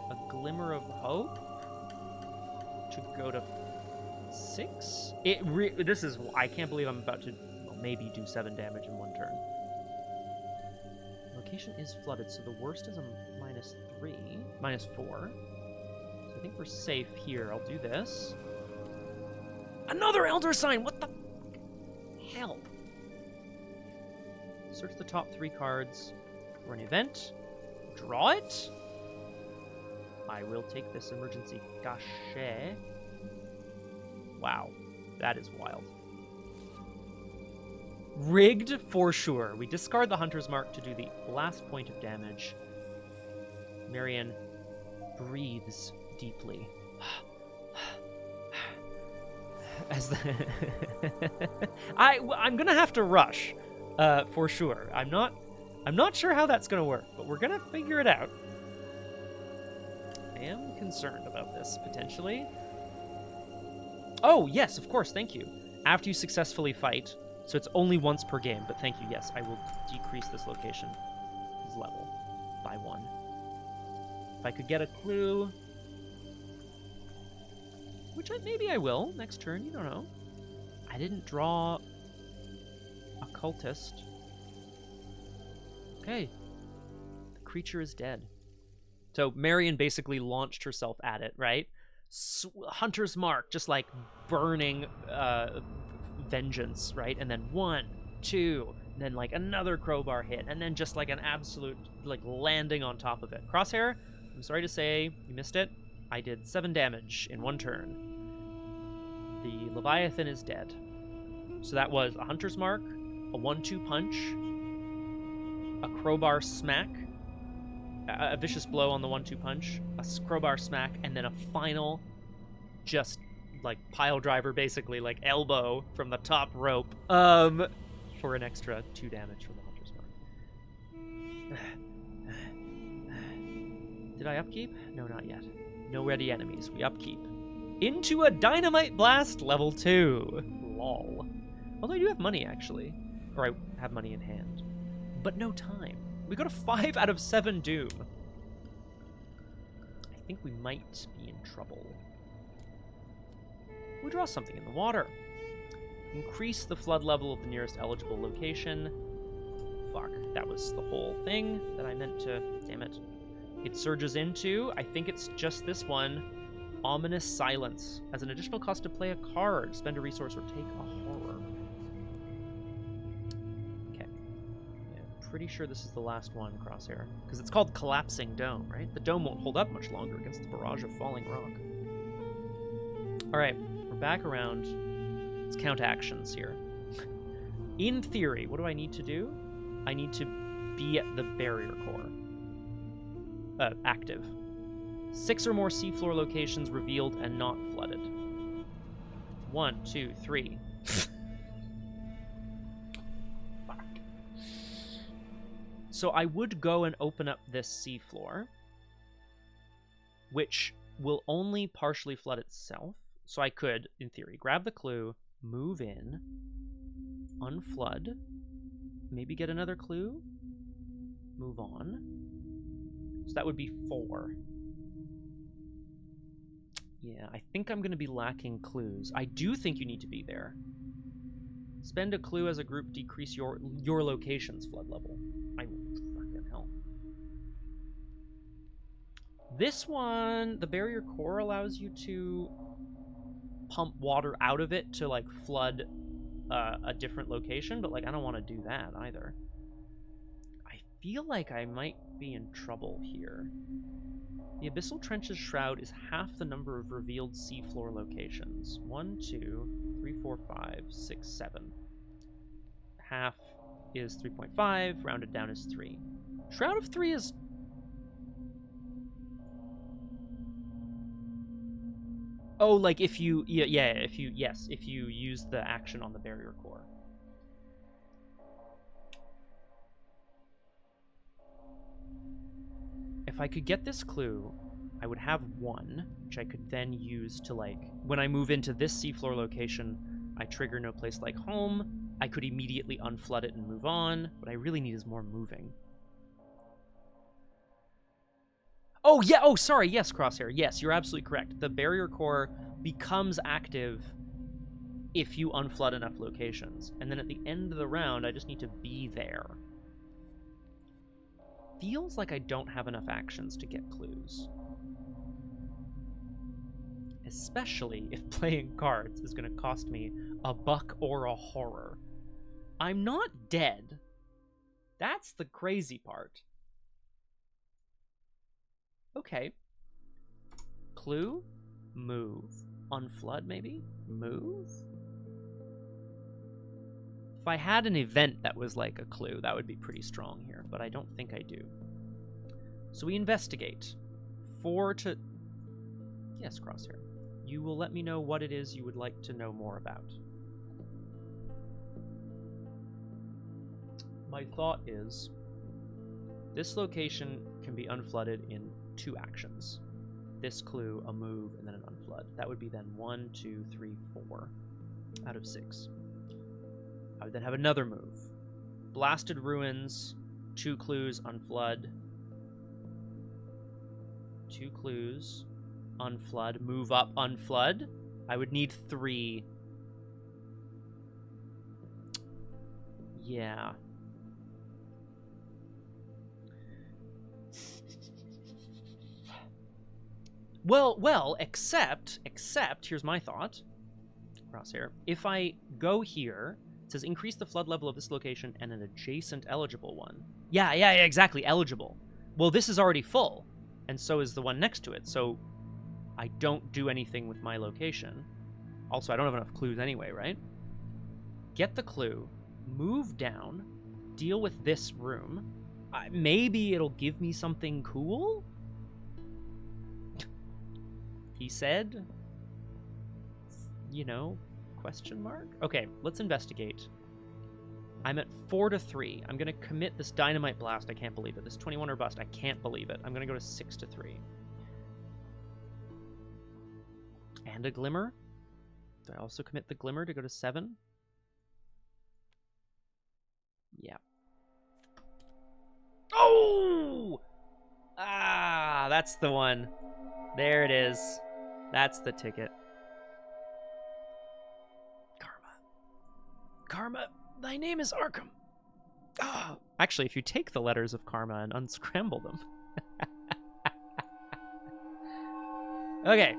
a Glimmer of Hope to go to 6. I can't believe I'm about to maybe do 7 damage in 1 turn. Location is flooded, so the worst is a -4. So I think we're safe here. I'll do this. Another Elder Sign! What the hell? Search the top 3 cards for an event. Draw it. I will take this emergency cachet. Wow, that is wild. Rigged for sure. We discard the Hunter's Mark to do the last point of damage. Marion breathes deeply. as the I'm gonna have to rush, for sure. I'm not sure how that's gonna work, but we're gonna figure it out. I am concerned about this potentially. Oh yes, of course. Thank you. After you successfully fight, so it's only once per game. But thank you. Yes, I will decrease this location's level by 1. If I could get a clue. Which maybe I will next turn, you don't know. I didn't draw a cultist. Okay. The creature is dead. So Marion basically launched herself at it, right? Hunter's Mark, just like burning vengeance, right? And then 1, 2, and then like another crowbar hit, and then just like an absolute like landing on top of it. Crosshair, I'm sorry to say, you missed it. I did 7 damage in 1 turn. The Leviathan is dead. So that was a Hunter's Mark, a 1-2 punch, a crowbar smack, a vicious blow on the 1-2 punch, a crowbar smack, and then a final, just like pile driver, basically like elbow from the top rope, for an extra 2 damage from the Hunter's Mark. Did I upkeep? No, not yet. No ready enemies. We upkeep. Into a Dynamite Blast level 2. Lol. Although I do have money, actually. Or I have money in hand. But no time. We got a 5 out of 7 Doom. I think we might be in trouble. We draw something in the water. Increase the flood level of the nearest eligible location. Fuck, that was the whole thing that I meant to... Damn it. It surges into, I think it's just this one, Ominous Silence. As an additional cost to play a card, spend a resource or take a horror. Okay. Yeah, pretty sure this is the last one, Crosshair. Because it's called Collapsing Dome, right? The dome won't hold up much longer against the barrage of falling rock. Alright, we're back around. Let's count actions here. In theory, what do I need to do? I need to be at the barrier core. Active. 6 or more seafloor locations revealed and not flooded. 1, 2, 3. So I would go and open up this seafloor, which will only partially flood itself. So I could, in theory, grab the clue, move in, unflood, maybe get another clue, move on. So that would be 4. Yeah, I think I'm going to be lacking clues. I do think you need to be there. Spend a clue as a group, decrease your location's flood level. I fucking hell. This one, the barrier core allows you to pump water out of it to like flood a different location, but like I don't want to do that either. I feel like I might be in trouble here. The Abyssal Trench's shroud is half the number of revealed seafloor locations. 1, 2, 3, 4, 5, 6, 7. Half is 3.5, rounded down is 3. Shroud of 3 is... Oh, like if you... Yeah, if you use the action on the barrier core. If I could get this clue, I would have 1, which I could then use to, like, when I move into this seafloor location, I trigger No Place Like Home. I could immediately unflood it and move on. What I really need is more moving. Oh, yeah, oh, sorry, yes, Crosshair. Yes, you're absolutely correct. The barrier core becomes active if you unflood enough locations. And then at the end of the round, I just need to be there. Feels like I don't have enough actions to get clues. Especially if playing cards is going to cost me a buck or a horror. I'm not dead. That's the crazy part. Okay. Clue? Move. Unflood, maybe? Move? If I had an event that was like a clue, that would be pretty strong here, but I don't think I do. So we investigate. 4 to... Yes, Crosshair. you will let me know what it is you would like to know more about. My thought is, this location can be unflooded in 2 actions. This clue, a move, and then an unflood. That would be then 1, 2, 3, 4 out of 6. I would then have another move. Blasted Ruins, 2 clues, unflood. 2 clues, unflood, move up, unflood. I would need 3. Yeah. Well, except, here's my thought. Crosshair. If I go here, it says increase the flood level of this location and an adjacent eligible one. Yeah, exactly, eligible. Well, this is already full, and so is the one next to it, so I don't do anything with my location. Also, I don't have enough clues anyway, right? Get the clue, move down, deal with this room. Maybe it'll give me something cool? He said, you know, question mark? Okay, let's investigate. I'm at 4-3. I'm going to commit this dynamite blast. I can't believe it. This 21 or bust. I can't believe it. I'm going to go to 6-3. And a glimmer. Do I also commit the glimmer to go to 7? Yeah. Oh! Ah, that's the one. There it is. That's the ticket. Karma, thy name is Arkham. Ah, actually, if you take the letters of Karma and unscramble them. Okay.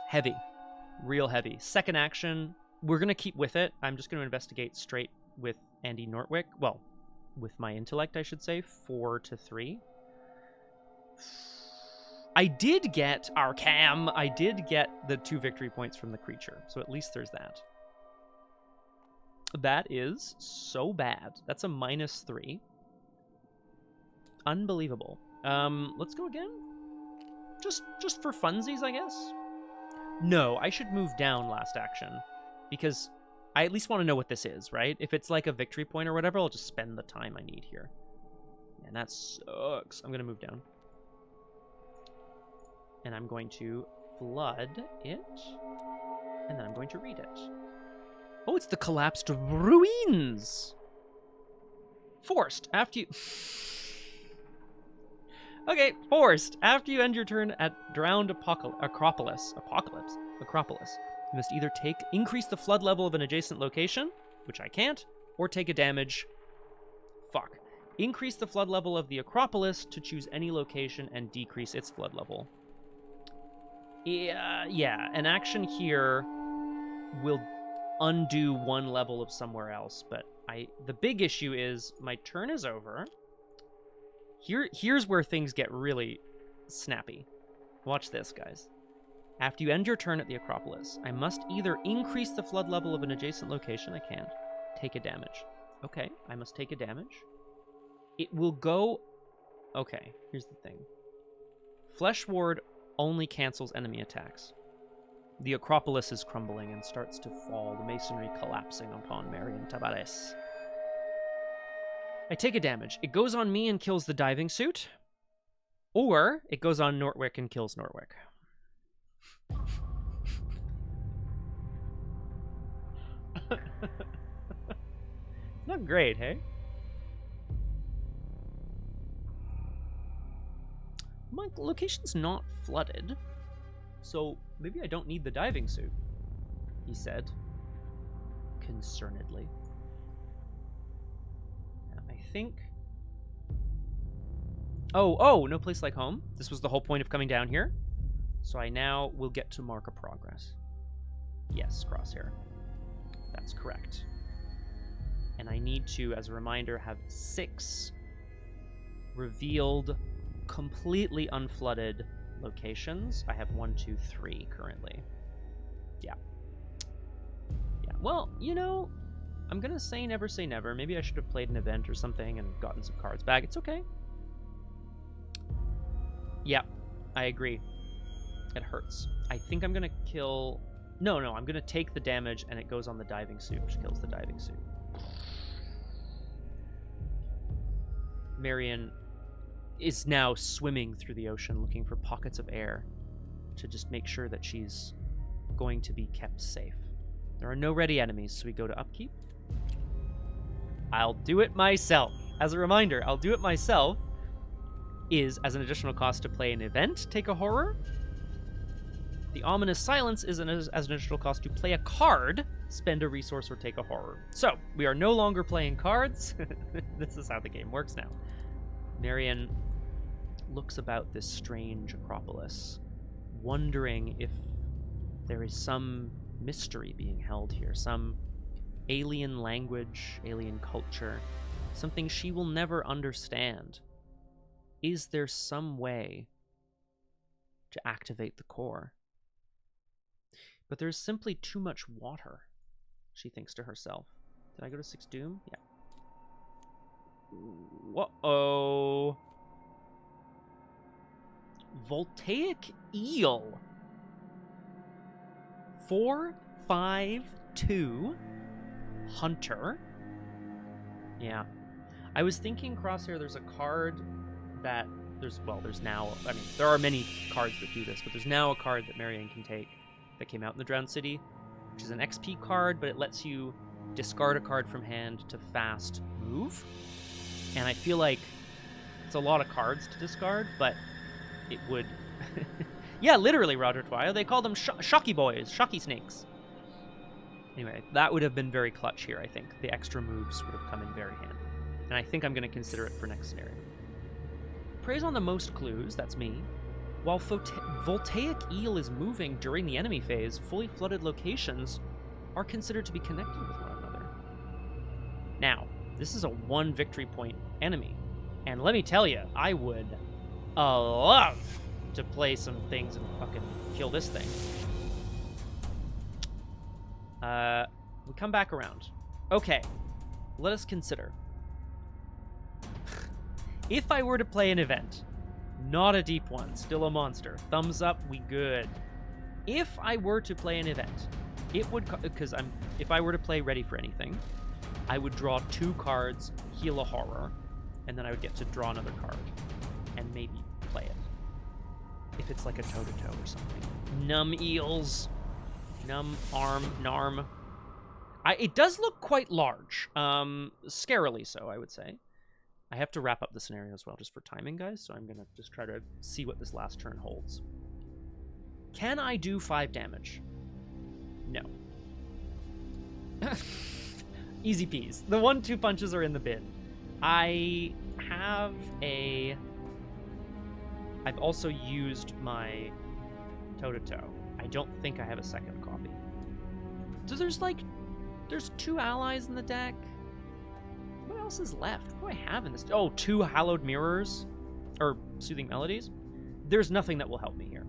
Heavy. Real heavy. Second action. We're going to keep with it. I'm just going to investigate straight with Andy Nortwick. Well, with my intellect, I should say. 4-3. I did get Arkham. I did get the 2 victory points from the creature. So at least there's that. That is so bad. That's a -3. Unbelievable. Let's go again. Just for funsies, I guess. No, I should move down last action because I at least want to know what this is, right? If it's like a victory point or whatever, I'll just spend the time I need here. And that sucks. I'm gonna move down. And I'm going to flood it, and then I'm going to read it. Oh, it's the collapsed ruins! Forced, after you... Okay, forced. After you end your turn at drowned Acropolis, you must either increase the flood level of an adjacent location, which I can't, or take a damage. Fuck. Increase the flood level of the Acropolis to choose any location and decrease its flood level. Yeah, an action here will undo 1 level of somewhere else, but the big issue is my turn is over. Here's where things get really snappy. Watch this, guys. After you end your turn at the Acropolis, I must either increase the flood level of an adjacent location, I can't, take a damage. Okay, I must take a damage. It will go... Okay, here's the thing. Flesh Ward only cancels enemy attacks. The Acropolis is crumbling and starts to fall, the masonry collapsing upon Marion Tavares. I take a damage. It goes on me and kills the diving suit, or it goes on Nortwick and kills Nortwick. Not great, hey? My location's not flooded, so maybe I don't need the diving suit, he said, concernedly. I think... Oh, no place like home. This was the whole point of coming down here. So I now will get to mark a progress. Yes, crosshair. That's correct. And I need to, as a reminder, have 6 revealed, completely unflooded locations. I have 1, 2, 3 currently. Yeah. Well, you know, I'm gonna say never say never. Maybe I should have played an event or something and gotten some cards back. It's okay. Yeah, I agree. It hurts. I think I'm going to kill... No, I'm going to take the damage, and it goes on the diving suit, which kills the diving suit. Marion is now swimming through the ocean, looking for pockets of air to just make sure that she's going to be kept safe. There are no ready enemies, so we go to upkeep. I'll do it myself. As a reminder, I'll do it myself is, as an additional cost to play an event, take a horror. The ominous silence is as an additional cost to play a card, spend a resource, or take a horror. So, we are no longer playing cards. This is how the game works now. Marion looks about this strange acropolis, wondering if there is some mystery being held here, some alien language, alien culture, something she will never understand. Is there some way to activate the core? But there's simply too much water, she thinks to herself. Did I go to 6 Doom? Yeah. Whoa. Voltaic Eel. 4/5/2 Hunter. Yeah. I was thinking, Crosshair, there's a card that there's now, I mean, there are many cards that do this, but there's now a card that Marion can take that came out in the Drowned City, which is an XP card, but it lets you discard a card from hand to fast move. And I feel like it's a lot of cards to discard, but it would... Yeah, literally, Roger Twile. They call them shocky boys, shocky snakes. Anyway, that would have been very clutch here, I think. The extra moves would have come in very handy. And I think I'm going to consider it for next scenario. Preys on the most clues, that's me. While Voltaic Eel is moving during the enemy phase, fully flooded locations are considered to be connected with one another. Now, this is a 1 victory point enemy. And let me tell you, I would love to play some things and fucking kill this thing. We come back around. Okay, let us consider. If I were to play an event, not a deep one, still a monster, thumbs up, we good. If I were to play an event, it would, because if I were to play Ready for Anything, I would draw 2 cards, heal a horror, and then I would get to draw another card, and maybe play it. If it's like a toe-to-toe or something. Numb eels. Numb arm, narm. It does look quite large. Scarily so, I would say. I have to wrap up the scenario as well, just for timing, guys, so I'm going to just try to see what this last turn holds. Can I do 5 damage? No. Easy peas. The 1-2 punches are in the bin. I have a... I've also used my toe-to-toe. I don't think I have a second copy. So there's 2 allies in the deck. What else is left? What do I have in this? Oh, 2 Hallowed Mirrors. Or Soothing Melodies. There's nothing that will help me here.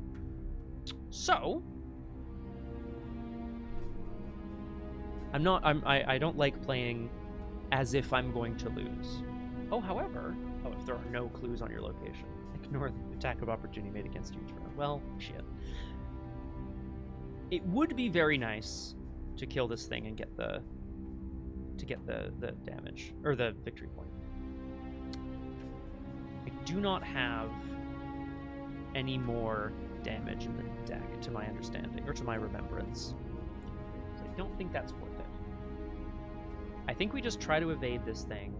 So... I don't like playing as if I'm going to lose. Oh, however... Oh, if there are no clues on your location. Ignore the attack of opportunity made against you each round. Well, shit. It would be very nice to kill this thing and get the damage, or the victory point. I do not have any more damage in the deck, to my understanding, or to my remembrance. So I don't think that's worth it. I think we just try to evade this thing.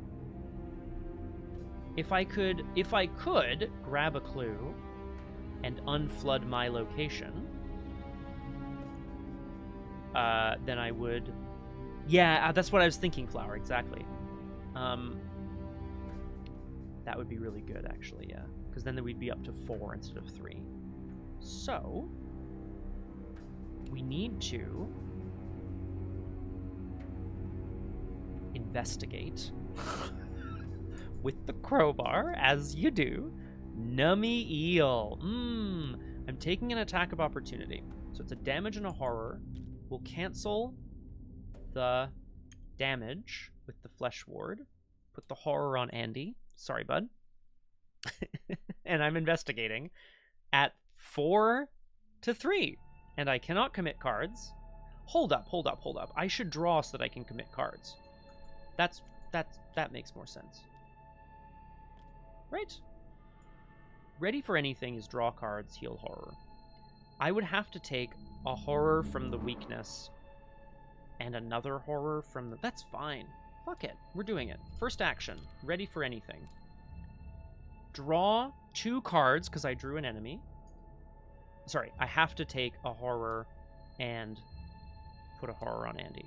If I could grab a clue and unflood my location, then I would... Yeah, that's what I was thinking, Flower, exactly. That would be really good, actually, yeah. Because then we'd be up to 4 instead of 3. So, we need to investigate with the crowbar, as you do. Nummy Eel. I'm taking an attack of opportunity. So it's a damage and a horror. We'll cancel the damage with the Flesh Ward. Put the horror on Andy. Sorry, bud. And I'm investigating at 4 to 3. And I cannot commit cards. Hold up. I should draw so that I can commit cards. That makes more sense. Right? Ready for anything is draw cards, heal horror. I would have to take a horror from the weakness and another horror from the... That's fine. Fuck it. We're doing it. First action. Ready for anything. Draw 2 cards because I drew an enemy. Sorry, I have to take a horror and put a horror on Andy.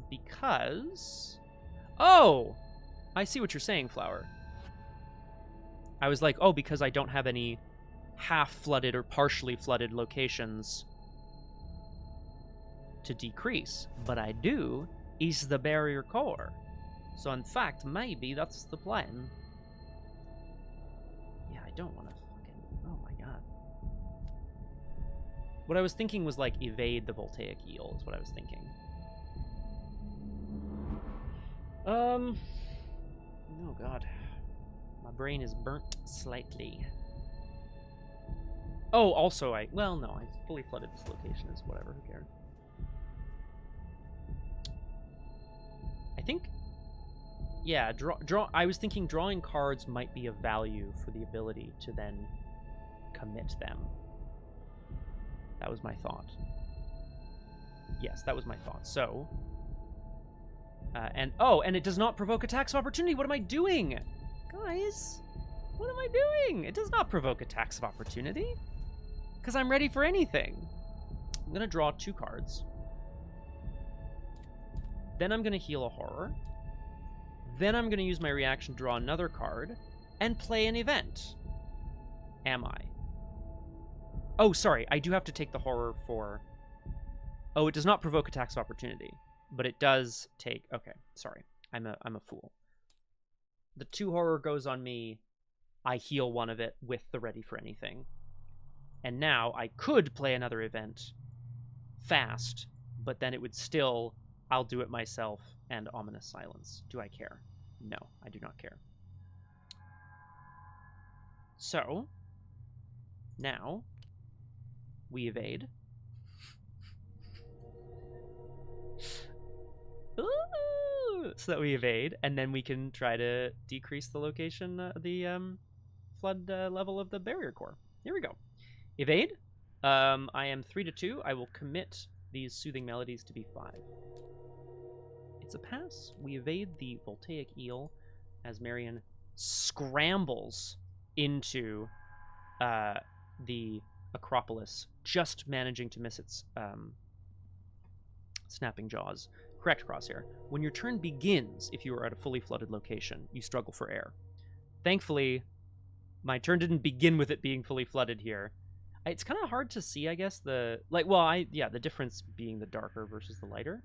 Because... Oh! I see what you're saying, Flower. I was like, oh, because I don't have any half-flooded or partially flooded locations to decrease. But I do is the barrier core. So in fact, maybe that's the plan. Yeah, I don't want to fucking... Oh my god. What I was thinking was like evade the voltaic eel is what I was thinking. Oh god. My brain is burnt slightly. Oh, also well, no, I fully flooded this location is whatever, who cares? I think, yeah, I was thinking drawing cards might be of value for the ability to then commit them. That was my thought. Yes, that was my thought. So, and it does not provoke attacks of opportunity. What am I doing? Guys, what am I doing? It does not provoke attacks of opportunity. Because I'm ready for anything. I'm going to draw 2 cards. Then I'm going to heal a horror. Then I'm going to use my reaction to draw another card and play an event. Am I? Oh, sorry. I do have to take the horror for... Oh, it does not provoke attacks of opportunity. But it does take... Okay, sorry. I'm a fool. The 2 horror goes on me. I heal one of it with the ready for anything. And now I could play another event fast, but then it would still... I'll do it myself and ominous silence. Do I care? No, I do not care. So, now, we evade. Ooh! So that we evade, and then we can try to decrease the location, the flood level of the barrier core. Here we go. Evade. I am 3 to 2. I will commit these soothing melodies to be 5. It's a pass. We evade the voltaic eel as Marion scrambles into the Acropolis, just managing to miss its snapping jaws. Correct, Crosshair. When your turn begins, if you are at a fully flooded location, you struggle for air. Thankfully, my turn didn't begin with it being fully flooded here. It's kind of hard to see, I guess, the difference being the darker versus the lighter.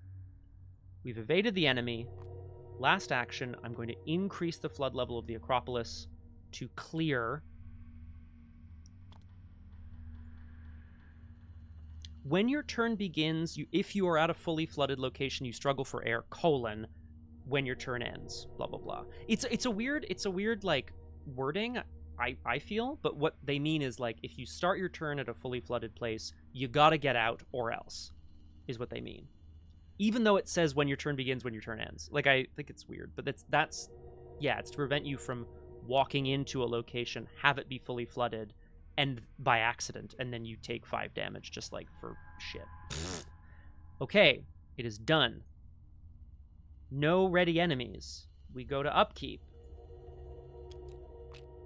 We've evaded the enemy. Last action, I'm going to increase the flood level of the Acropolis to clear. When your turn begins, if you are at a fully flooded location, you struggle for air, when your turn ends, blah, blah, blah. It's a weird, like, wording, I feel, but what they mean is, like, if you start your turn at a fully flooded place, you gotta get out or else, is what they mean. Even though it says when your turn begins, when your turn ends. Like, I think it's weird, but that's it's to prevent you from walking into a location, have it be fully flooded, and by accident, and then you take 5 damage just, like, for shit. Okay, it is done. No ready enemies. We go to upkeep.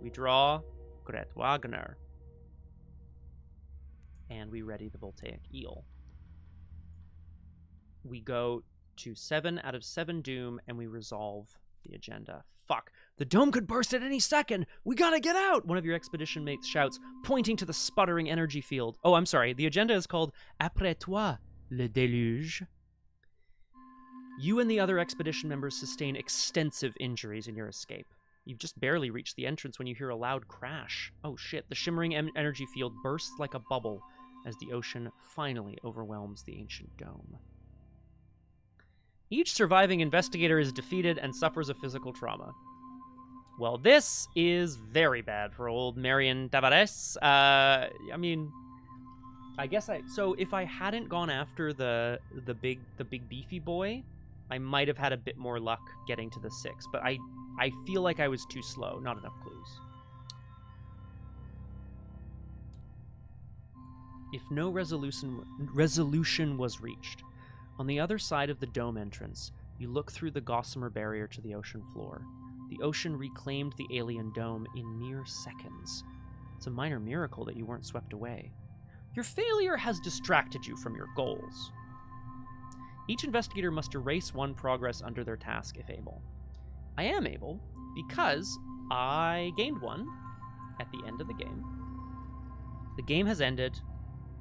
We draw Gret Wagner. And we ready the voltaic eel. We go to 7 out of 7 doom, and we resolve the agenda. Fuck. The dome could burst at any second! We gotta get out! One of your expedition mates shouts, pointing to the sputtering energy field. Oh, I'm sorry. The agenda is called Après toi, le déluge. You and the other expedition members sustain extensive injuries in your escape. You've just barely reached the entrance when you hear a loud crash. Oh shit, the shimmering energy field bursts like a bubble as the ocean finally overwhelms the ancient dome. Each surviving investigator is defeated and suffers a physical trauma. Well, this is very bad for old Marion Tavares. I mean, I guess so if I hadn't gone after the big beefy boy, I might have had a bit more luck getting to the 6, but I feel like I was too slow, not enough clues. If no resolution was reached, on the other side of the dome entrance, you look through the gossamer barrier to the ocean floor. The ocean reclaimed the alien dome in mere seconds. It's a minor miracle that you weren't swept away. Your failure has distracted you from your goals. Each investigator must erase 1 progress under their task if able. I am able because I gained 1 at the end of the game. The game has ended.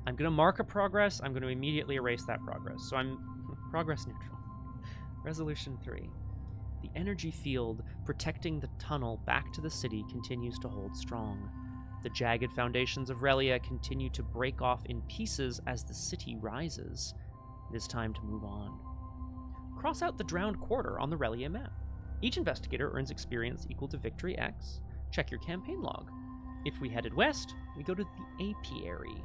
I'm going to mark a progress. I'm going to immediately erase that progress. So I'm progress neutral. Resolution 3. The energy field protecting the tunnel back to the city continues to hold strong. The jagged foundations of Relia continue to break off in pieces as the city rises. It is time to move on. Cross out the drowned quarter on the Relia map. Each investigator earns experience equal to Victory X. Check your campaign log. If we headed west, we go to the apiary.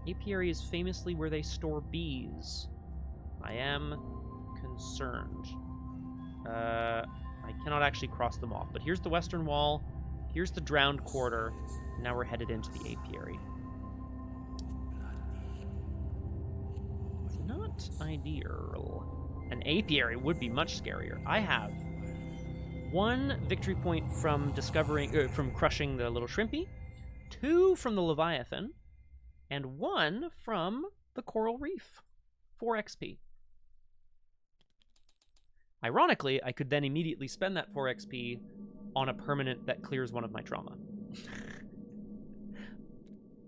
Apiary is famously where they store bees. I am concerned. I cannot actually cross them off, but here's the western wall, here's the drowned quarter, and now we're headed into the apiary. It's not ideal. An apiary would be much scarier. I have 1 victory point from from crushing the little shrimpy, 2 from the Leviathan, and 1 from the coral reef. 4 XP. Ironically, I could then immediately spend that 4 XP on a permanent that clears 1 of my trauma.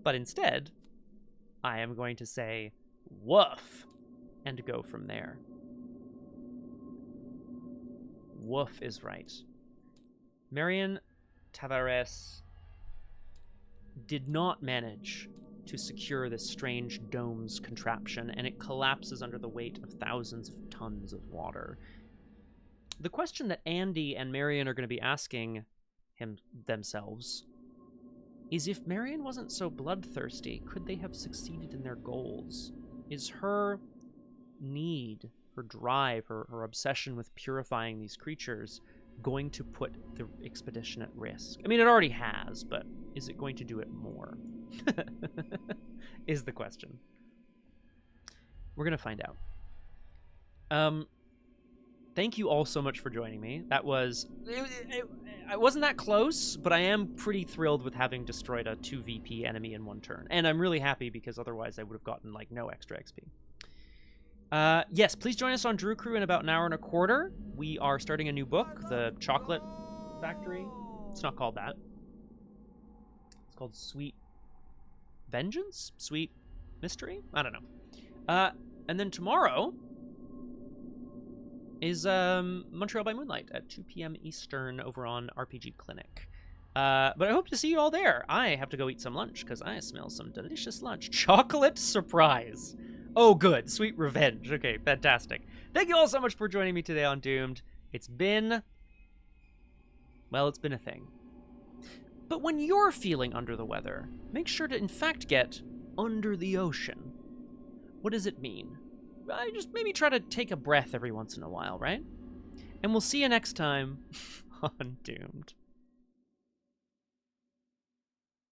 But instead, I am going to say, woof, and go from there. Woof is right. Marion Tavares did not manage to secure this strange dome's contraption, and it collapses under the weight of thousands of tons of water. The question that Andy and Marion are going to be asking themselves is, if Marion wasn't so bloodthirsty, could they have succeeded in their goals? Is her need, her drive, her obsession with purifying these creatures going to put the expedition at risk? I mean, it already has, but is it going to do it more? Is the question. We're going to find out. Thank you all so much for joining me. That was... I wasn't that close, but I am pretty thrilled with having destroyed a 2 VP enemy in 1 turn. And I'm really happy because otherwise I would have gotten, like, no extra XP. Yes, please join us on Drew Crew in about an hour and a quarter. We are starting a new book, The Chocolate Factory. It's not called that. It's called Sweet Vengeance? Sweet Mystery? I don't know. And then tomorrow is Montreal by Moonlight at 2 p.m. Eastern over on RPG Clinic. But I hope to see you all there. I have to go eat some lunch because I smell some delicious lunch. Chocolate surprise. Oh, good. Sweet revenge. Okay, fantastic. Thank you all so much for joining me today on Doomed. It's been... well, it's been a thing. But when you're feeling under the weather, make sure to, in fact, get under the ocean. What does it mean? I just maybe try to take a breath every once in a while, right? And we'll see you next time on Doomed.